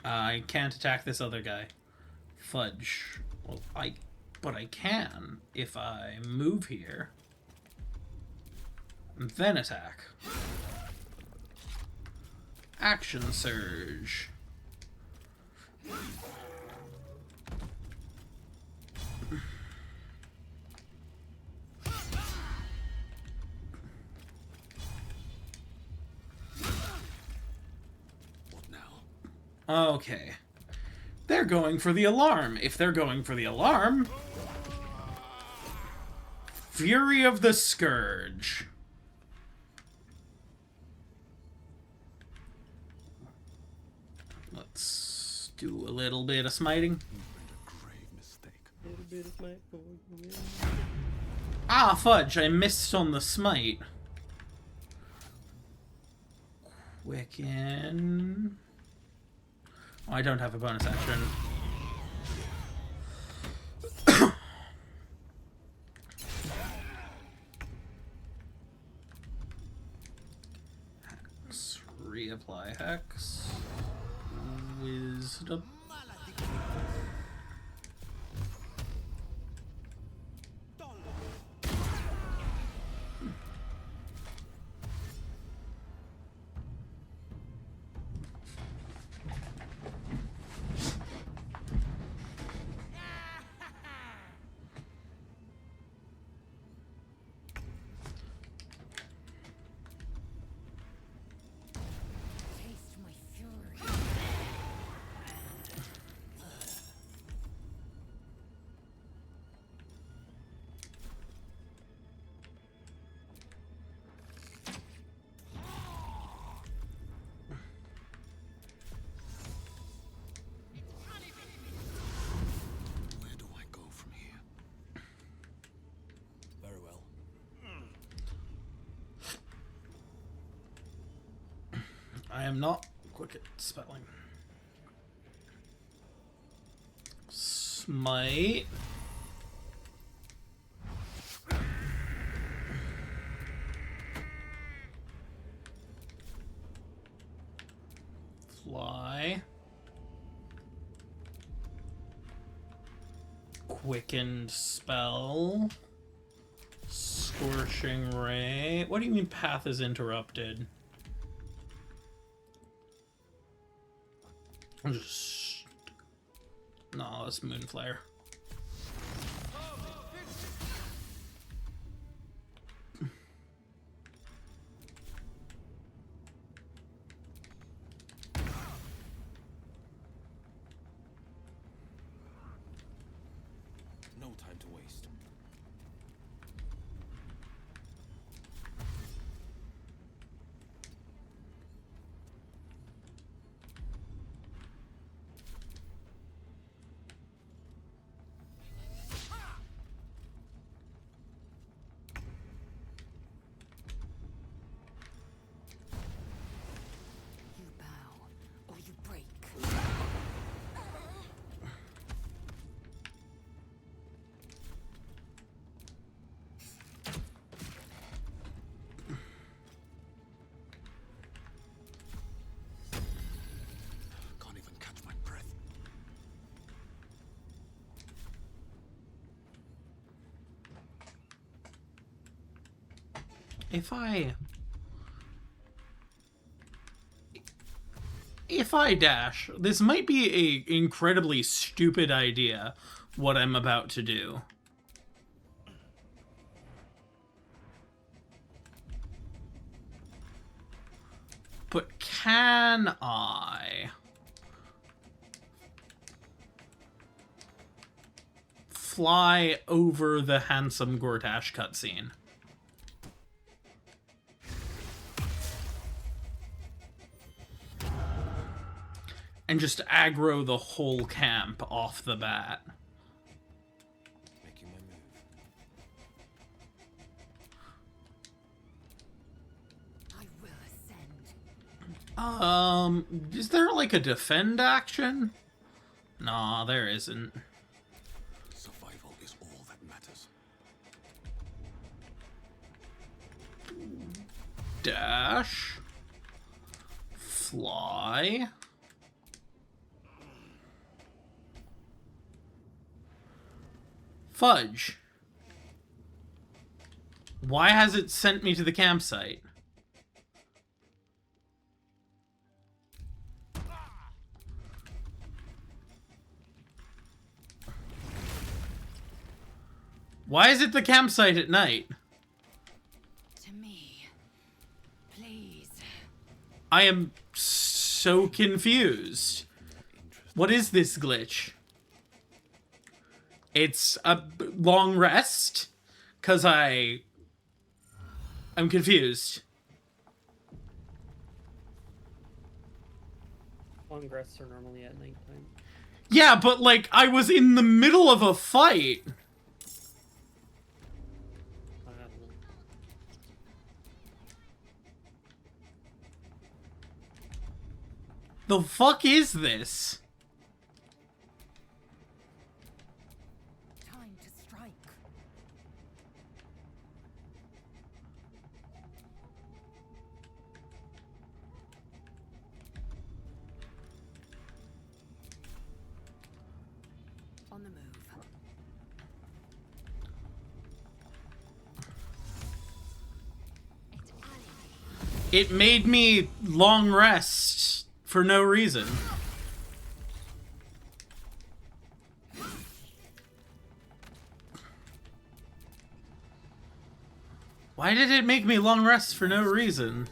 I can't attack this other guy. Fudge. Well, but I can if I move here. And then attack. Action surge. Okay. They're going for the alarm. If they're going for the alarm... Fury of the Scourge. Let's do a little bit of smiting. Little bit of smite for you. Ah, fudge, I missed on the smite. Quicken. Oh, I don't have a bonus action. Hex. Reapply Hex. Wisdom. Taste my fury. Where do I go from here? Very well. I am not quick at spelling. Smite. Fly. Quickened spell. Scorching ray. What do you mean path is interrupted? Just... No, it's Moonflare. No time to waste. You bow, or you break. Can't even catch my breath. If I dash, this might be a incredibly stupid idea, what I'm about to do. But can I fly over the handsome Gortash cutscene? And just aggro the whole camp off the bat. Making my move. I will ascend. Is there like a defend action? Nah, there isn't. Survival is all that matters. Dash. Fly. Fudge. Why has it sent me to the campsite? Why is it the campsite at night? To me, please. I am so confused. What is this glitch? It's a long rest? 'Cause I'm confused. Long rests are normally at nighttime. Yeah, but like, I was in the middle of a fight. the fuck is this? Time to strike. On the move. It made me long rest for no reason. Why did it make me long rest for no reason?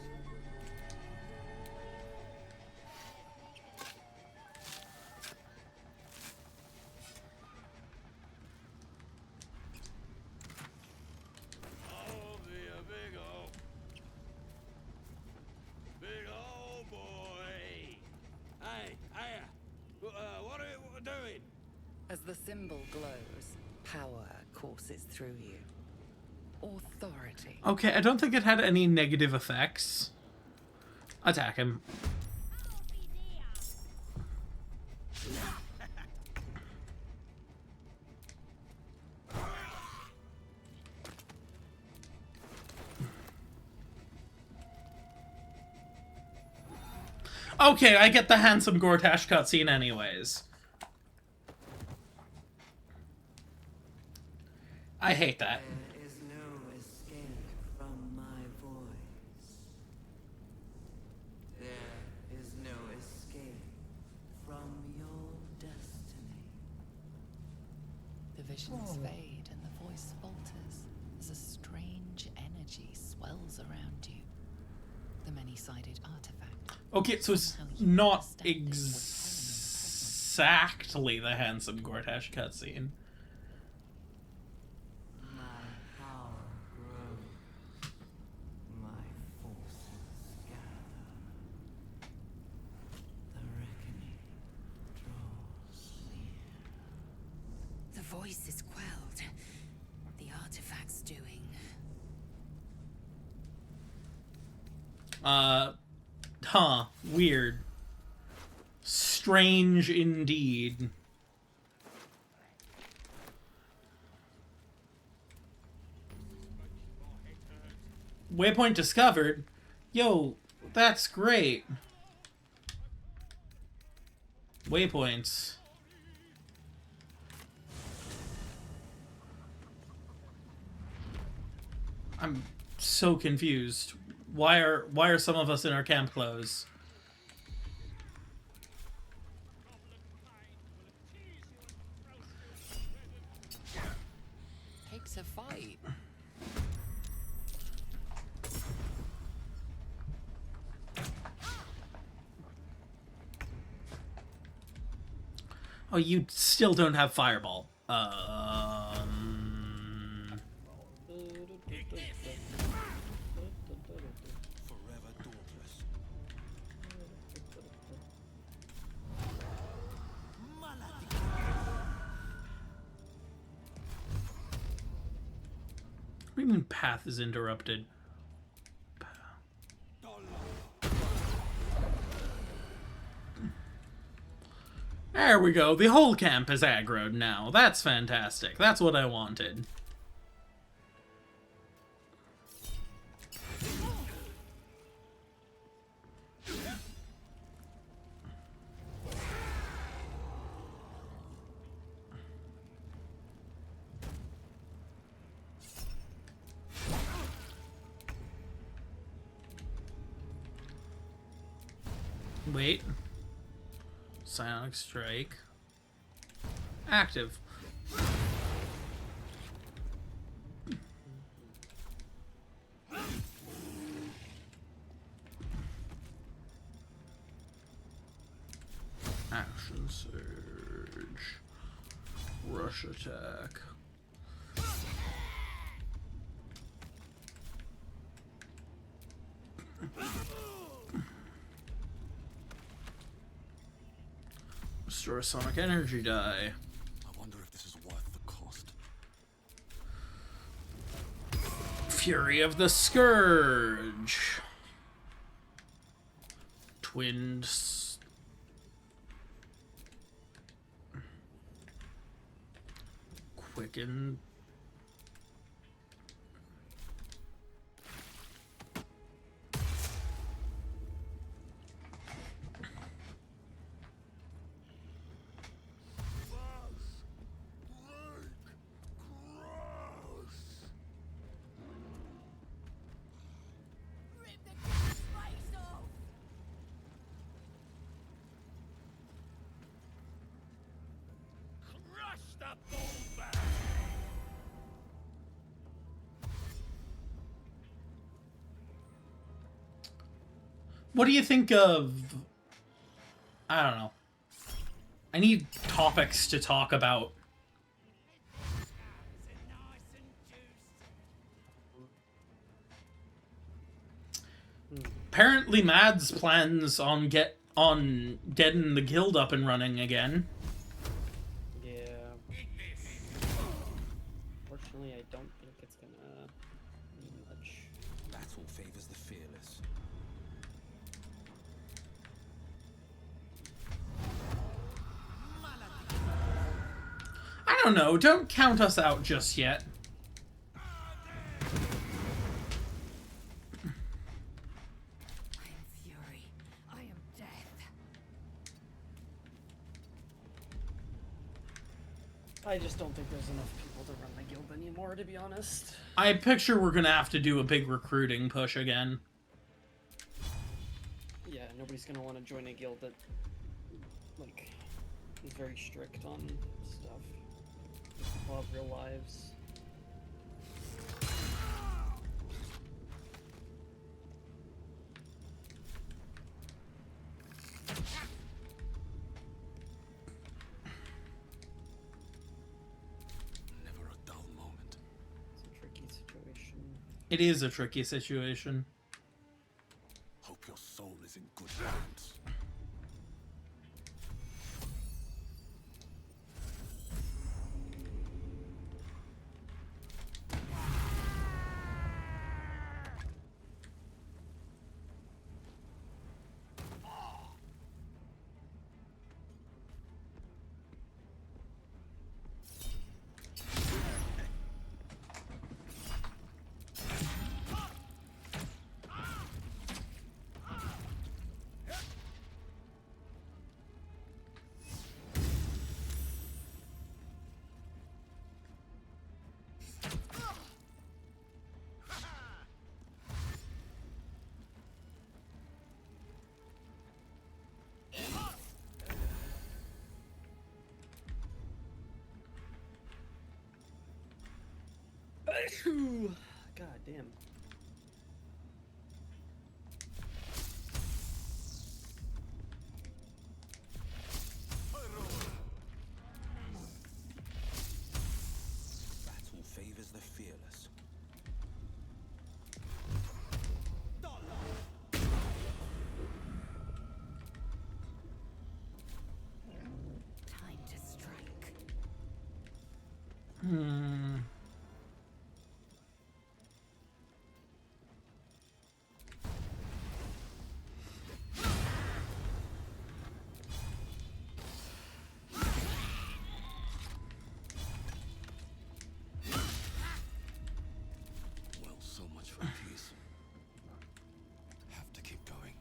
As the symbol glows, power courses through you. Authority. Okay, I don't think it had any negative effects. Attack him. Okay, I get the handsome Gortash cutscene anyways. I hate that. There is no escape from my voice. There is no escape from your destiny. The visions fade and the voice falters as a strange energy swells around you. The many-sided artifact. Okay, so it's not exactly the handsome Gortash cutscene. My power grows. My forces gather. The reckoning draws near. The voice is quelled. The artifact's doing. Huh. Weird. Strange indeed. Waypoint discovered? Yo, that's great. Waypoints. I'm so confused. Why are some of us in our camp clothes? Takes a fight. Oh, you still don't have Fireball. What do you mean path is interrupted? There we go. The whole camp is aggroed now. That's fantastic. That's what I wanted. Wait. Psionic Strike. Active. Action Surge. Rush Attack. Restore Sonic Energy die. I wonder if this is worth the cost. Fury of the Scourge. Twinned quick and... Crush the bullbat! What do you think of... I don't know. I need topics to talk about. Apparently Mads plans on getting the guild up and running again. Yeah. Fortunately, I don't think it's gonna mean much. Battle favors the fearless. I don't know, don't count us out just yet. Fury. I am death. I just don't think there's enough people to run the guild anymore, to be honest. I picture we're gonna have to do a big recruiting push again. Yeah, nobody's gonna want to join a guild that, like, is very strict on stuff. People have real lives. Never a dull moment. It's a tricky situation. It is a tricky situation. Hope your soul is in good hands. God damn. Battle favors the fearless. Time to strike. Well, so much for peace. Have to keep going.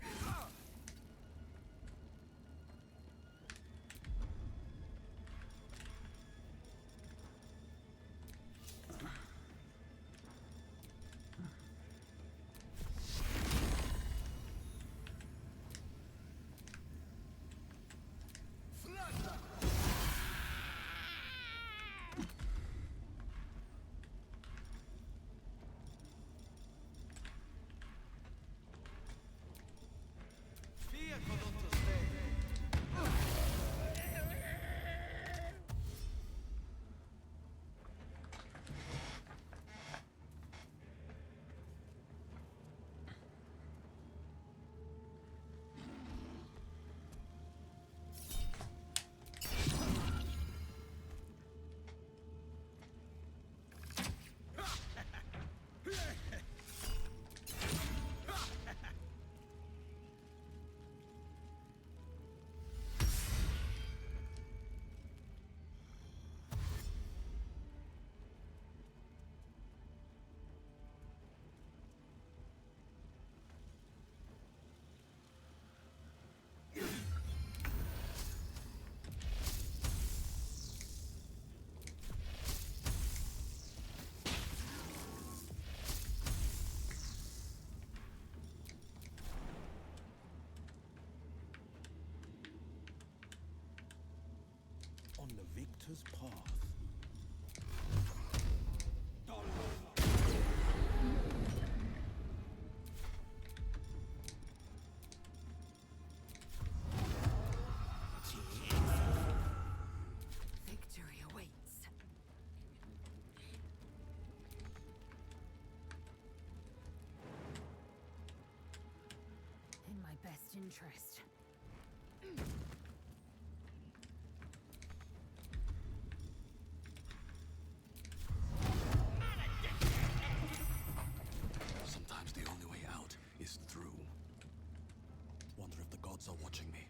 the victor's path. Victory awaits. In my best interest. Sometimes the only way out is through. Wonder if the gods are watching me.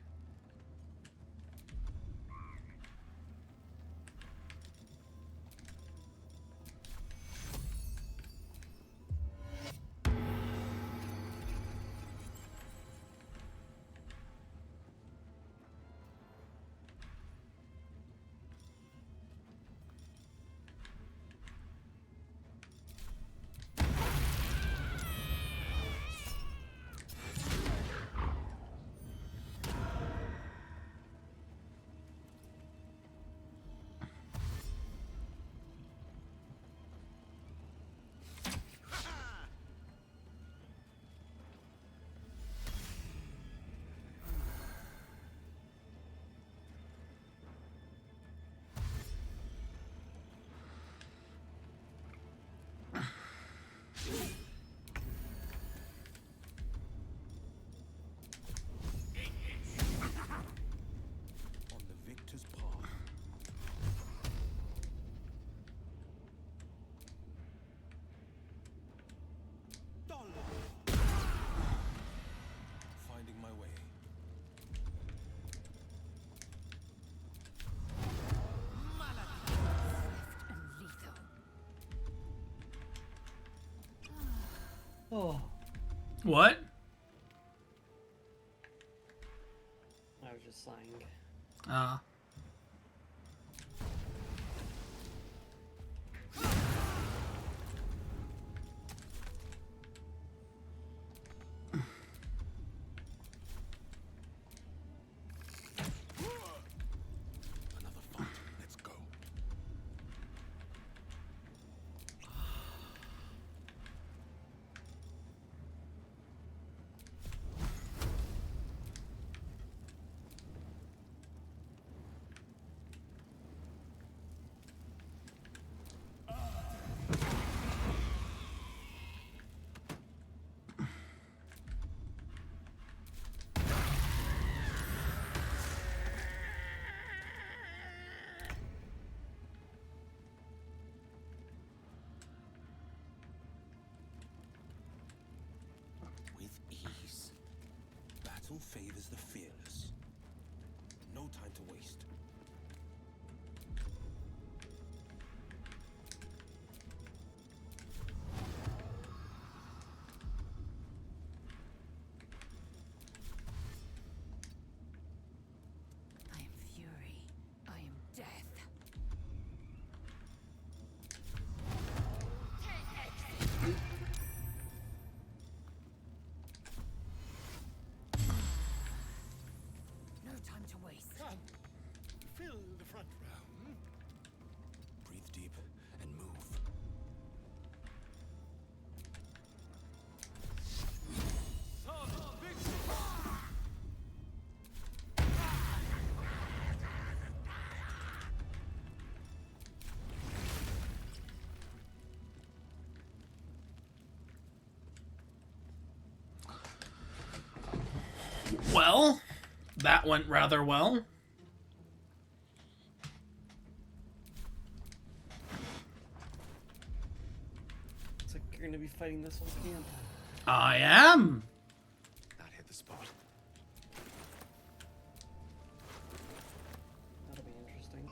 On the victor's path. Finding my way. Oh. What? I was just sighing. Another fight. Let's go. With ease. Battle favors the fearless. No time to waste. I am fury. I am death. No time to waste. Come. Fill the front row. Breathe deep and move. Well, that went rather well. It's like you're gonna be fighting this whole camp. I am. That hit the spot. That'll be interesting.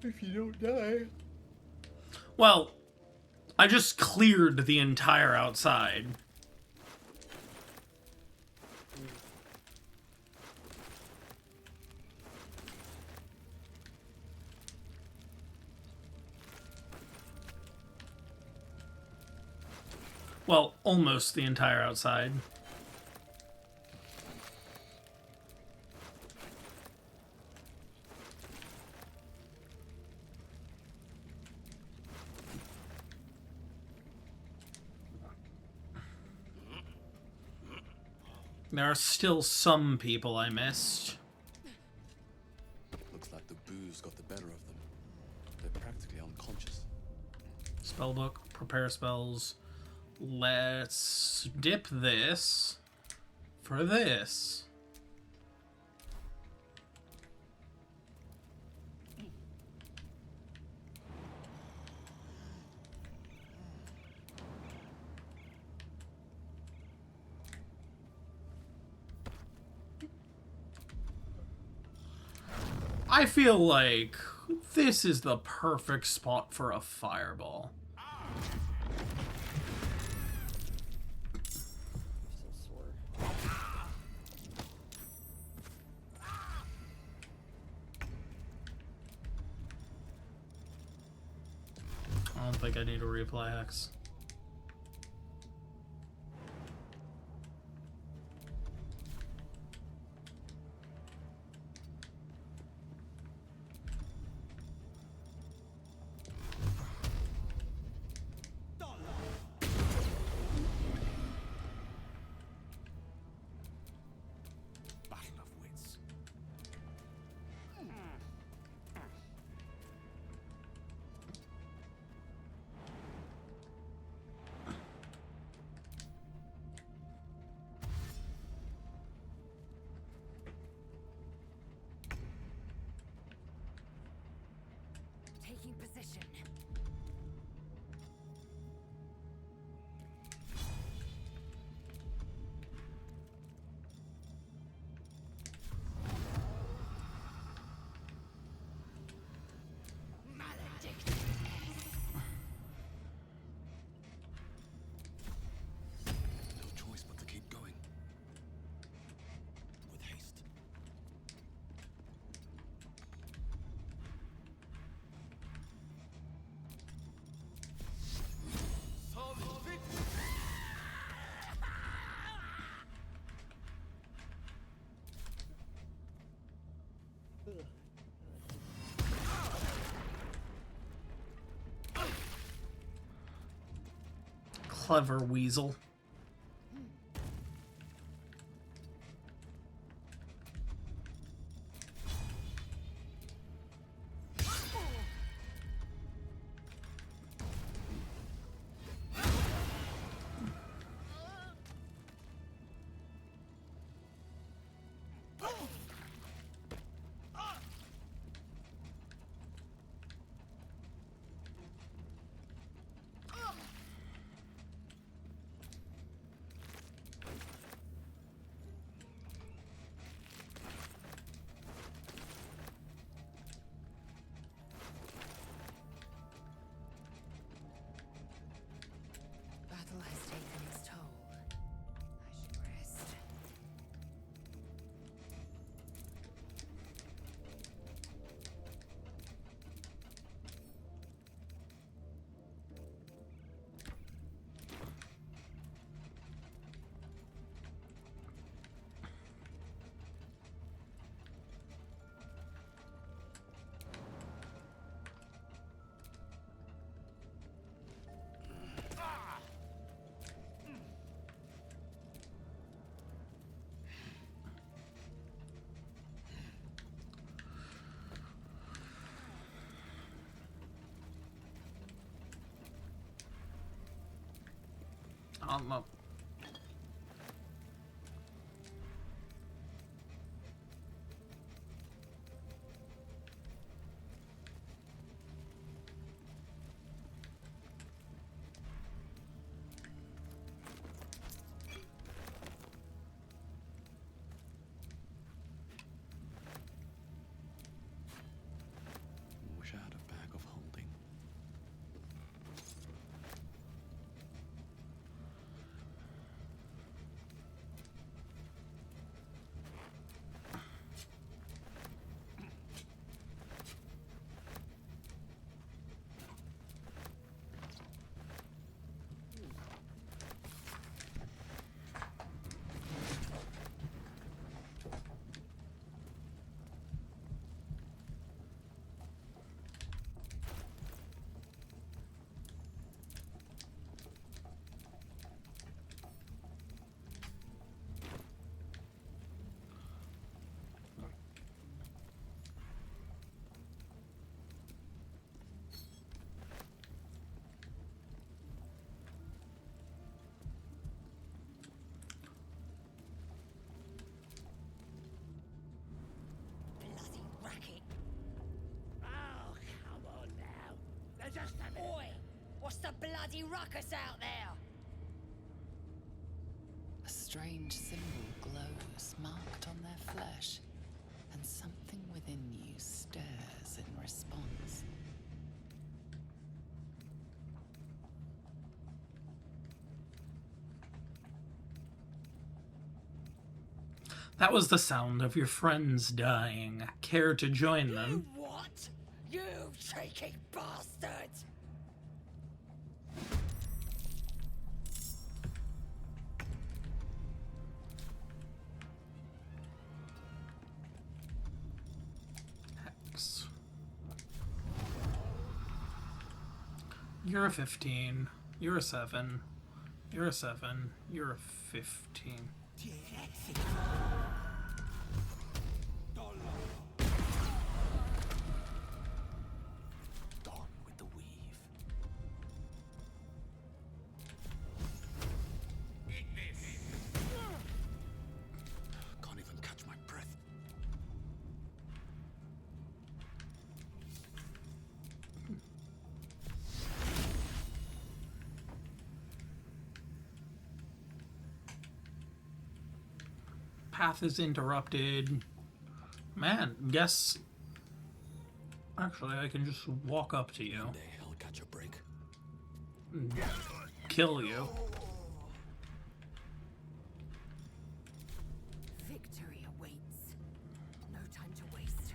If you don't die. Well, I just cleared the entire outside. Well, almost the entire outside. There are still some people I missed. Looks like the booze got the better of them. They're practically unconscious. Spellbook, prepare spells. Let's dip this for this. I feel like this is the perfect spot for a fireball. I don't think I need to reapply Hex. Battle of wits. Taking position. No choice but to keep going. With haste. Clever weasel. Battle has taken its toll. I should rest. Up. Wish I had a bag of holding. bloody ruckus out there? A strange symbol glows, marked on their flesh, and something within you stirs in response. That was the sound of your friends dying. Care to join them? What? You cheeky bastard! Hex. You're a 15. You're a 7. You're a 7. You're a 15. Gone with the weave. Eat this. Can't even catch my breath. Path is interrupted. Man, guess. Actually, I can just walk up to you. One day I'll catch a break. And kill you. Victory awaits. No time to waste.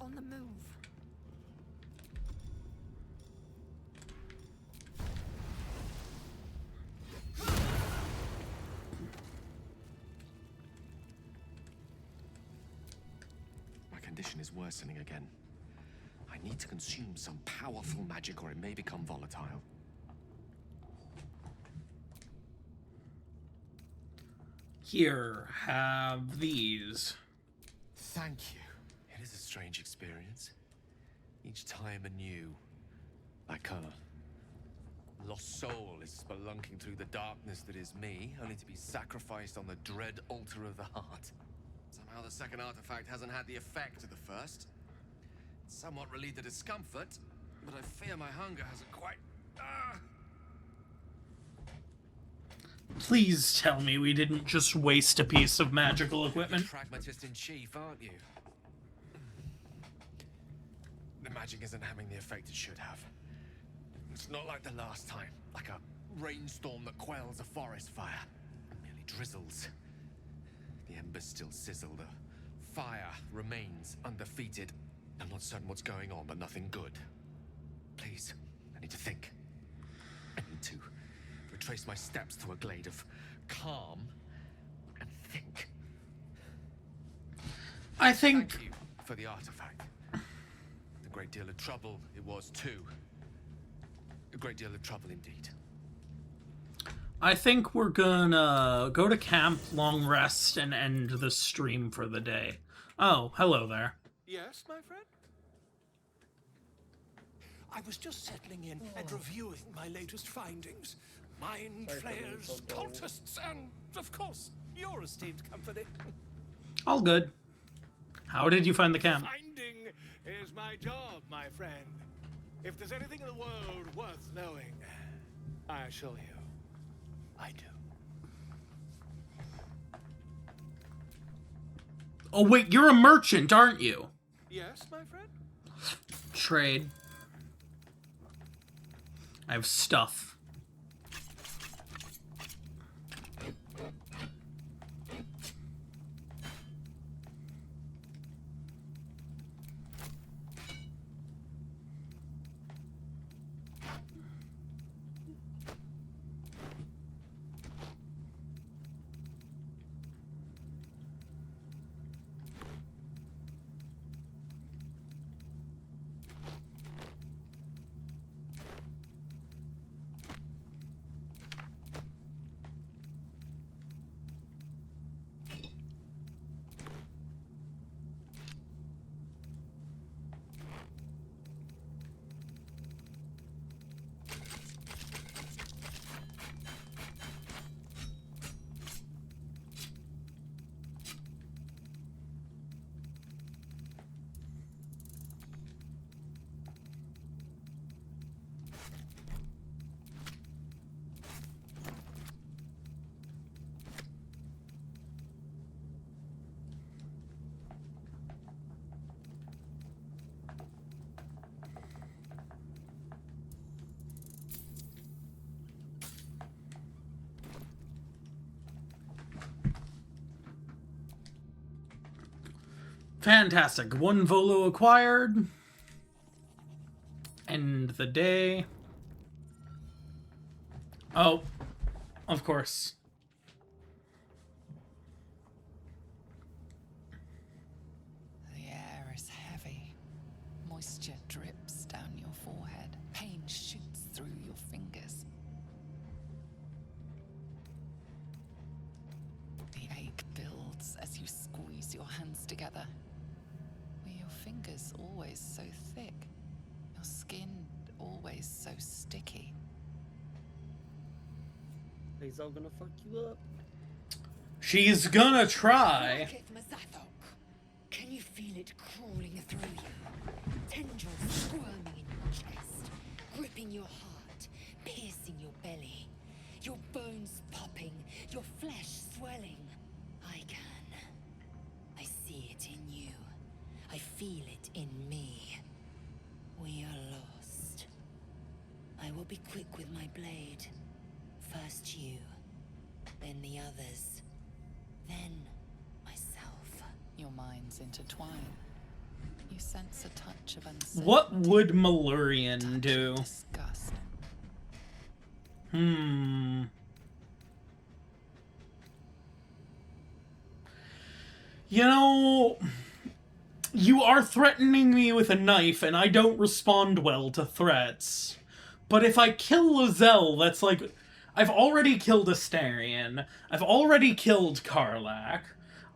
on the move. My condition is worsening again. I need to consume some powerful magic or it may become volatile. Here, have these. Thank you. It is a strange experience. Each time anew. Like a lost soul is spelunking through the darkness that is me, only to be sacrificed on the dread altar of the heart. Somehow the second artifact hasn't had the effect of the first. It's somewhat relieved the discomfort, but I fear my hunger hasn't quite... Please tell me we didn't just waste a piece of magical equipment. You're a pragmatist in chief, aren't you? The magic isn't having the effect it should have. It's not like the last time, like a rainstorm that quells a forest fire. It merely drizzles. The embers still sizzle, the fire remains undefeated. I'm not certain what's going on, but nothing good. Please, I need to think. I need to retrace my steps to a glade of calm and think. I think... Thank you for the artifact. A great deal of trouble it was too. A great deal of trouble indeed. I think we're gonna go to camp, long rest, and end the stream for the day. Oh, hello there. Yes, my friend? I was just settling in and reviewing my latest findings. Mind flayers, cultists, and, of course, your esteemed company. All good. How did you find the camp? Finding is my job, my friend. If there's anything in the world worth knowing, I assure you, I do. Oh wait, you're a merchant, aren't you? Yes, my friend? Trade. I have stuff. Fantastic. 1 Volo acquired. End the day. Oh, of course. The air is heavy. Moisture drips down your forehead. Pain shoots through your fingers. The ache builds as you squeeze your hands together. Were your fingers always so thick? Your skin always so sticky? He's all gonna fuck you up. She's gonna try. Can you feel it crawling through you? Tendrils squirming in your chest, gripping your heart, piercing your belly, your bones popping, your flesh swelling. I can. I see it in you. I feel it in me. We are lost. I will be quick with my blade. First you, then the others, then myself. Your minds intertwine. You sense a touch of uncertainty. What would Malurian do? Disgust. You know, you are threatening me with a knife, and I don't respond well to threats. But if I kill Lozelle, that's like... I've already killed Astarion. I've already killed Karlach.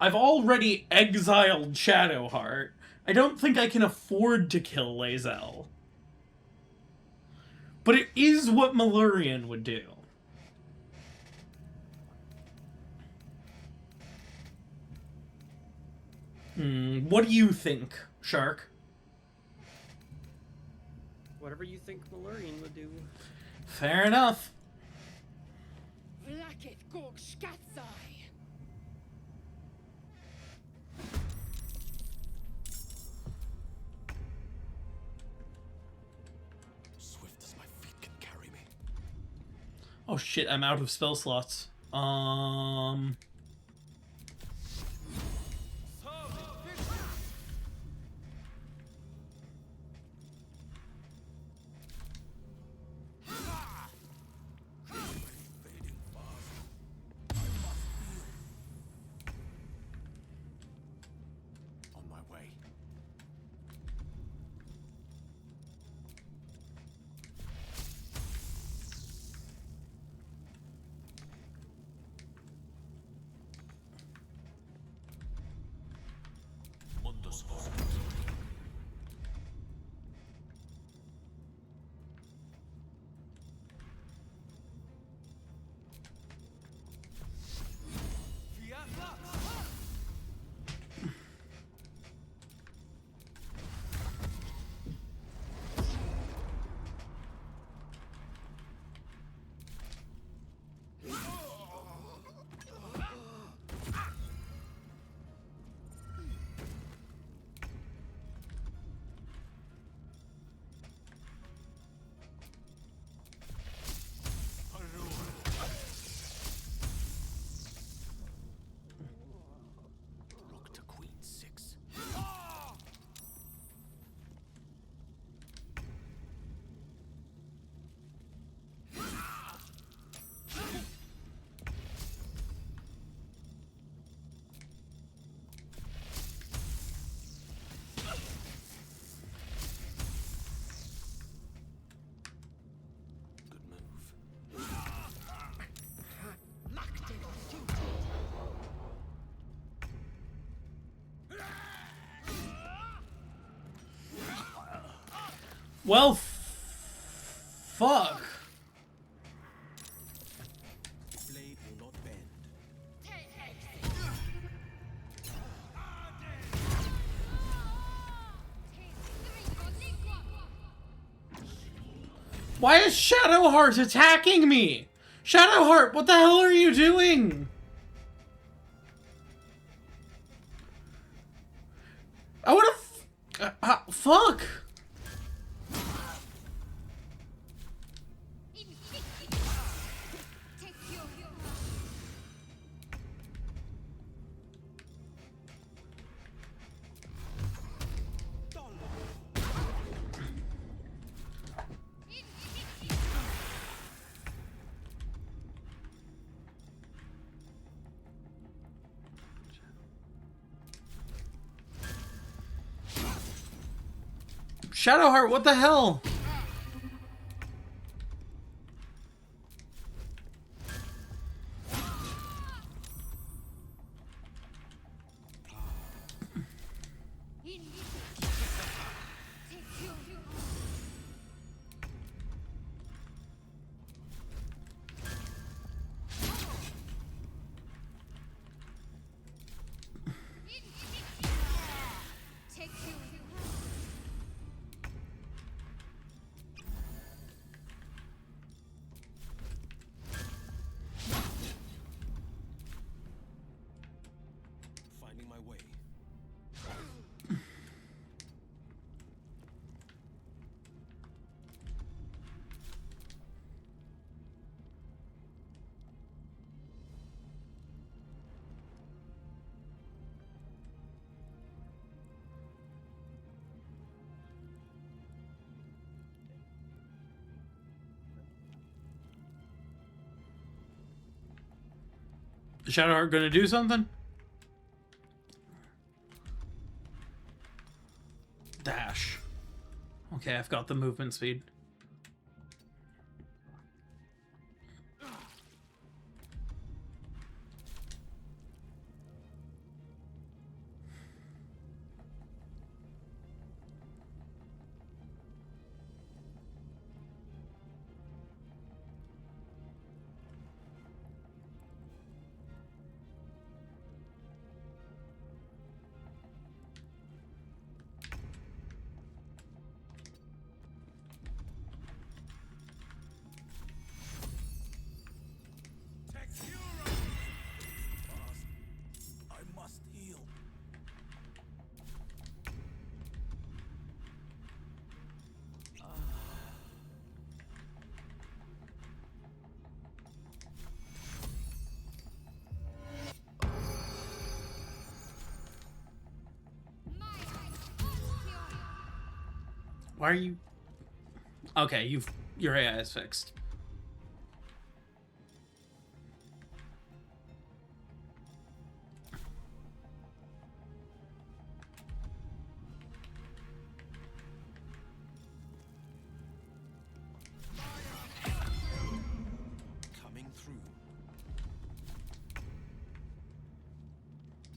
I've already exiled Shadowheart. I don't think I can afford to kill Lae'zel. But it is what Malurian would do. What do you think, Shark? Whatever you think Malurian would do. Fair enough. Vlaakith Gorg Skatzai. Swift as my feet can carry me. Oh shit, I'm out of spell slots. On my way. Mundus Vos. Rook to Queen 6. Good move. Well, fuck. Blade will not bend. Why is Shadowheart attacking me? Shadowheart, what the hell are you doing? I would've... fuck. Shadowheart, what the hell? Shadowheart gonna do something? Dash. Okay, I've got the movement speed. I must heal. Why are you... Okay, your AI is fixed. Coming through.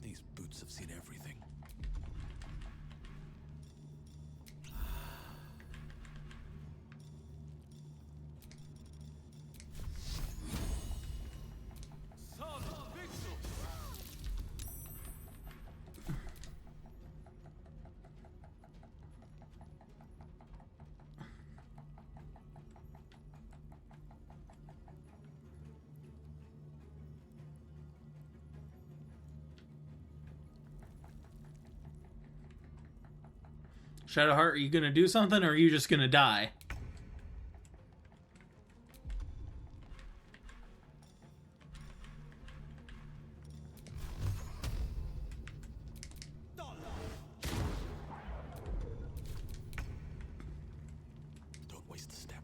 These boots have seen everything. Shadowheart, are you gonna do something, or are you just gonna die? Don't waste a step.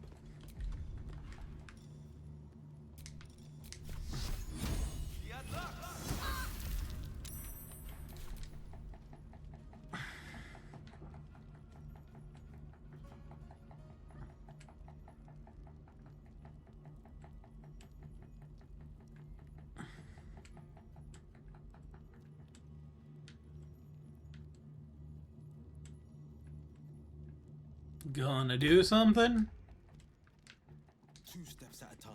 Gonna do something? 2 steps at a time.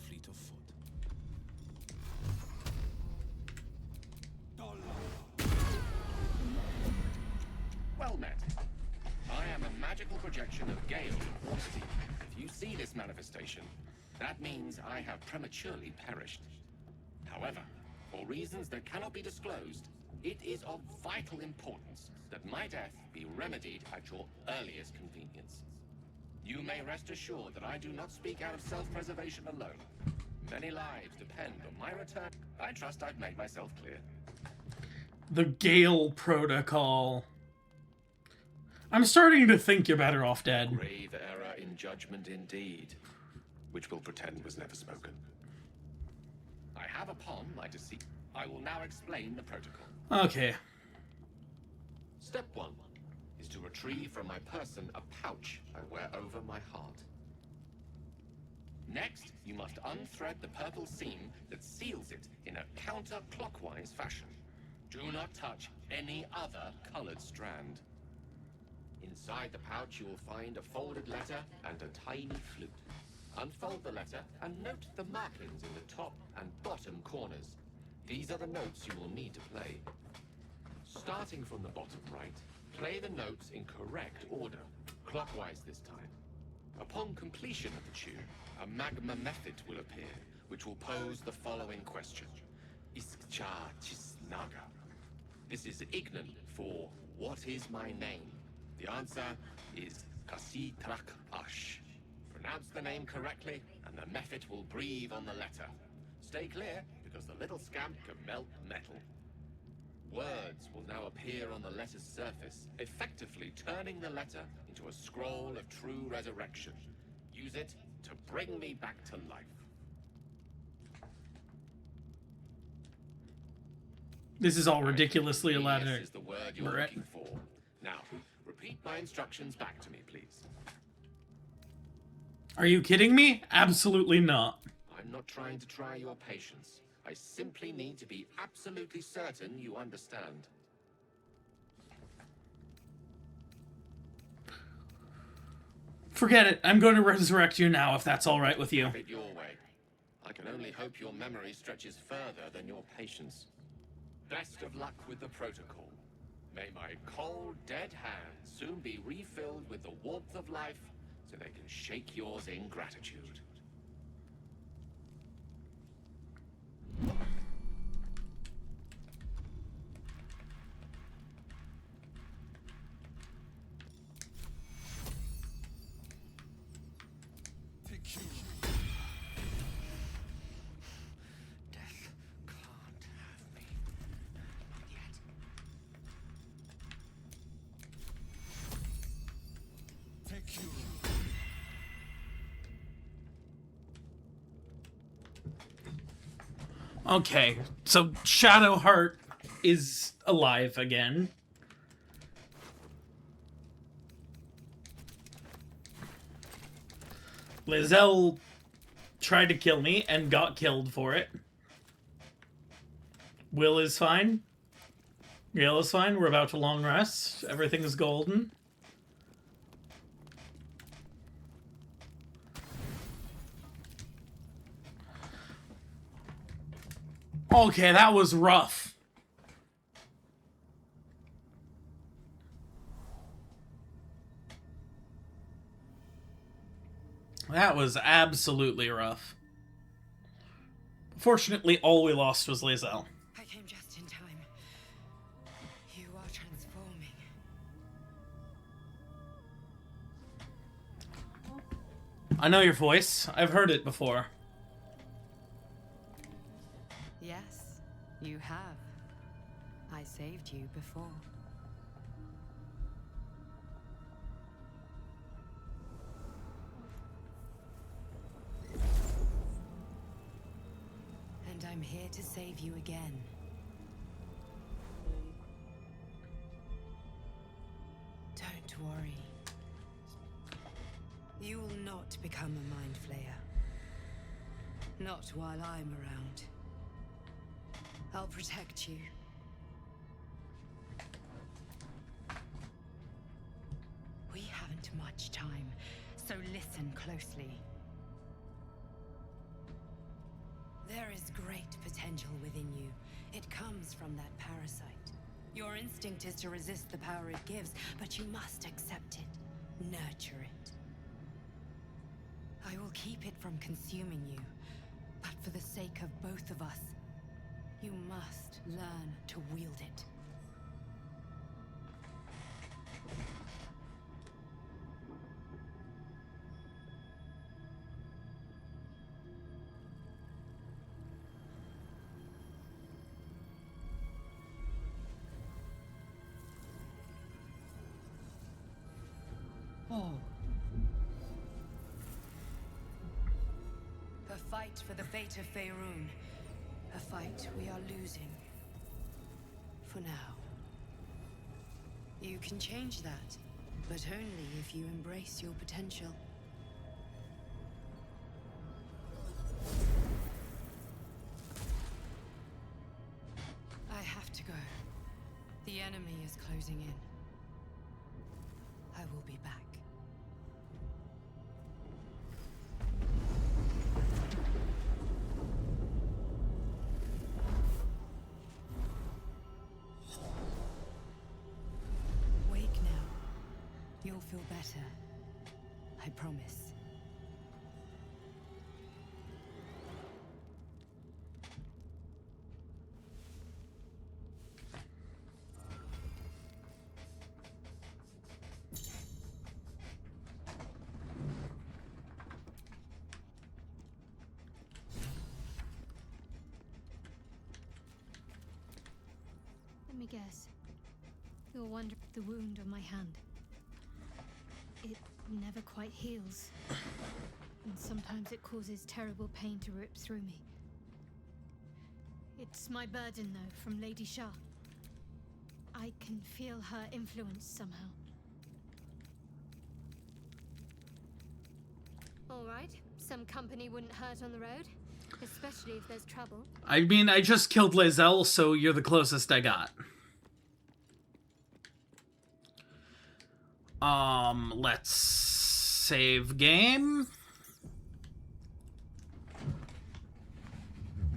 Fleet of foot. Well met. I am a magical projection of Gale quantity. If you see this manifestation, that means I have prematurely perished. However, for reasons that cannot be disclosed, it is of vital importance that my death be remedied at your earliest convenience. You may rest assured that I do not speak out of self-preservation alone. Many lives depend on my return. I trust I've made myself clear. The Gale Protocol. I'm starting to think you're better off dead. Grave error in judgment indeed, which we'll pretend was never spoken. I have upon my deceit. I will now explain the protocol. Okay. Step 1 is to retrieve from my person a pouch I wear over my heart. Next, you must unthread the purple seam that seals it in a counterclockwise fashion. Do not touch any other colored strand. Inside the pouch, you will find a folded letter and a tiny flute. Unfold the letter and note the markings in the top and bottom corners. These are the notes you will need to play. Starting from the bottom right, play the notes in correct order, clockwise this time. Upon completion of the tune, a magma method will appear, which will pose the following question. Iskcha Chisnaga. This is Ignan for What is my name? The answer is Kasitrak Ash. Pronounce the name correctly, and the Mephit will breathe on the letter. Stay clear, because the little scamp can melt metal. Words will now appear on the letter's surface, effectively turning the letter into a scroll of true resurrection. Use it to bring me back to life. This is all ridiculously elaborate. Is the word you're looking for. Now, repeat my instructions back to me, please. Are you kidding me? Absolutely not. I'm not trying to try your patience. I simply need to be absolutely certain you understand. Forget it. I'm going to resurrect you now, if that's all right with you. Have it your way. I can only hope your memory stretches further than your patience. Best of luck with the protocol. May my cold, dead hands soon be refilled with the warmth of life so they can shake yours in gratitude. Okay, so Shadowheart is alive again. Lizelle tried to kill me and got killed for it. Will is fine. Gale is fine. We're about to long rest. Everything is golden. Okay, that was rough. That was absolutely rough. Fortunately, all we lost was Lizelle. I came just in time. You are transforming. I know your voice. I've heard it before. Yes, you have. I saved you before. And I'm here to save you again. Don't worry. You will not become a mind flayer. Not while I'm around. I'll protect you. We haven't much time, so listen closely. There is great potential within you. It comes from that parasite. Your instinct is to resist the power it gives, but you must accept it, nurture it. I will keep it from consuming you, but for the sake of both of us, you must learn to wield it. Oh. A fight for the fate of Faerun. A fight we are losing. For now. You can change that, but only if you embrace your potential. I have to go. The enemy is closing in. I will be back. Wake now. You'll feel better. I promise. me guess. You'll wonder the wound on my hand. It never quite heals. And sometimes it causes terrible pain to rip through me. It's my burden, though, from Lady Shah. I can feel her influence somehow. All right, some company wouldn't hurt on the road, especially if there's trouble. I mean, I just killed Lae'zel, so you're the closest I got. Let's save game.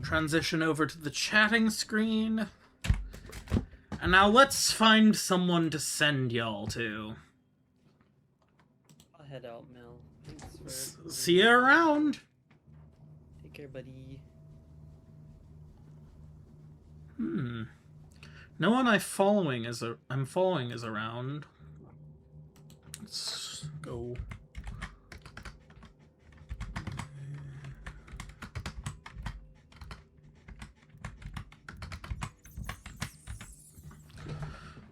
Transition over to the chatting screen. And now let's find someone to send y'all to. I'll head out, Mel. Thanks for... See you around. Take care, buddy. No one I'm following is around. Let's go.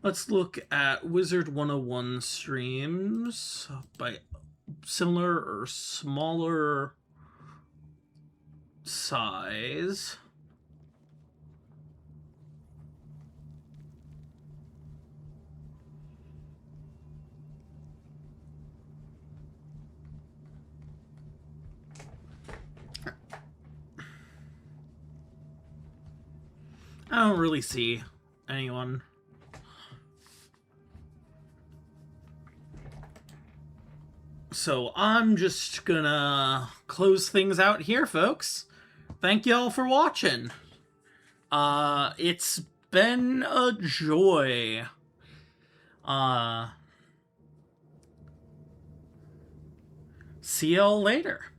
Let's look at Wizard 101 streams by similar or smaller size. I don't really see anyone. So I'm just gonna close things out here, folks. Thank y'all for watching. It's been a joy. See y'all later.